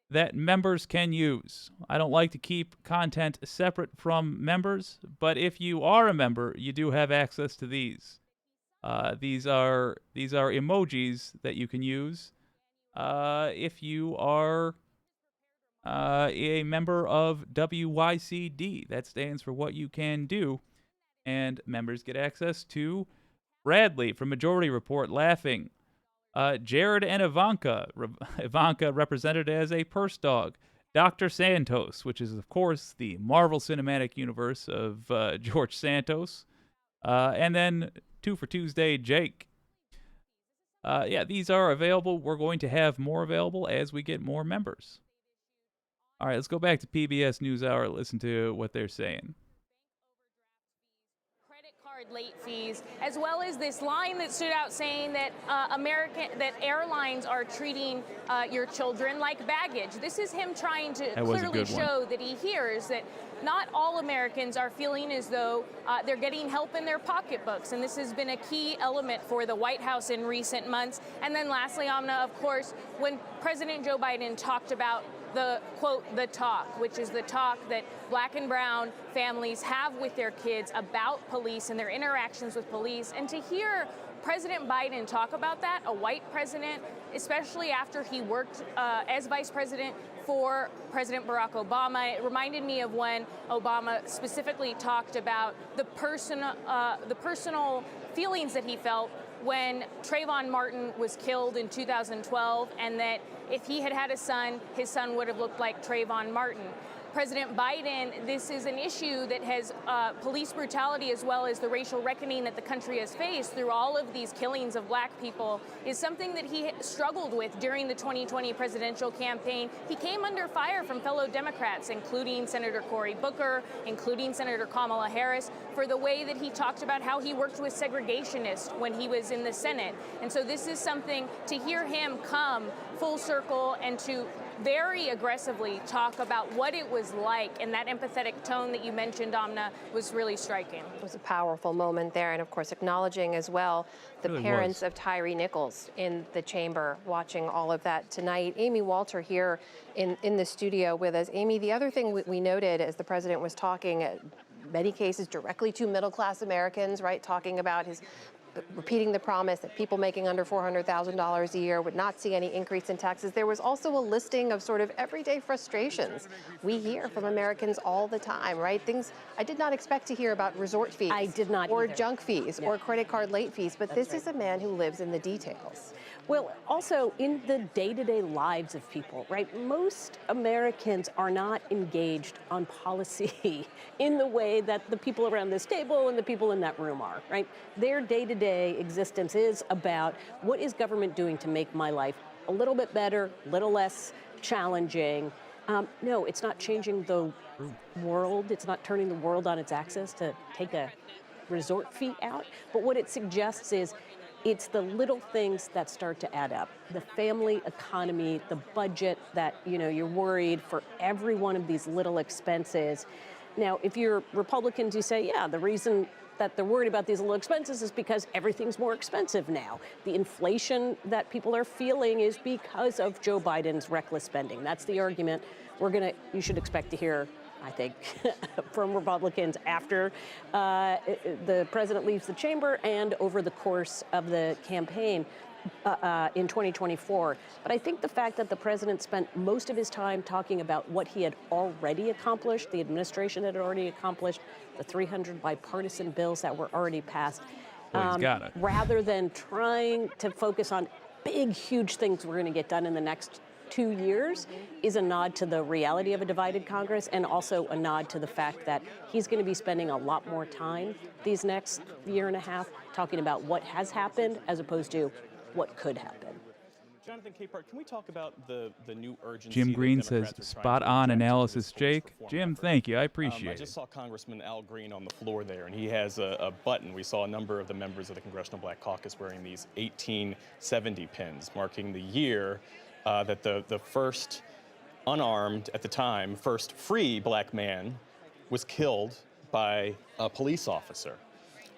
Speaker 1: that members can use. I don't like to keep content separate from members, but if you are a member, you do have access to these. These are emojis that you can use if you are a member of WYCD. That stands for What You Can Do, and members get access to Bradley from Majority Report laughing. Jared and Ivanka. Ivanka represented as a purse dog. Dr. Santos, which is, of course, the Marvel Cinematic Universe of George Santos. And then 2 for Tuesday, Jake. Yeah, these are available. We're going to have more available as we get more members. All right, let's go back to PBS NewsHour. Listen to what they're saying.
Speaker 10: Late fees, as well as this line that stood out saying that that airlines are treating your children like baggage. This is him trying to clearly show that he hears that not all Americans are feeling as though they're getting help in their pocketbooks, and this has been a key element for the White House in recent months. And then lastly, Amna, of course, when President Joe Biden talked about the, quote, the talk, which is the talk that Black and brown families have with their kids about police and their interactions with police. And to hear President Biden talk about that, a white president, especially after he worked as vice president for President Barack Obama, it reminded me of when Obama specifically talked about the personal feelings that he felt when Trayvon Martin was killed in 2012, and that if he had had a son, his son would have looked like Trayvon Martin. President Biden, this is an issue that has police brutality as well as the racial reckoning that the country has faced through all of these killings of black people is something that he struggled with during the 2020 presidential campaign. He came under fire from fellow Democrats, including Senator Cory Booker, including Senator Kamala Harris, for the way that he talked about how he worked with segregationists when he was in the Senate. And so this is something to hear him come full circle and to very aggressively talk about what it was like, and that empathetic tone that you mentioned, Amna, was really striking.
Speaker 11: It was a powerful moment there, and of course acknowledging as well the parents of Tyre Nichols in the chamber watching all of that tonight. Amy Walter here in the studio with us. Amy, the other thing we noted as the president was talking, many cases directly to middle-class Americans, right, talking about his repeating the promise that people making under $400,000 a year would not see any increase in taxes. There was also a listing of sort of everyday frustrations we hear from Americans all the time, right? Things I did not expect to hear about resort fees.
Speaker 12: I did not
Speaker 11: or
Speaker 12: either.
Speaker 11: Junk fees
Speaker 12: Yeah.
Speaker 11: or credit card late fees, but
Speaker 12: That's
Speaker 11: this is a man who lives in the details.
Speaker 12: Well, also in the day-to-day lives of people, right? Most Americans are not engaged on policy in the way that the people around this table and the people in that room are, right? Their day-to-day existence is about what is government doing to make my life a little bit better, a little less challenging. No, it's not changing the world. It's not turning the world on its axis to take a resort fee out. But what it suggests is it's the little things that start to add up. The family economy, the budget that, you're worried for every one of these little expenses. Now, if you're Republicans, you say, yeah, the reason that they're worried about these little expenses is because everything's more expensive now. The inflation that people are feeling is because of Joe Biden's reckless spending. That's the argument you should expect to hear, I think, from Republicans after the president leaves the chamber and over the course of the campaign in 2024. But I think the fact that the president spent most of his time talking about what he had already accomplished, the administration had already accomplished, the 300 bipartisan bills that were already passed, rather than trying to focus on big, huge things we're going to get done in the next 2 years, is a nod to the reality of a divided Congress and also a nod to the fact that he's going to be spending a lot more time these next year and a half talking about what has happened as opposed to what could happen.
Speaker 8: Jonathan Capehart, can we talk about the new urgency?
Speaker 1: Jim Green says, spot on analysis, Jake. Jim, thank you. I appreciate it.
Speaker 8: I just saw Congressman Al Green on the floor there, and he has a button. We saw a number of the members of the Congressional Black Caucus wearing these 1870 pins, marking the year that the first unarmed, at the time, first free black man was killed by a police officer.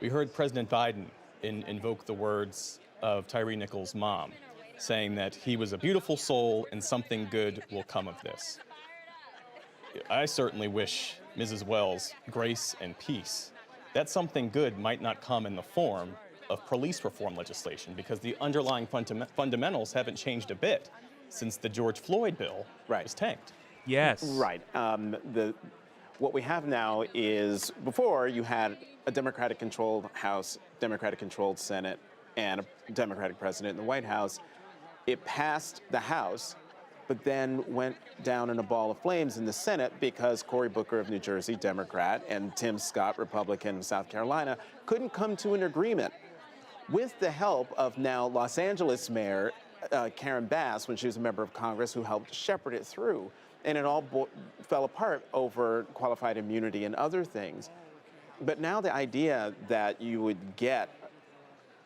Speaker 8: We heard President Biden invoke the words of Tyre Nichols' mom, saying that he was a beautiful soul and something good will come of this. I certainly wish Mrs. Wells grace and peace. That something good might not come in the form of police reform legislation because the underlying fundamentals haven't changed a bit since the George Floyd bill was tanked.
Speaker 1: Yes.
Speaker 13: Right. What we have now is, before you had a Democratic-controlled House, Democratic-controlled Senate, and a Democratic president in the White House. It passed the House, but then went down in a ball of flames in the Senate because Cory Booker of New Jersey, Democrat, and Tim Scott, Republican of South Carolina, couldn't come to an agreement. With the help of now Los Angeles Mayor Karen Bass, when she was a member of Congress, who helped shepherd it through. And it all fell apart over qualified immunity and other things. But now the idea that you would get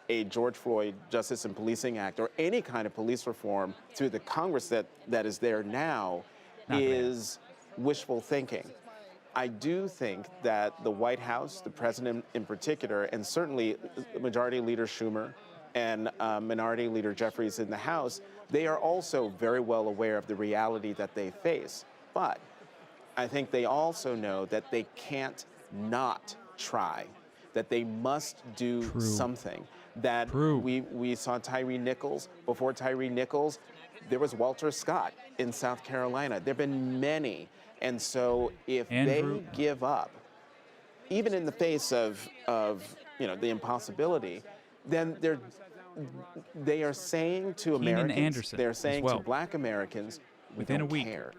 Speaker 13: a George Floyd Justice and Policing Act or any kind of police reform through the Congress that is there now is wishful thinking. I do think that the White House, the president in particular, and certainly Majority Leader Schumer and Minority Leader Jeffries in the House, they are also very well aware of the reality that they face. But I think they also know that they can't not try, that they must do something. That we saw Tyre Nichols. Before Tyre Nichols, there was Walter Scott in South Carolina. There have been many. And so if they give up, even in the face of the impossibility, then they are saying to
Speaker 1: Keenan
Speaker 13: Americans,
Speaker 1: Anderson
Speaker 13: they're saying
Speaker 1: as well.
Speaker 13: to black Americans,
Speaker 1: Within a
Speaker 13: don't
Speaker 1: week.
Speaker 13: care.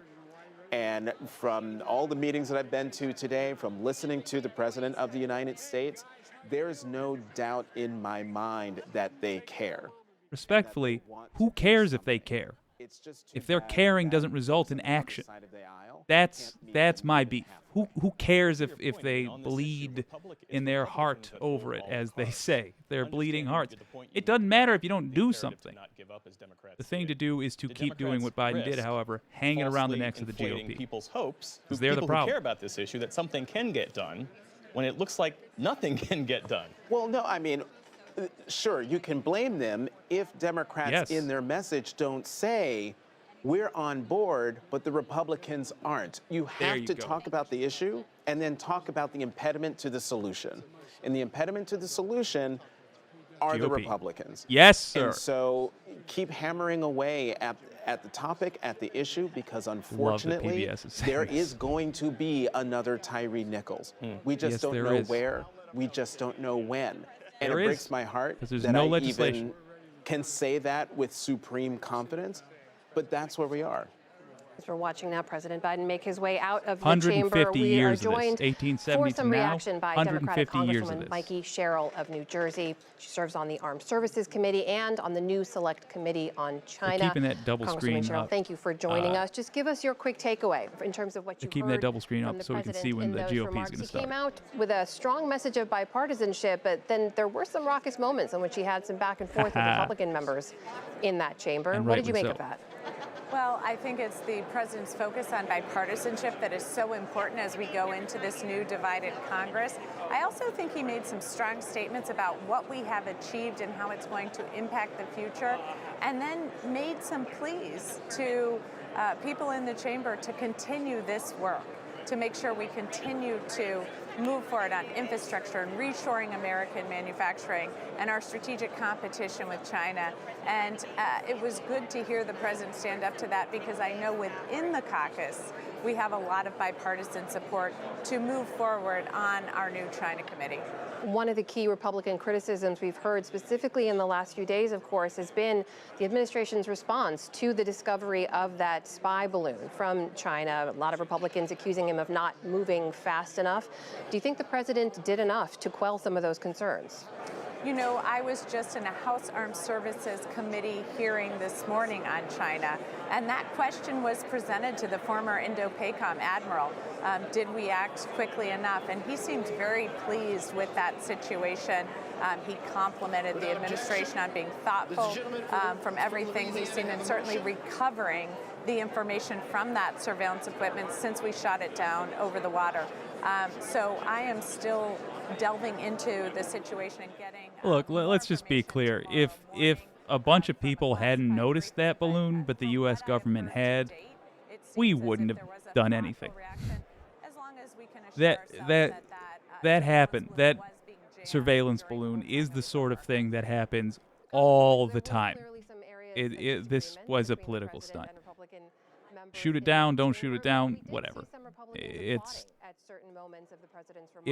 Speaker 13: And from all the meetings that I've been to today, from listening to the President of the United States, there is no doubt in my mind that they care.
Speaker 1: Respectfully, who cares if they care? If their caring doesn't result in action, that's my beef. Who cares if they bleed in their heart over it, as they say, their bleeding hearts? It doesn't matter if you don't do something. The thing to do is to keep doing what Biden did, however, hanging around the necks of the GOP.
Speaker 8: People's hopes,
Speaker 1: Because they're the
Speaker 8: people who
Speaker 1: problem.
Speaker 8: care about this issue, that something can get done, when it looks like nothing can get done.
Speaker 13: Well, no, I mean, sure, you can blame them if Democrats in their message don't say, we're on board, but the Republicans aren't. You have to talk about the issue and then talk about the impediment to the solution. And the impediment to the solution are the
Speaker 1: GOP.
Speaker 13: Republicans.
Speaker 1: Yes, sir.
Speaker 13: And so keep hammering away at the topic, at the issue, because unfortunately, there is going to be another Tyree Nichols. We just don't know where. We just don't know when. And it breaks my heart that
Speaker 1: no
Speaker 13: I
Speaker 1: legislation.
Speaker 13: even can say that with supreme confidence, but that's where we are.
Speaker 11: As we're watching now President Biden make his way out of the
Speaker 1: 150
Speaker 11: chamber, we are
Speaker 1: years of this,
Speaker 11: joined
Speaker 1: 1870
Speaker 11: for some
Speaker 1: to now,
Speaker 11: reaction by
Speaker 1: 150
Speaker 11: Democratic
Speaker 1: years of
Speaker 11: Congresswoman
Speaker 1: this.
Speaker 11: Mikey Sherrill of New Jersey. She serves on the Armed Services Committee and on the new Select Committee on China.
Speaker 1: They're keeping that double screen
Speaker 11: Congresswoman Sherrill,
Speaker 1: up.
Speaker 11: thank you for joining us. Just give us your quick takeaway in terms of what you
Speaker 1: They're keeping
Speaker 11: heard
Speaker 1: that double screen
Speaker 11: from
Speaker 1: up
Speaker 11: the
Speaker 1: so we can
Speaker 11: president
Speaker 1: see when
Speaker 11: in
Speaker 1: the
Speaker 11: those
Speaker 1: GOP is
Speaker 11: remarks.
Speaker 1: going to
Speaker 11: He
Speaker 1: start.
Speaker 11: came out with a strong message of bipartisanship, but then there were some raucous moments in which he had some back and forth with Republican members in that chamber.
Speaker 1: And
Speaker 11: What did you
Speaker 1: rightly
Speaker 11: make
Speaker 1: so.
Speaker 11: of that?
Speaker 14: Well, I think it's the president's focus on bipartisanship that is so important as we go into this new divided Congress. I also think he made some strong statements about what we have achieved and how it's going to impact the future, and then made some pleas to people in the chamber to continue this work, to make sure we continue to move forward on infrastructure and reshoring American manufacturing and our strategic competition with China. And it was good to hear the president stand up to that, because I know within the caucus we have a lot of bipartisan support to move forward on our new China committee.
Speaker 11: One of the key Republican criticisms we've heard specifically in the last few days, of course, has been the administration's response to the discovery of that spy balloon from China. A lot of Republicans accusing him of not moving fast enough. Do you think the president did enough to quell some of those concerns?
Speaker 14: You know, I was just in a House Armed Services Committee hearing this morning on China, and that question was presented to the former Indo-PACOM admiral. Did we act quickly enough? And he seemed very pleased with that situation. He complimented the administration on being thoughtful from everything he's seen, and certainly recovering the information from that surveillance equipment since we shot it down over the water. So I am still delving into the situation and getting...
Speaker 1: Look, let's just be clear. If a bunch of people hadn't noticed that balloon, but the U.S. government had, we wouldn't have done anything. That happened. That surveillance balloon is the sort of thing that happens all the time. This was a political stunt. Shoot it down, don't shoot it down, whatever. It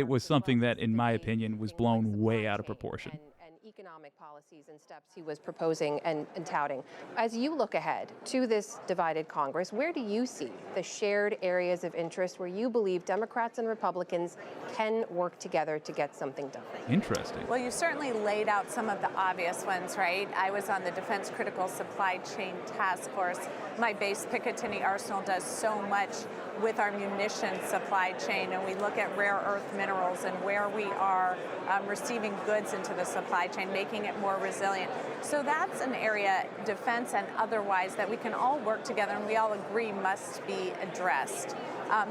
Speaker 1: was something that, in my opinion, was blown way out of proportion.
Speaker 11: And economic policies and steps he was proposing and touting. As you look ahead to this divided Congress, where do you see the shared areas of interest where you believe Democrats and Republicans can work together to get something done?
Speaker 1: Interesting.
Speaker 14: Well, you certainly laid out some of the obvious ones, right? I was on the Defense Critical Supply Chain Task Force. My base, Picatinny Arsenal, does so much with our munitions supply chain, and we look at rare earth minerals and where we are receiving goods into the supply chain, making it more resilient. So that's an area, defense and otherwise, that we can all work together and we all agree must be addressed.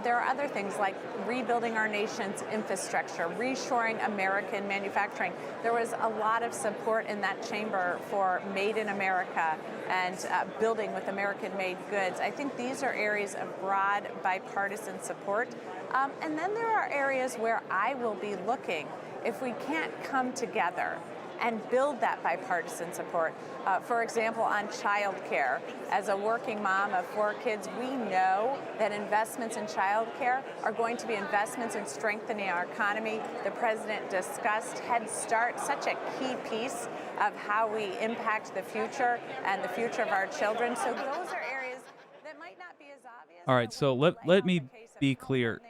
Speaker 14: There are other things like rebuilding our nation's infrastructure, reshoring American manufacturing. There was a lot of support in that chamber for Made in America and building with American-made goods. I think these are areas of broad bipartisan support. And then there are areas where I will be looking if we can't come together and build that bipartisan support. For example, on child care. As a working mom of 4 kids, we know that investments in child care are going to be investments in strengthening our economy. The president discussed Head Start, such a key piece of how we impact the future and the future of our children. So those are areas that might not be as obvious.
Speaker 1: All right, so let me be clear.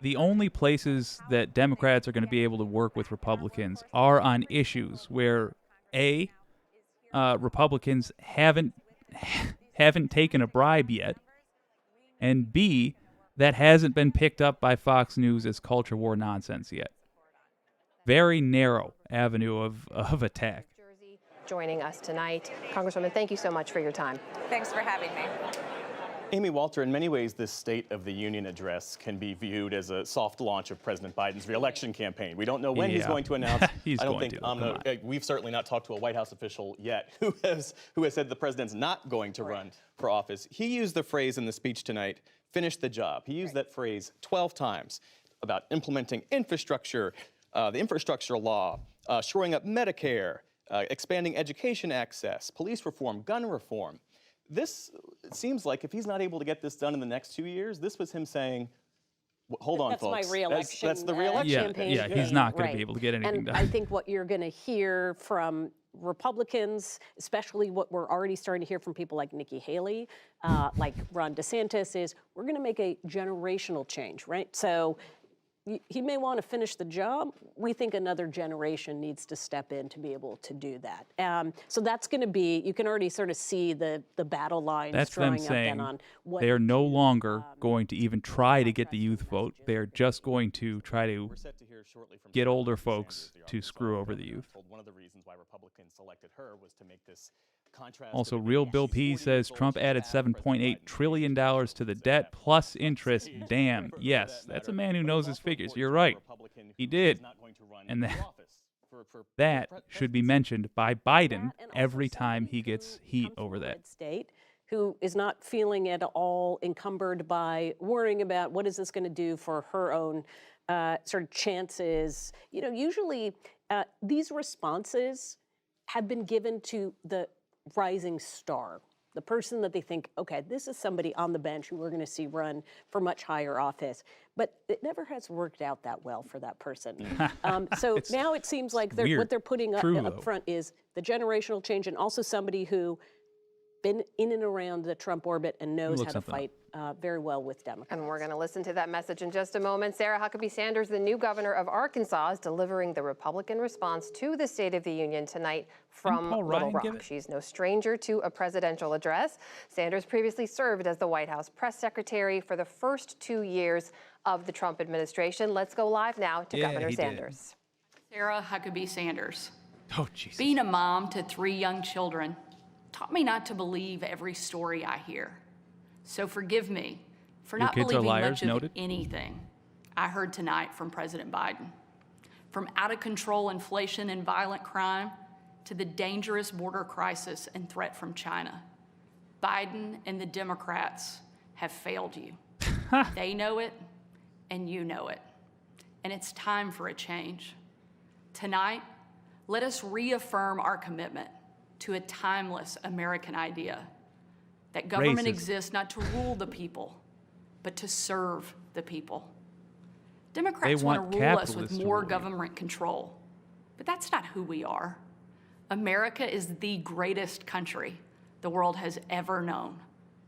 Speaker 1: The only places that Democrats are going to be able to work with Republicans are on issues where Republicans haven't taken a bribe yet, and B, that hasn't been picked up by Fox News as culture war nonsense yet. Very narrow avenue of attack.
Speaker 11: Joining us tonight. Congresswoman, thank you so much for your time.
Speaker 14: Thanks for having me.
Speaker 8: Amy Walter, in many ways, this State of the Union address can be viewed as a soft launch of President Biden's reelection campaign. We don't know when he's going to announce. We've certainly not talked to a White House official yet who has said the president's not going to run for office. He used the phrase in the speech tonight, finish the job. He used that phrase 12 times about implementing infrastructure, the infrastructure law, shoring up Medicare, expanding education access, police reform, gun reform. This seems like if he's not able to get this done in the next 2 years, this was him saying, hold on, folks.
Speaker 12: That's my re-election.
Speaker 8: That's the re-election
Speaker 12: campaign.
Speaker 1: Yeah, he's not going to be able to get anything done.
Speaker 12: I think what you're going to hear from Republicans, especially what we're already starting to hear from people like Nikki Haley, like Ron DeSantis, is we're going to make a generational change, right? So he may want to finish the job. We think another generation needs to step in to be able to do that. So that's going to be, you can already sort of see the battle lines
Speaker 1: That's them saying they are no longer going to even try to get the youth vote. They're just going to try to get older folks to screw over the youth.
Speaker 8: One of the reasons why Republicans selected her was to make this contrast.
Speaker 1: Also, Real Bill P says Trump added $7.8 trillion to the debt plus interest. Damn, yes, that's a man who knows his figures. You're right. He did. And that should be mentioned by Biden every time he gets heat over that.
Speaker 12: State who is not feeling at all encumbered by worrying about what is this going to do for her own sort of chances. You know, usually these responses have been given to the rising star, the person that they think, okay, this is somebody on the bench who we're going to see run for much higher office. But it never has worked out that well for that person. So now it seems like what they're putting up front is the generational change, and also somebody who been in and around the Trump orbit and knows how to fight very well with Democrats.
Speaker 11: And we're going to listen to that message in just a moment. Sarah Huckabee Sanders, the new governor of Arkansas, is delivering the Republican response to the State of the Union tonight from Little Rock. She's no stranger to a presidential address. Sanders previously served as the White House press secretary for the first 2 years of the Trump administration. Let's go live now to Governor Sanders.
Speaker 15: Sarah Huckabee Sanders.
Speaker 1: Oh, Jesus.
Speaker 15: Being a mom to 3 young children taught me not to believe every story I hear. So forgive me for not believing much of anything I heard tonight from President Biden. From out-of-control inflation and violent crime to the dangerous border crisis and threat from China. Biden and the Democrats have failed you. They know it, and you know it. And it's time for a change. Tonight, let us reaffirm our commitment to a timeless American idea that government exists not to rule the people, but to serve the people. Democrats want to rule us with more government control, but that's not who we are. America is the greatest country the world has ever known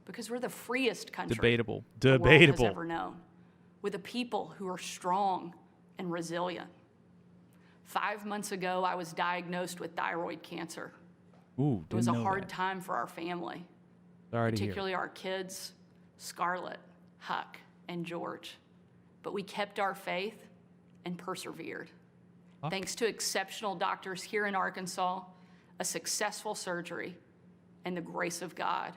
Speaker 15: because we're the freest country the world has ever known, with a people who are strong and resilient. 5 months ago, I was diagnosed with thyroid cancer.
Speaker 1: Ooh,
Speaker 15: it was a hard time for our family, particularly our kids, Scarlett, Huck, and George. But we kept our faith and persevered. Thanks to exceptional doctors here in Arkansas, a successful surgery, and the grace of God,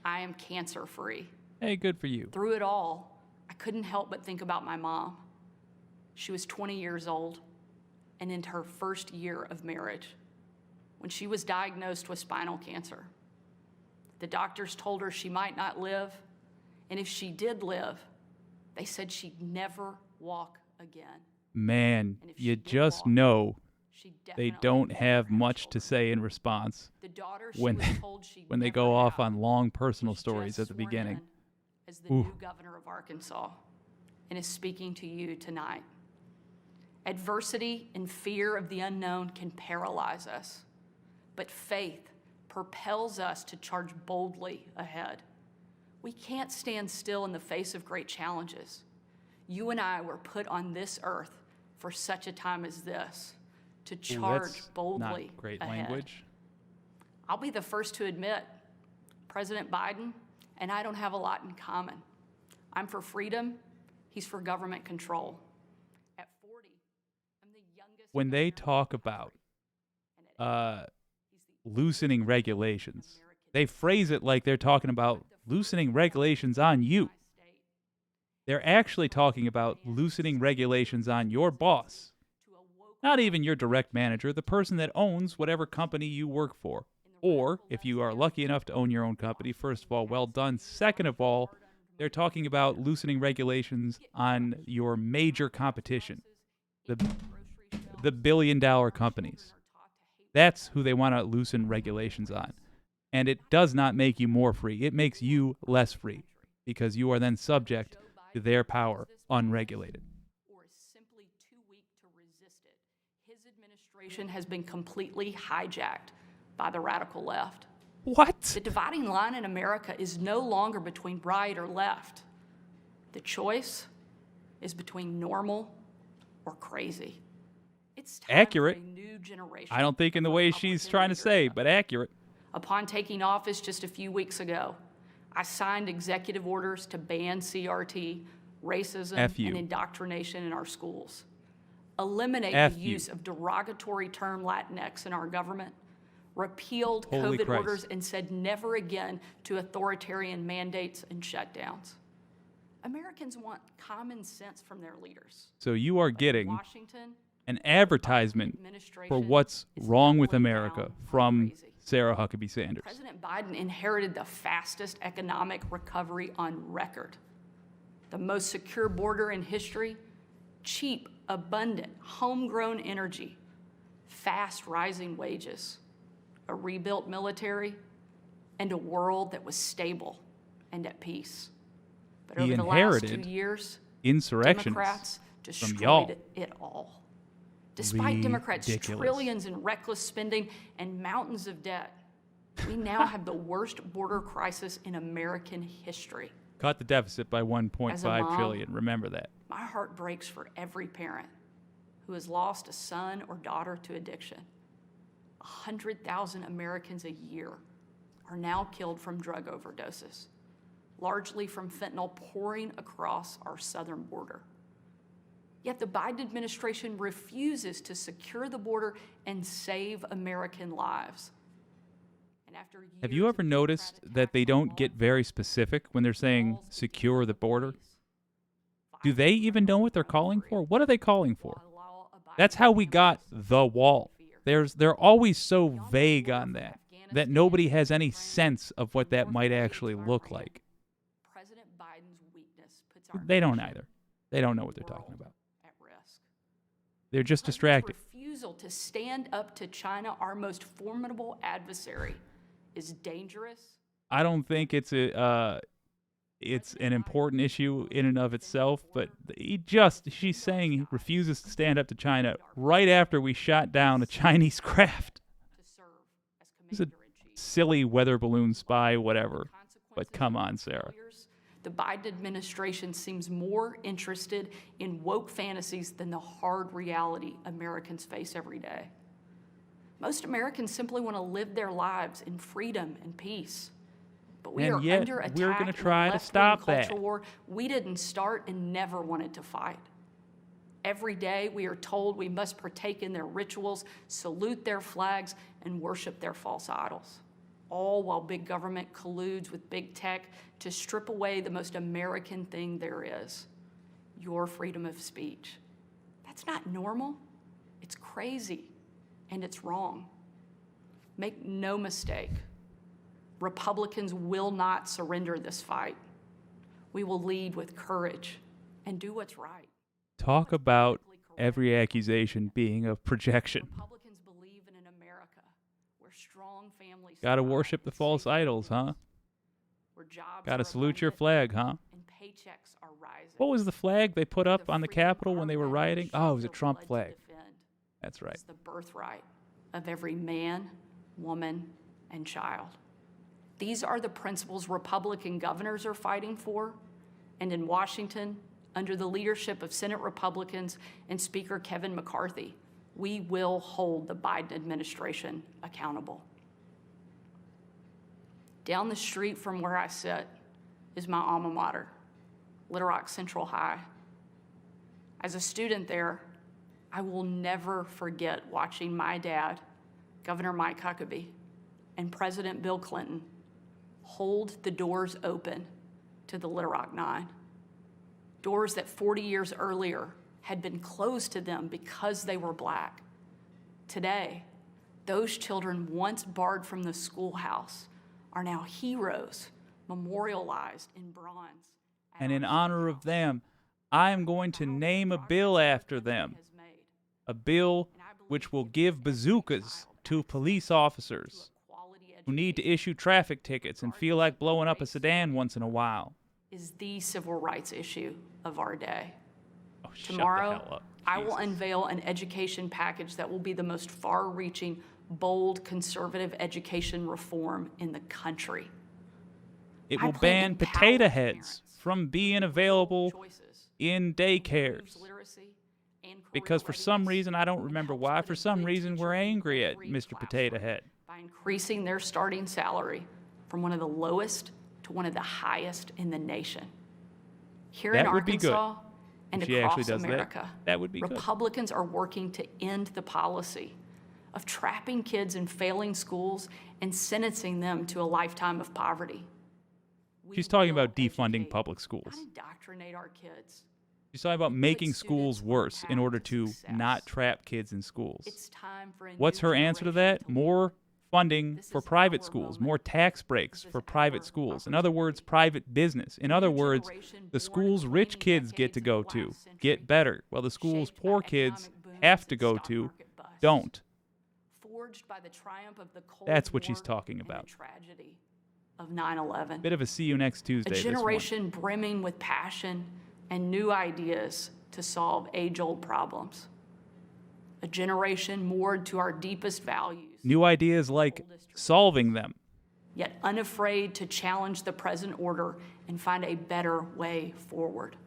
Speaker 15: I am cancer-free.
Speaker 1: Hey, good for you.
Speaker 15: Through it all, I couldn't help but think about my mom. She was 20 years old and into her first year of marriage when she was diagnosed with spinal cancer. The doctors told her she might not live, and if she did live, they said she'd never walk again.
Speaker 1: Man, you just know they don't have much to say in response when they go off on long personal stories at the beginning.
Speaker 15: As the new governor of Arkansas, and is speaking to you tonight. Adversity and fear of the unknown can paralyze us, but faith propels us to charge boldly ahead. We can't stand still in the face of great challenges. You and I were put on this earth for such a time as this, to charge boldly
Speaker 1: not great
Speaker 15: ahead.
Speaker 1: Language.
Speaker 15: I'll be the first to admit, President Biden and I don't have a lot in common. I'm for freedom, he's for government control. At 40, I'm the youngest.
Speaker 1: When they talk about loosening regulations, they phrase it like they're talking about loosening regulations on you. They're actually talking about loosening regulations on your boss. Not even your direct manager, the person that owns whatever company you work for. Or, if you are lucky enough to own your own company, first of all, well done. Second of all, they're talking about loosening regulations on your major competition, the billion-dollar companies. That's who they want to loosen regulations on. And it does not make you more free. It makes you less free because you are then subject to their power, unregulated.
Speaker 15: Or is simply too weak to resist it. His administration has been completely hijacked by the radical left.
Speaker 1: What?
Speaker 15: The dividing line in America is no longer between right or left. The choice is between normal or crazy. It's time
Speaker 1: accurate.
Speaker 15: For a new generation.
Speaker 1: I don't think in the way she's trying to say, but accurate.
Speaker 15: Upon taking office just a few weeks ago, I signed executive orders to ban CRT, racism, and indoctrination in our schools. Eliminate the use of derogatory term Latinx in our government. Repealed COVID orders and said never again to authoritarian mandates and shutdowns. Americans want common sense from their leaders.
Speaker 1: So you are getting an advertisement for what's wrong with America from Sarah Huckabee Sanders.
Speaker 15: President Biden inherited the fastest economic recovery on record, the most secure border in history, cheap, abundant, homegrown energy, fast rising wages, a rebuilt military, and a world that was stable and at peace. But over the last 2 years, Democrats destroyed it all. Despite Democrats' trillions in reckless spending and mountains of debt, we now have the worst border crisis in American history.
Speaker 1: Cut the deficit by 1.5 trillion. Remember that.
Speaker 15: My heart breaks for every parent who has lost a son or daughter to addiction. 100,000 Americans a year are now killed from drug overdoses, largely from fentanyl pouring across our southern border. Yet the Biden administration refuses to secure the border and save American lives. And after
Speaker 1: have you ever noticed that they don't get very specific when they're saying secure the border? Do they even know what they're calling for? What are they calling for? That's how we got the wall. They're always so vague on that nobody has any sense of what that might actually look like.
Speaker 15: President Biden's weakness puts our
Speaker 1: They don't either. They don't know what they're talking about.
Speaker 15: At risk.
Speaker 1: They're just distracted.
Speaker 15: Refusal to stand up to China, our most formidable adversary, is dangerous.
Speaker 1: I don't think it's an important issue in and of itself, but she's saying he refuses to stand up to China right after we shot down a Chinese craft. It's a silly weather balloon spy, whatever. But come on, Sarah.
Speaker 15: The Biden administration seems more interested in woke fantasies than the hard reality Americans face every day. Most Americans simply want to live their lives in freedom and peace. But we are under attack
Speaker 1: we're going to try to stop that.
Speaker 15: War we didn't start and never wanted to fight. Every day we are told we must partake in their rituals, salute their flags, and worship their false idols. All while big government colludes with big tech to strip away the most American thing there is, your freedom of speech. That's not normal. It's crazy, and it's wrong. Make no mistake. Republicans will not surrender this fight. We will lead with courage and do what's right.
Speaker 1: Talk about every accusation being a projection.
Speaker 15: family.
Speaker 1: Gotta worship the false idols, huh? Gotta salute your flag, huh?
Speaker 15: And paychecks are rising.
Speaker 1: What was the flag they put up on the Capitol when they were rioting? Oh, it was a Trump flag. That's right.
Speaker 15: It's the birthright of every man, woman, and child. These are the principles Republican governors are fighting for, and in Washington, under the leadership of Senate Republicans and Speaker Kevin McCarthy, we will hold the Biden administration accountable. Down the street from where I sit is my alma mater, Little Rock Central High. As a student there, I will never forget watching my dad, Governor Mike Huckabee, and President Bill Clinton hold the doors open to the Little Rock Nine. Doors that 40 years earlier had been closed to them because they were black. Today, those children once barred from the schoolhouse are now heroes memorialized in bronze.
Speaker 1: And in honor of them, I am going to name a bill after them. A bill which will give bazookas to police officers who need to issue traffic tickets and feel like blowing up a sedan once in a while.
Speaker 15: Is the civil rights issue of our day.
Speaker 1: Oh,
Speaker 15: Tomorrow,
Speaker 1: shut the hell up.
Speaker 15: I will unveil an education package that will be the most far-reaching, bold, conservative education reform in the country.
Speaker 1: It will ban potato heads from being available in daycares. Because for some reason, I don't remember why, for some reason we're angry at Mr. Potato Head.
Speaker 15: By increasing their starting salary from one of the lowest to one of the highest in the nation. Here in Arkansas and across America,
Speaker 1: that would be good.
Speaker 15: Republicans are working to end the policy of trapping kids in failing schools and sentencing them to a lifetime of poverty.
Speaker 1: She's talking about defunding public schools.
Speaker 15: Indoctrinate our kids.
Speaker 1: She's talking about making schools worse in order to not trap kids in schools. What's her answer to that? More funding for private schools, more tax breaks for private schools. In other words, private business. In other words, the schools rich kids get to go to get better, while the schools poor kids have to go to don't. That's what she's talking about.
Speaker 15: Tragedy of 9/11.
Speaker 1: Bit of a see you next Tuesday.
Speaker 15: A generation brimming with passion and new ideas to solve age-old problems. A generation moored to our deepest values.
Speaker 1: New ideas like solving them.
Speaker 15: Yet unafraid to challenge the present order and find a better way forward.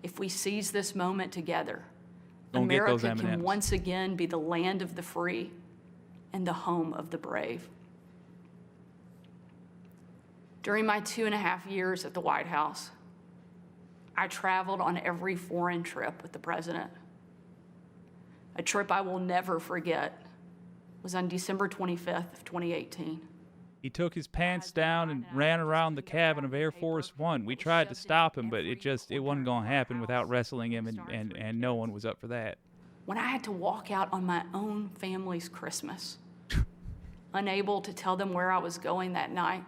Speaker 15: If we seize this moment together, America can once again be the land of the free and the home of the brave. During my 2.5 years at the White House, I traveled on every foreign trip with the president. A trip I will never forget was on December 25th of 2018.
Speaker 1: He took his pants down and ran around the cabin of Air Force One. We tried to stop him, but it wasn't going to happen without wrestling him, and no one was up for that.
Speaker 15: When I had to walk out on my own family's Christmas, unable to tell them where I was going that night.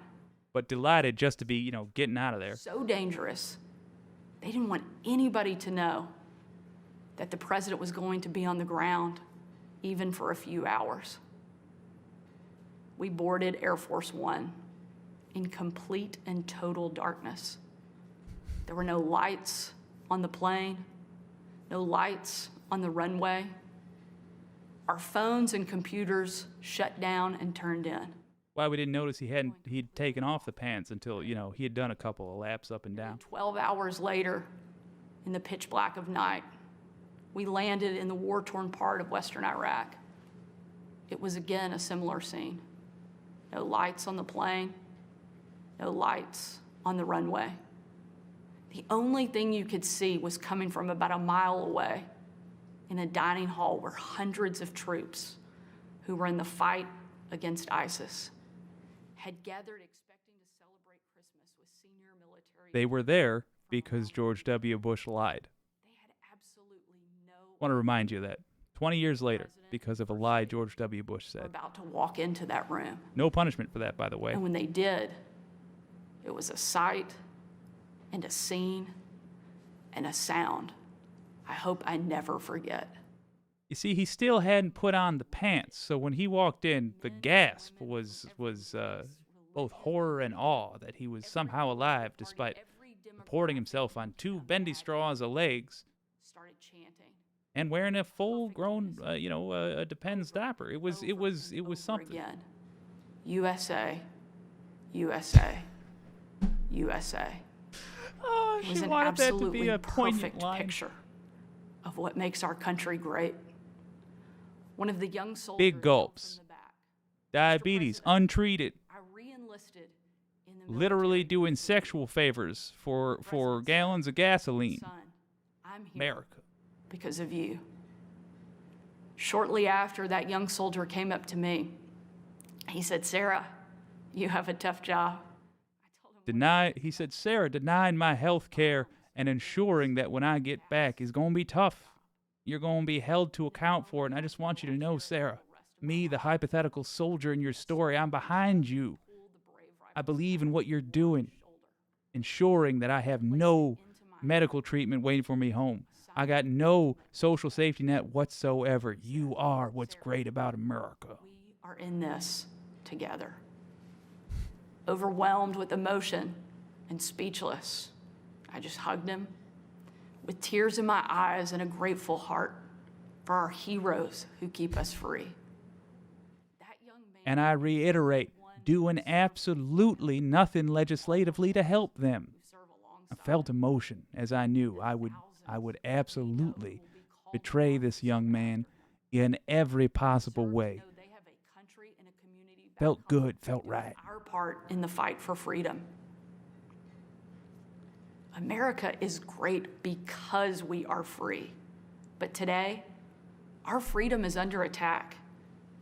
Speaker 1: But delighted just to be, getting out of there.
Speaker 15: So dangerous. They didn't want anybody to know that the president was going to be on the ground, even for a few hours. We boarded Air Force One in complete and total darkness. There were no lights on the plane, no lights on the runway. Our phones and computers shut down and turned in.
Speaker 1: Why we didn't notice he'd taken off the pants until, he had done a couple of laps up and down.
Speaker 15: 12 hours later, in the pitch black of night, we landed in the war-torn part of western Iraq. It was again a similar scene. No lights on the plane, no lights on the runway. The only thing you could see was coming from about a mile away in a dining hall where hundreds of troops who were in the fight against ISIS had gathered expecting to celebrate Christmas with senior military.
Speaker 1: They were there because George W. Bush lied.
Speaker 15: They had absolutely no.
Speaker 1: I want to remind you of that. 20 years later, because of a lie George W. Bush said.
Speaker 15: About to walk into that room.
Speaker 1: No punishment for that, by the way.
Speaker 15: And when they did, it was a sight and a scene and a sound I hope I never forget.
Speaker 1: You see, he still hadn't put on the pants, so when he walked in, the gasp was both horror and awe that he was somehow alive despite supporting himself on two bendy straws of legs and wearing a full-grown, Depends diaper. It was something.
Speaker 15: Again. USA, USA, USA.
Speaker 1: Oh,
Speaker 15: It was
Speaker 1: she
Speaker 15: an
Speaker 1: wanted that to
Speaker 15: absolutely
Speaker 1: be a poignant
Speaker 15: perfect
Speaker 1: line.
Speaker 15: picture of what makes our country great. One of the young soldiers
Speaker 1: Big gulps. Diabetes, untreated.
Speaker 15: I re-enlisted in the
Speaker 1: Literally doing sexual favors for gallons of gasoline.
Speaker 15: Son, I'm here
Speaker 1: America.
Speaker 15: because of you. Shortly after, that young soldier came up to me. He said, Sarah, you have a tough job.
Speaker 1: He said, Sarah, denying my health care and ensuring that when I get back is going to be tough. You're going to be held to account for it, and I just want you to know, Sarah, me, the hypothetical soldier in your story, I'm behind you. I believe in what you're doing, ensuring that I have no medical treatment waiting for me home. I got no social safety net whatsoever. You are what's great about America.
Speaker 15: We are in this together. Overwhelmed with emotion and speechless, I just hugged him with tears in my eyes and a grateful heart for our heroes who keep us free.
Speaker 1: And I reiterate, doing absolutely nothing legislatively to help them. I felt emotion as I knew I would absolutely betray this young man in every possible way. Felt good, felt right.
Speaker 15: Our part in the fight for freedom. America is great because we are free. But today, our freedom is under attack,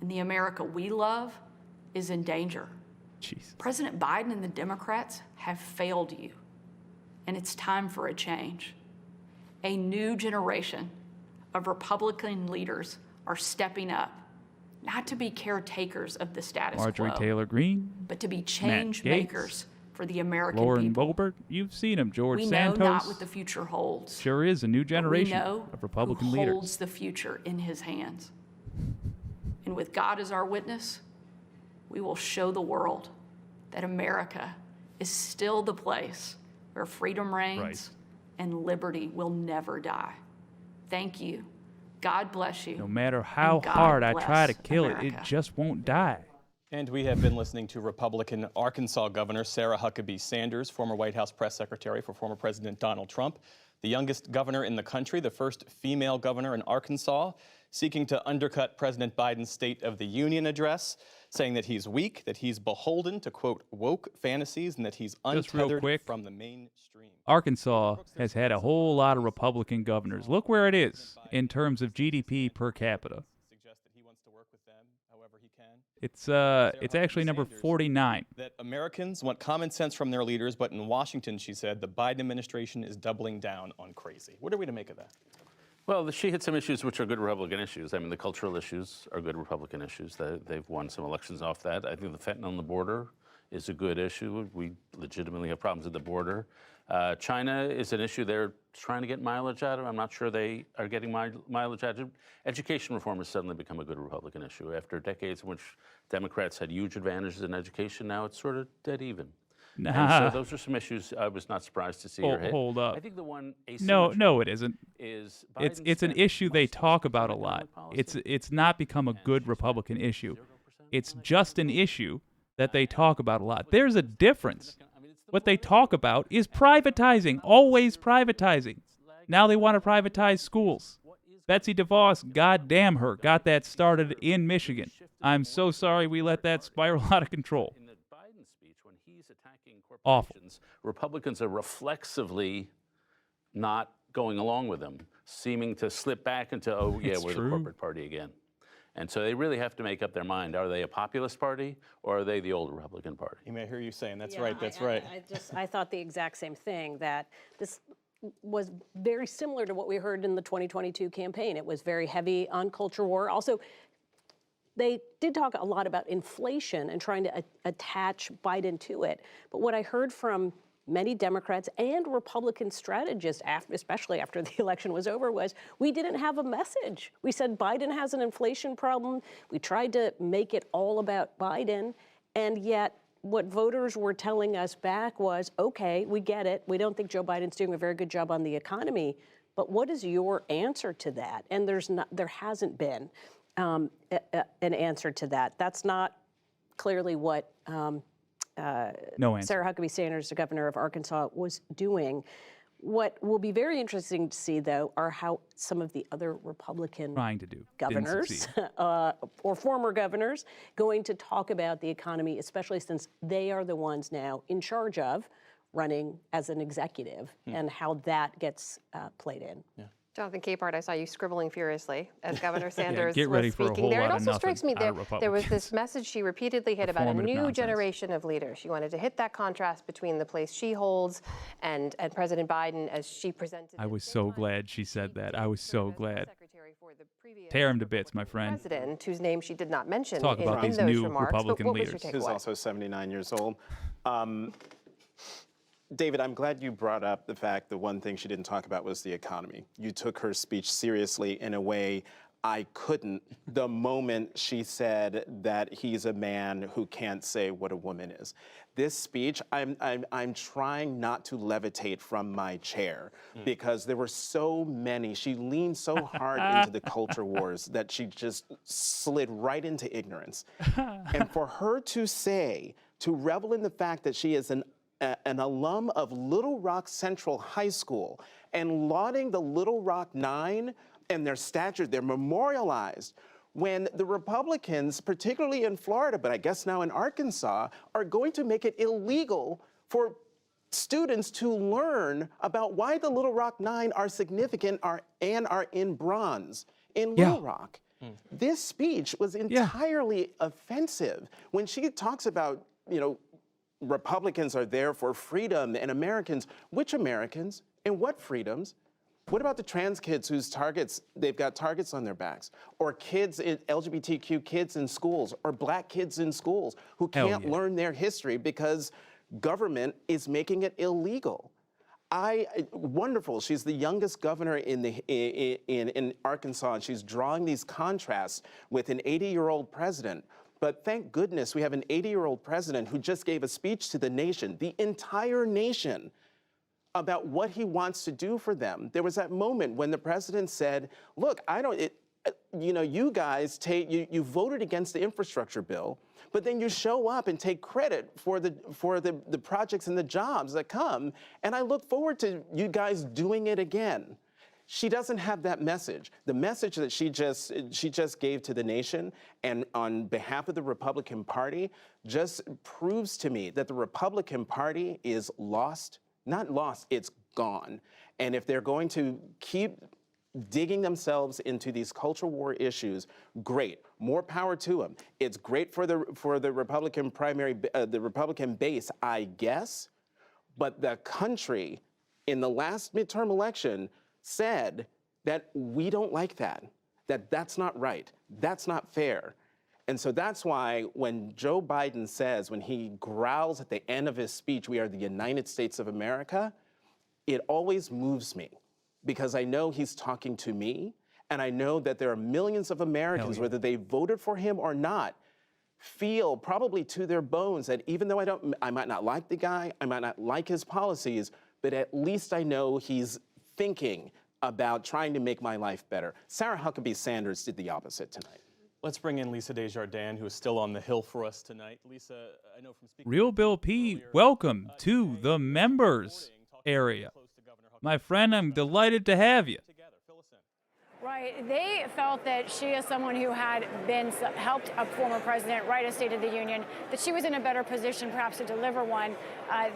Speaker 15: and the America we love is in danger.
Speaker 1: Jeez.
Speaker 15: President Biden and the Democrats have failed you, and it's time for a change. A new generation of Republican leaders are stepping up, not to be caretakers of the status
Speaker 1: Marjorie
Speaker 15: quo,
Speaker 1: Taylor Greene,
Speaker 15: but to be
Speaker 1: Matt
Speaker 15: change
Speaker 1: Gaetz,
Speaker 15: makers for the American
Speaker 1: Lauren
Speaker 15: people.
Speaker 1: Boebert, you've seen him. George
Speaker 15: We know
Speaker 1: Santos.
Speaker 15: not what the future holds.
Speaker 1: Sure is a new
Speaker 15: But we
Speaker 1: generation
Speaker 15: know
Speaker 1: of Republican
Speaker 15: who
Speaker 1: leaders.
Speaker 15: holds the future in his hands. And with God as our witness, we will show the world that America is still the place where freedom reigns and liberty will never die. Thank you. God bless you.
Speaker 1: No matter how
Speaker 15: And God
Speaker 1: hard I try to
Speaker 15: bless
Speaker 1: kill it,
Speaker 15: America.
Speaker 1: it just won't die.
Speaker 8: And we have been listening to Republican Arkansas Governor Sarah Huckabee Sanders, former White House press secretary for former President Donald Trump, the youngest governor in the country, the first female governor in Arkansas, seeking to undercut President Biden's State of the Union address, saying that he's weak, that he's beholden to, quote, woke fantasies, and that he's
Speaker 1: Just real
Speaker 8: untethered
Speaker 1: quick,
Speaker 8: from the mainstream.
Speaker 1: Arkansas has had a whole lot of Republican governors. Look where it is in terms of GDP per capita. It's actually number 49.
Speaker 8: That Americans want common sense from their leaders, but in Washington, she said, the Biden administration is doubling down on crazy. What are we to make of that?
Speaker 7: Well, she hit some issues which are good Republican issues. I mean, the cultural issues are good Republican issues. They've won some elections off that. I think the fentanyl on the border is a good issue. We legitimately have problems at the border. China is an issue they're trying to get mileage out of. I'm not sure they are getting mileage out of. Education reform has suddenly become a good Republican issue. After decades in which Democrats had huge advantages in education, now it's sort of dead even.
Speaker 1: Nah.
Speaker 7: And so those are some issues I was not surprised to see her hit.
Speaker 1: Hold up.
Speaker 7: I think the one
Speaker 1: No, it isn't.
Speaker 7: Is
Speaker 1: It's an issue they talk about a lot. It's not become a good Republican issue. It's just an issue that they talk about a lot. There's a difference. What they talk about is privatizing, always privatizing. Now they want to privatize schools. Betsy DeVos, goddamn her, got that started in Michigan. I'm so sorry we let that spiral out of control.
Speaker 7: In the Biden speech, when he's attacking
Speaker 1: Awful.
Speaker 7: corporations, Republicans are reflexively not going along with them, seeming to slip back into, oh, yeah,
Speaker 1: It's
Speaker 7: we're
Speaker 1: true.
Speaker 7: the corporate party again. And so they really have to make up their mind. Are they a populist party or are they the old Republican Party?
Speaker 8: You may hear you saying, that's
Speaker 12: Yeah,
Speaker 8: right, that's right.
Speaker 12: I thought the exact same thing, that this was very similar to what we heard in the 2022 campaign. It was very heavy on culture war. Also, they did talk a lot about inflation and trying to attach Biden to it. But what I heard from many Democrats and Republican strategists, especially after the election was over, was we didn't have a message. We said Biden has an inflation problem. We tried to make it all about Biden, and yet what voters were telling us back was, okay, we get it. We don't think Joe Biden's doing a very good job on the economy, but what is your answer to that? And there hasn't been an answer to that. That's not clearly what
Speaker 1: no answer.
Speaker 12: Sarah Huckabee Sanders, the governor of Arkansas, was doing. What will be very interesting to see, though, are how some of the other Republican governors or former governors going to talk about the economy, especially since they are the ones now in charge of running as an executive and how that gets played in.
Speaker 11: Yeah. Jonathan Capehart, I saw you scribbling furiously as Governor Sanders
Speaker 1: get ready
Speaker 11: was
Speaker 1: for
Speaker 11: speaking
Speaker 1: a whole
Speaker 11: there.
Speaker 1: lot
Speaker 11: It also
Speaker 1: of
Speaker 11: strikes me
Speaker 1: nothing
Speaker 11: that there was this message she repeatedly hit about a new generation of leaders. She wanted to hit that contrast between the place she holds and President Biden as she presented.
Speaker 1: I was so glad she said that. I was so glad. Tear him to bits, my friend.
Speaker 11: President, whose name she did not mention
Speaker 1: Talk about
Speaker 11: in
Speaker 1: these
Speaker 11: those
Speaker 1: new
Speaker 11: remarks.
Speaker 1: Republican
Speaker 11: but what
Speaker 1: leaders.
Speaker 11: was your
Speaker 13: Who's
Speaker 11: takeaway?
Speaker 13: also 79 years old. David, I'm glad you brought up the fact that one thing she didn't talk about was the economy. You took her speech seriously in a way I couldn't the moment she said that he's a man who can't say what a woman is. This speech, I'm trying not to levitate from my chair because there were so many. She leaned so hard into the culture wars that she just slid right into ignorance. And for her to say, to revel in the fact that she is an alum of Little Rock Central High School and lauding the Little Rock Nine and their stature, they're memorialized when the Republicans, particularly in Florida, but I guess now in Arkansas, are going to make it illegal for students to learn about why the Little Rock Nine are significant and are in bronze in Little Rock. This speech was entirely offensive. When she talks about, Republicans are there for freedom and Americans. Which Americans and what freedoms? What about the trans kids whose they've got targets on their backs? Or kids, LGBTQ kids in schools, or black kids in schools who can't learn their history because government is making it illegal. Wonderful. She's the youngest governor in Arkansas, and she's drawing these contrasts with an 80-year-old president. But thank goodness we have an 80-year-old president who just gave a speech to the nation, the entire nation, about what he wants to do for them. There was that moment when the president said, look, you guys you voted against the infrastructure bill, but then you show up and take credit for the projects and the jobs that come, and I look forward to you guys doing it again. She doesn't have that message. The message that she just gave to the nation and on behalf of the Republican Party just proves to me that the Republican Party is lost. Not lost, it's gone. And if they're going to keep digging themselves into these culture war issues, great. More power to them. It's great for the Republican the Republican base, I guess. But the country in the last midterm election said that we don't like that's not right, that's not fair. And so that's why when Joe Biden says, when he growls at the end of his speech, we are the United States of America, it always moves me because I know he's talking to me, and I know that there are millions of Americans, whether they voted for him or not, feel probably to their bones that even though I might not like the guy, I might not like his policies, but at least I know he's thinking about trying to make my life better. Sarah Huckabee Sanders did the opposite tonight.
Speaker 8: Let's bring in Lisa Desjardins, who is still on the Hill for us tonight. Lisa, I know from speaking...
Speaker 1: Real Bill P, welcome to the members area. My friend, I'm delighted to have you.
Speaker 3: Right. They felt that she, as someone who had helped a former president write a State of the Union, that she was in a better position perhaps to deliver one. I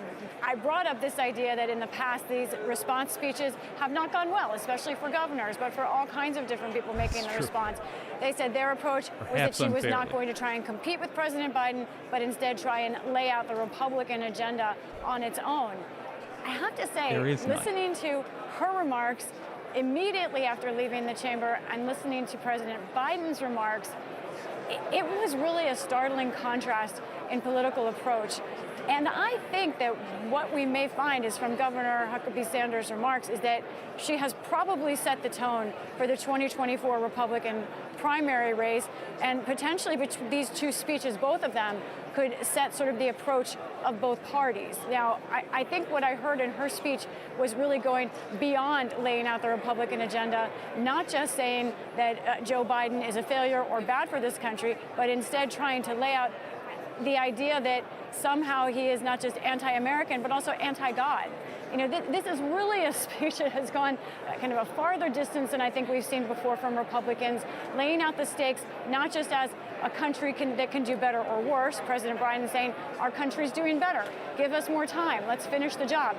Speaker 3: brought up this idea that in the past these response speeches have not gone well, especially for governors, but for all kinds of different people making the response. They said their approach was that she was not going to try and compete with President Biden, but instead try and lay out the Republican agenda on its own. I have to say, listening to her remarks immediately after leaving the chamber and listening to President Biden's remarks, it was really a startling contrast in political approach. And I think that what we may find is from Governor Huckabee Sanders' remarks is that she has probably set the tone for the 2024 Republican primary race, and potentially between these two speeches, both of them, could set sort of the approach of both parties. Now, I think what I heard in her speech was really going beyond laying out the Republican agenda, not just saying that Joe Biden is a failure or bad for this country, but instead trying to lay out the idea that somehow he is not just anti-American, but also anti-God. You know, this is really a speech that has gone kind of a farther distance than I think we've seen before from Republicans, laying out the stakes, not just as a country that can do better or worse. President Biden saying, our country's doing better. Give us more time. Let's finish the job.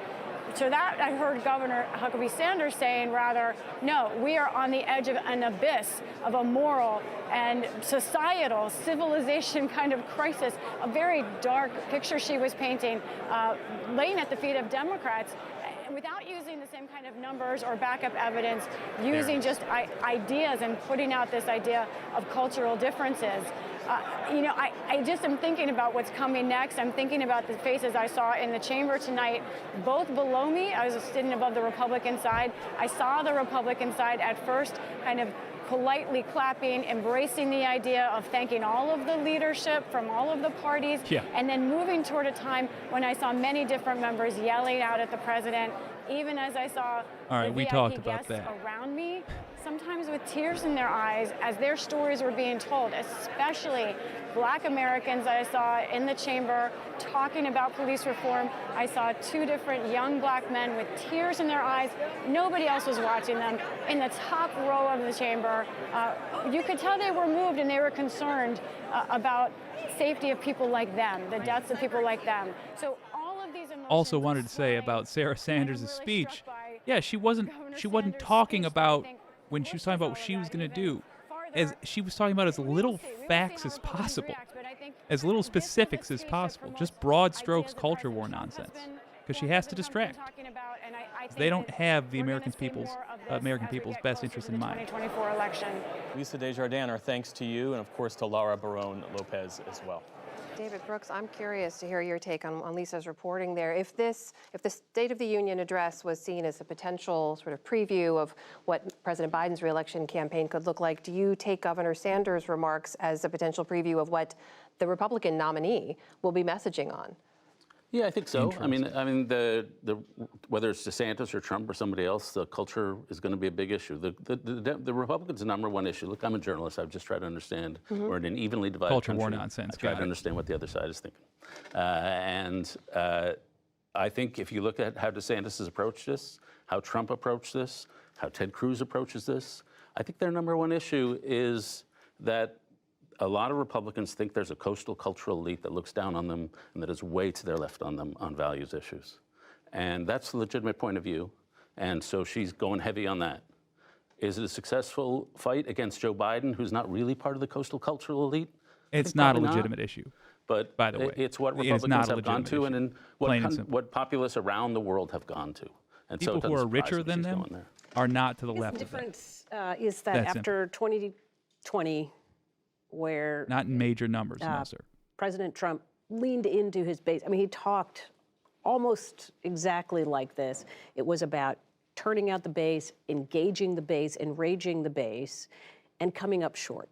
Speaker 3: So that I heard Governor Huckabee Sanders saying rather, no, we are on the edge of an abyss of a moral and societal civilization kind of crisis, a very dark picture she was painting, laying at the feet of Democrats without using the same kind of numbers or backup evidence, using just ideas and putting out this idea of cultural differences. You know, I just am thinking about what's coming next. I'm thinking about the faces I saw in the chamber tonight, both below me. I was sitting above the Republican side. I saw the Republican side at first kind of politely clapping, embracing the idea of thanking all of the leadership from all of the parties, and then moving toward a time when I saw many different members yelling out at the president, even as I saw the VIP guests around me, sometimes with tears in their eyes as their stories were being told, especially Black Americans I saw in the chamber talking about police reform. I saw two different young Black men with tears in their eyes. Nobody else was watching them. In the top row of the chamber, you could tell they were moved and they were concerned about safety of people like them, the deaths of people like them. So all of these emotions
Speaker 1: also wanted to say about Sarah Sanders' speech, she wasn't talking about, when she was talking about what she was going to do, as she was talking about as little facts as possible, as little specifics as possible, just broad strokes culture war nonsense, because she has to distract. They don't have the American people's best interest in mind.
Speaker 3: 2024 election.
Speaker 8: Lisa Desjardins, our thanks to you, and of course to Laura Barone Lopez as well.
Speaker 11: David Brooks, I'm curious to hear your take on Lisa's reporting there. If the State of the Union address was seen as a potential sort of preview of what President Biden's reelection campaign could look like, do you take Governor Sanders' remarks as a potential preview of what the Republican nominee will be messaging on?
Speaker 7: Yeah, I think so. I mean, the whether it's DeSantis or Trump or somebody else, the culture is going to be a big issue. The Republicans' number one issue. Look, I'm a journalist. I've just tried to understand. We're in an evenly divided
Speaker 1: culture
Speaker 7: country.
Speaker 1: War nonsense.
Speaker 7: I try to understand what the other side is thinking, and I think if you look at how DeSantis has approached this, how Trump approached this, how Ted Cruz approaches this, I think their number one issue is that a lot of Republicans think there's a coastal cultural elite that looks down on them and that is way to their left on them on values issues. And that's a legitimate point of view. And so she's going heavy on that. Is it a successful fight against Joe Biden, who's not really part of the coastal cultural elite?
Speaker 1: It's not a legitimate issue.
Speaker 7: But
Speaker 1: by the way,
Speaker 7: it's what Republicans have gone to and what populists around the world have gone to. And
Speaker 1: people who are richer than them are not to the left
Speaker 12: of
Speaker 1: that.
Speaker 12: The difference is that after 2020, where
Speaker 1: not in major numbers, no, sir.
Speaker 12: President Trump leaned into his base. I mean, he talked almost exactly like this. It was about turning out the base, engaging the base, enraging the base, and coming up short.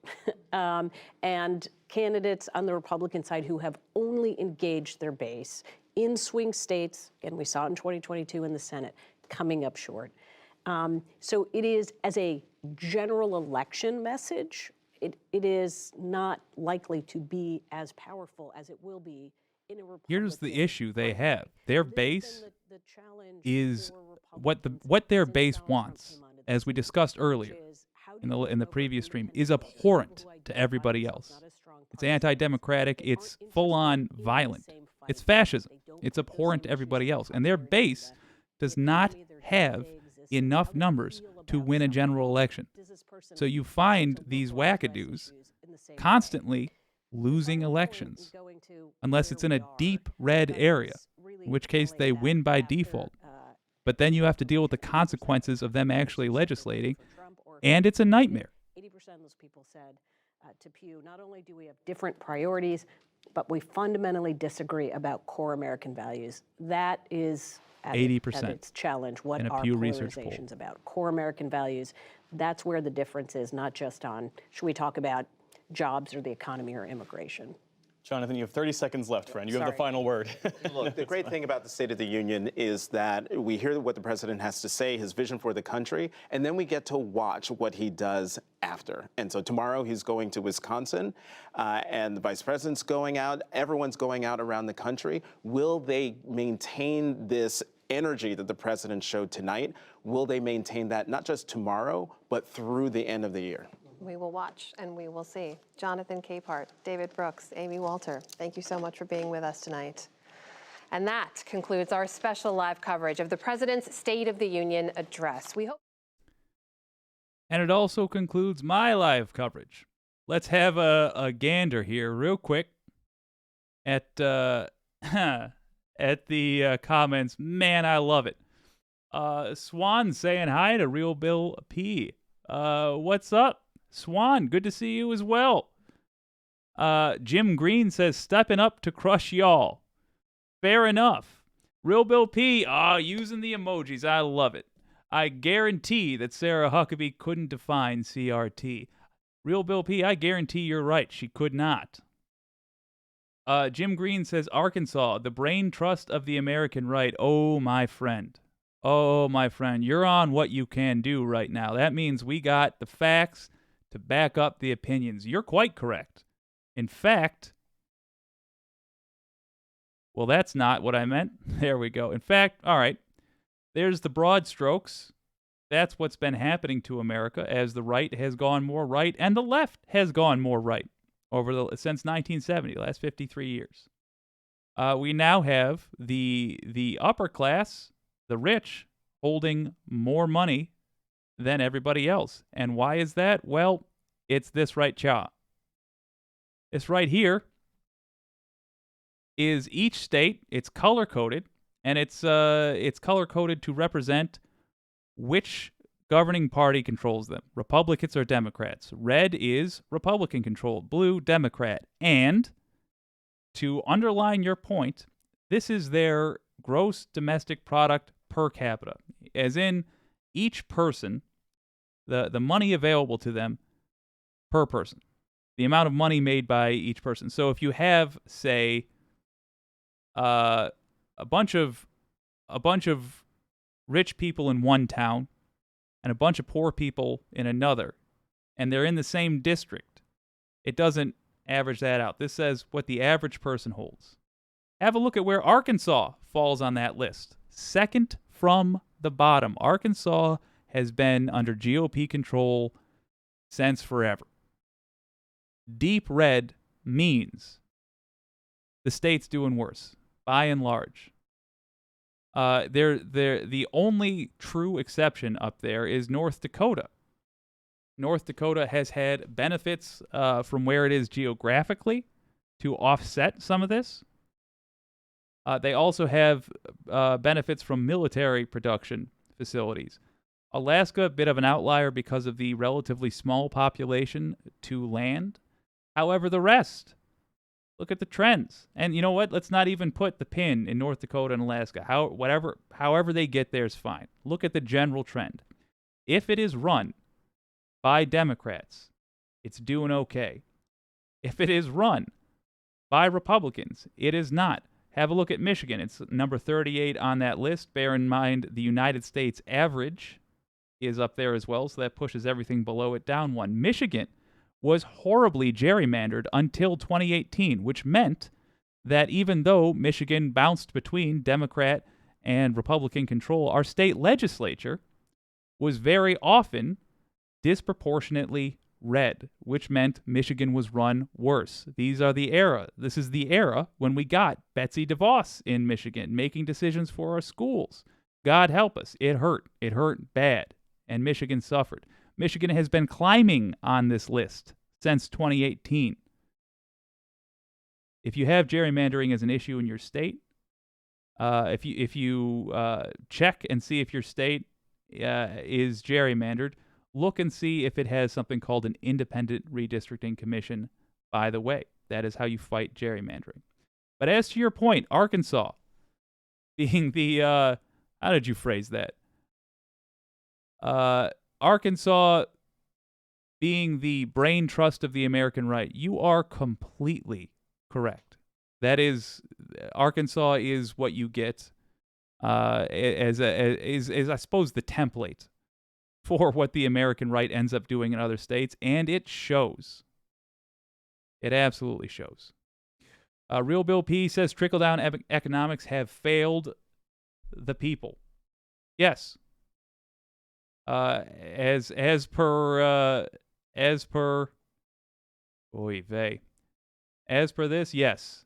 Speaker 12: And candidates on the Republican side who have only engaged their base in swing states, and we saw it in 2022 in the Senate, coming up short. So it is, as a general election message, it is not likely to be as powerful as it will be in a Republican.
Speaker 1: Here's the issue they have. Their base is what their base wants, as we discussed earlier in the previous stream, is abhorrent to everybody else. It's anti-democratic. It's full-on violent. It's fascism. It's abhorrent to everybody else. And their base does not have enough numbers to win a general election. So you find these wackadoos constantly losing elections, unless it's in a deep red area, in which case they win by default. But then you have to deal with the consequences of them actually legislating, and it's a nightmare.
Speaker 12: 80% of those people said to Pew, not only do we have different priorities, but we fundamentally disagree about core American values. That is at
Speaker 1: 80%
Speaker 12: its challenge. What
Speaker 1: in a
Speaker 12: are
Speaker 1: Pew Research poll.
Speaker 12: polarizations about? Core American values. That's where the difference is, not just on, should we talk about jobs or the economy or immigration?
Speaker 8: Jonathan, you have 30 seconds left, friend. You have the final word.
Speaker 13: Look, the great thing about the State of the Union is that we hear what the president has to say, his vision for the country, and then we get to watch what he does after. And so tomorrow he's going to Wisconsin, and the vice president's going out. Everyone's going out around the country. Will they maintain this energy that the president showed tonight? Will they maintain that not just tomorrow, but through the end of the year?
Speaker 11: We will watch and we will see. Jonathan Capehart, David Brooks, Amy Walter, thank you so much for being with us tonight. And that concludes our special live coverage of the President's State of the Union address. We hope.
Speaker 1: And it also concludes my live coverage. Let's have a gander here real quick at at the comments. Man, I love it. Swan saying hi to Real Bill P. What's up? Swan, good to see you as well. Jim Green says, stepping up to crush y'all. Fair enough. Real Bill P, using the emojis. I love it. I guarantee that Sarah Huckabee couldn't define CRT. Real Bill P, I guarantee you're right. She could not. Jim Green says, Arkansas, the brain trust of the American right. Oh, my friend. Oh, my friend, you're on what you can do right now. That means we got the facts to back up the opinions. You're quite correct. In fact, well, that's not what I meant. There we go. In fact, all right, there's the broad strokes. That's what's been happening to America as the right has gone more right and the left has gone more right since 1970, the last 53 years. We now have the upper class, the rich, holding more money than everybody else. And why is that? Well, it's this right chart. This right here is each state. It's color-coded, and it's color-coded to represent which governing party controls them. Republicans or Democrats. Red is Republican-controlled. Blue, Democrat. And to underline your point, this is their gross domestic product per capita, as in each person, the money available to them per person, the amount of money made by each person. So if you have, say, a bunch of rich people in one town and a bunch of poor people in another, and they're in the same district, it doesn't average that out. This says what the average person holds. Have a look at where Arkansas falls on that list. Second from the bottom. Arkansas has been under GOP control since forever. Deep red means the state's doing worse, by and large. The only true exception up there is North Dakota. North Dakota has had benefits from where it is geographically to offset some of this. They also have benefits from military production facilities. Alaska, a bit of an outlier because of the relatively small population to land. However, the rest, look at the trends. And you know what? Let's not even put the pin in North Dakota and Alaska. However they get there is fine. Look at the general trend. If it is run by Democrats, it's doing okay. If it is run by Republicans, it is not. Have a look at Michigan. It's number 38 on that list. Bear in mind the United States average is up there as well, so that pushes everything below it down one. Michigan was horribly gerrymandered until 2018, which meant that even though Michigan bounced between Democrat and Republican control, our state legislature was very often disproportionately red, which meant Michigan was run worse. This is the era when we got Betsy DeVos in Michigan making decisions for our schools. God help us. It hurt. It hurt bad. And Michigan suffered. Michigan has been climbing on this list since 2018. If you have gerrymandering as an issue in your state, if you check and see if your state is gerrymandered, look and see if it has something called an independent redistricting commission, by the way. That is how you fight gerrymandering. But as to your point, Arkansas being the, how did you phrase that? Arkansas being the brain trust of the American right. You are completely correct. That is, Arkansas is what you get as I suppose the template for what the American right ends up doing in other states, and it shows. It absolutely shows. Real Bill P says trickle-down economics have failed the people. Yes. As per this, yes.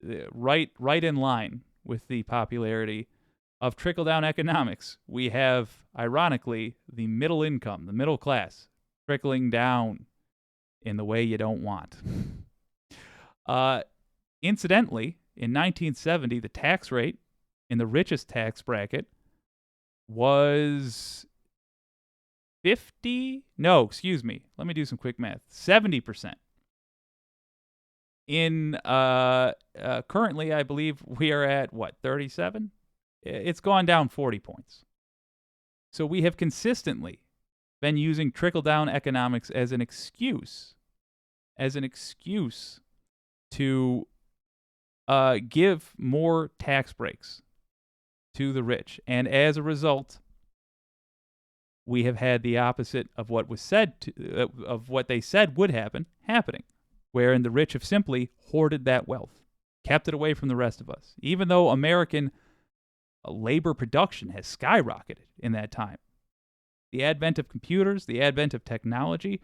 Speaker 1: Right in line with the popularity of trickle-down economics. We have, ironically, the middle income, the middle class, trickling down in the way you don't want. Incidentally, in 1970, the tax rate in the richest tax bracket was 50? No, excuse me. Let me do some quick math. 70%. In currently, I believe we are at, 37? It's gone down 40 points. So we have consistently been using trickle-down economics as an excuse to give more tax breaks to the rich. And as a result, we have had the opposite of what was said of what they said would happen happening, wherein the rich have simply hoarded that wealth, kept it away from the rest of us, even though American labor production has skyrocketed in that time. The advent of computers, the advent of technology,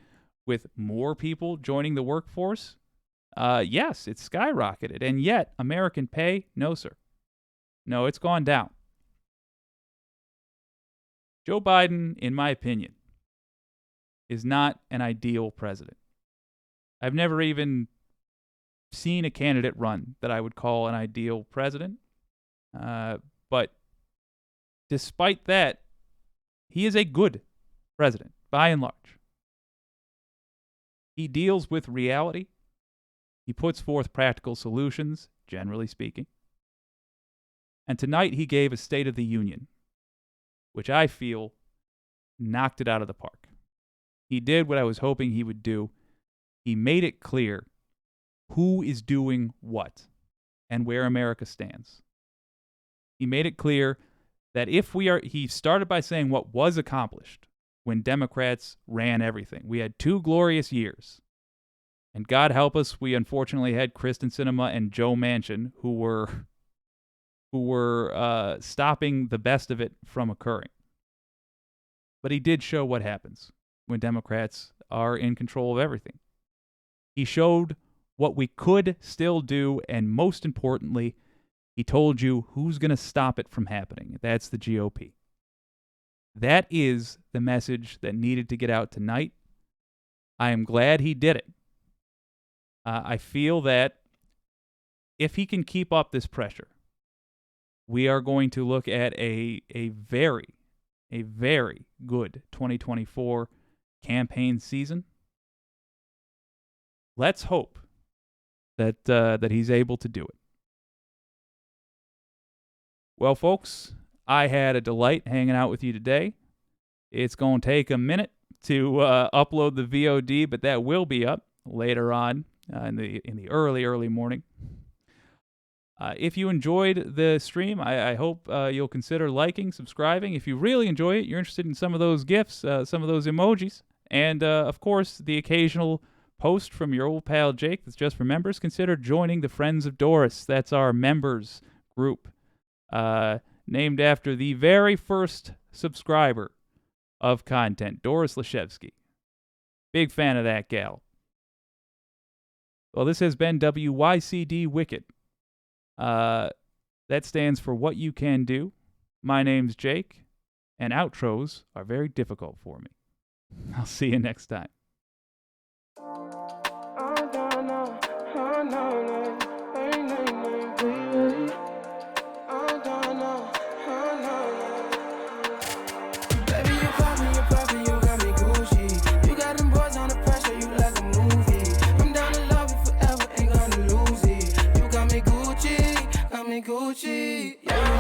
Speaker 1: with more people joining the workforce, yes, it's skyrocketed. And yet, American pay, no, sir. No, it's gone down. Joe Biden, in my opinion, is not an ideal president. I've never even seen a candidate run that I would call an ideal president. But despite that, he is a good president, by and large. He deals with reality. He puts forth practical solutions, generally speaking. And tonight he gave a State of the Union, which I feel knocked it out of the park. He did what I was hoping he would do. He made it clear who is doing what and where America stands. He made it clear that he started by saying what was accomplished when Democrats ran everything. We had 2 glorious years. And God help us, we unfortunately had Kristen Sinema and Joe Manchin who were stopping the best of it from occurring. But he did show what happens when Democrats are in control of everything. He showed what we could still do, and most importantly, he told you who's going to stop it from happening. That's the GOP. That is the message that needed to get out tonight. I am glad he did it. I feel that if he can keep up this pressure, we are going to look at a very good 2024 campaign season. Let's hope that he's able to do it. Well, folks, I had a delight hanging out with you today. It's going to take a minute to upload the VOD, but that will be up later on in the early morning. If you enjoyed the stream, I hope you'll consider liking, subscribing. If you really enjoy it, you're interested in some of those GIFs, some of those emojis, and of course, the occasional post from your old pal Jake that's just for members, consider joining the Friends of Doris. That's our members group, named after the very first subscriber of content, Doris Lashevsky. Big fan of that gal. Well, this has been WYCD Wicked. That stands for What You Can Do. My name's Jake, and outros are very difficult for me. I'll see you next time.
Speaker 16: me Gucci. Yeah.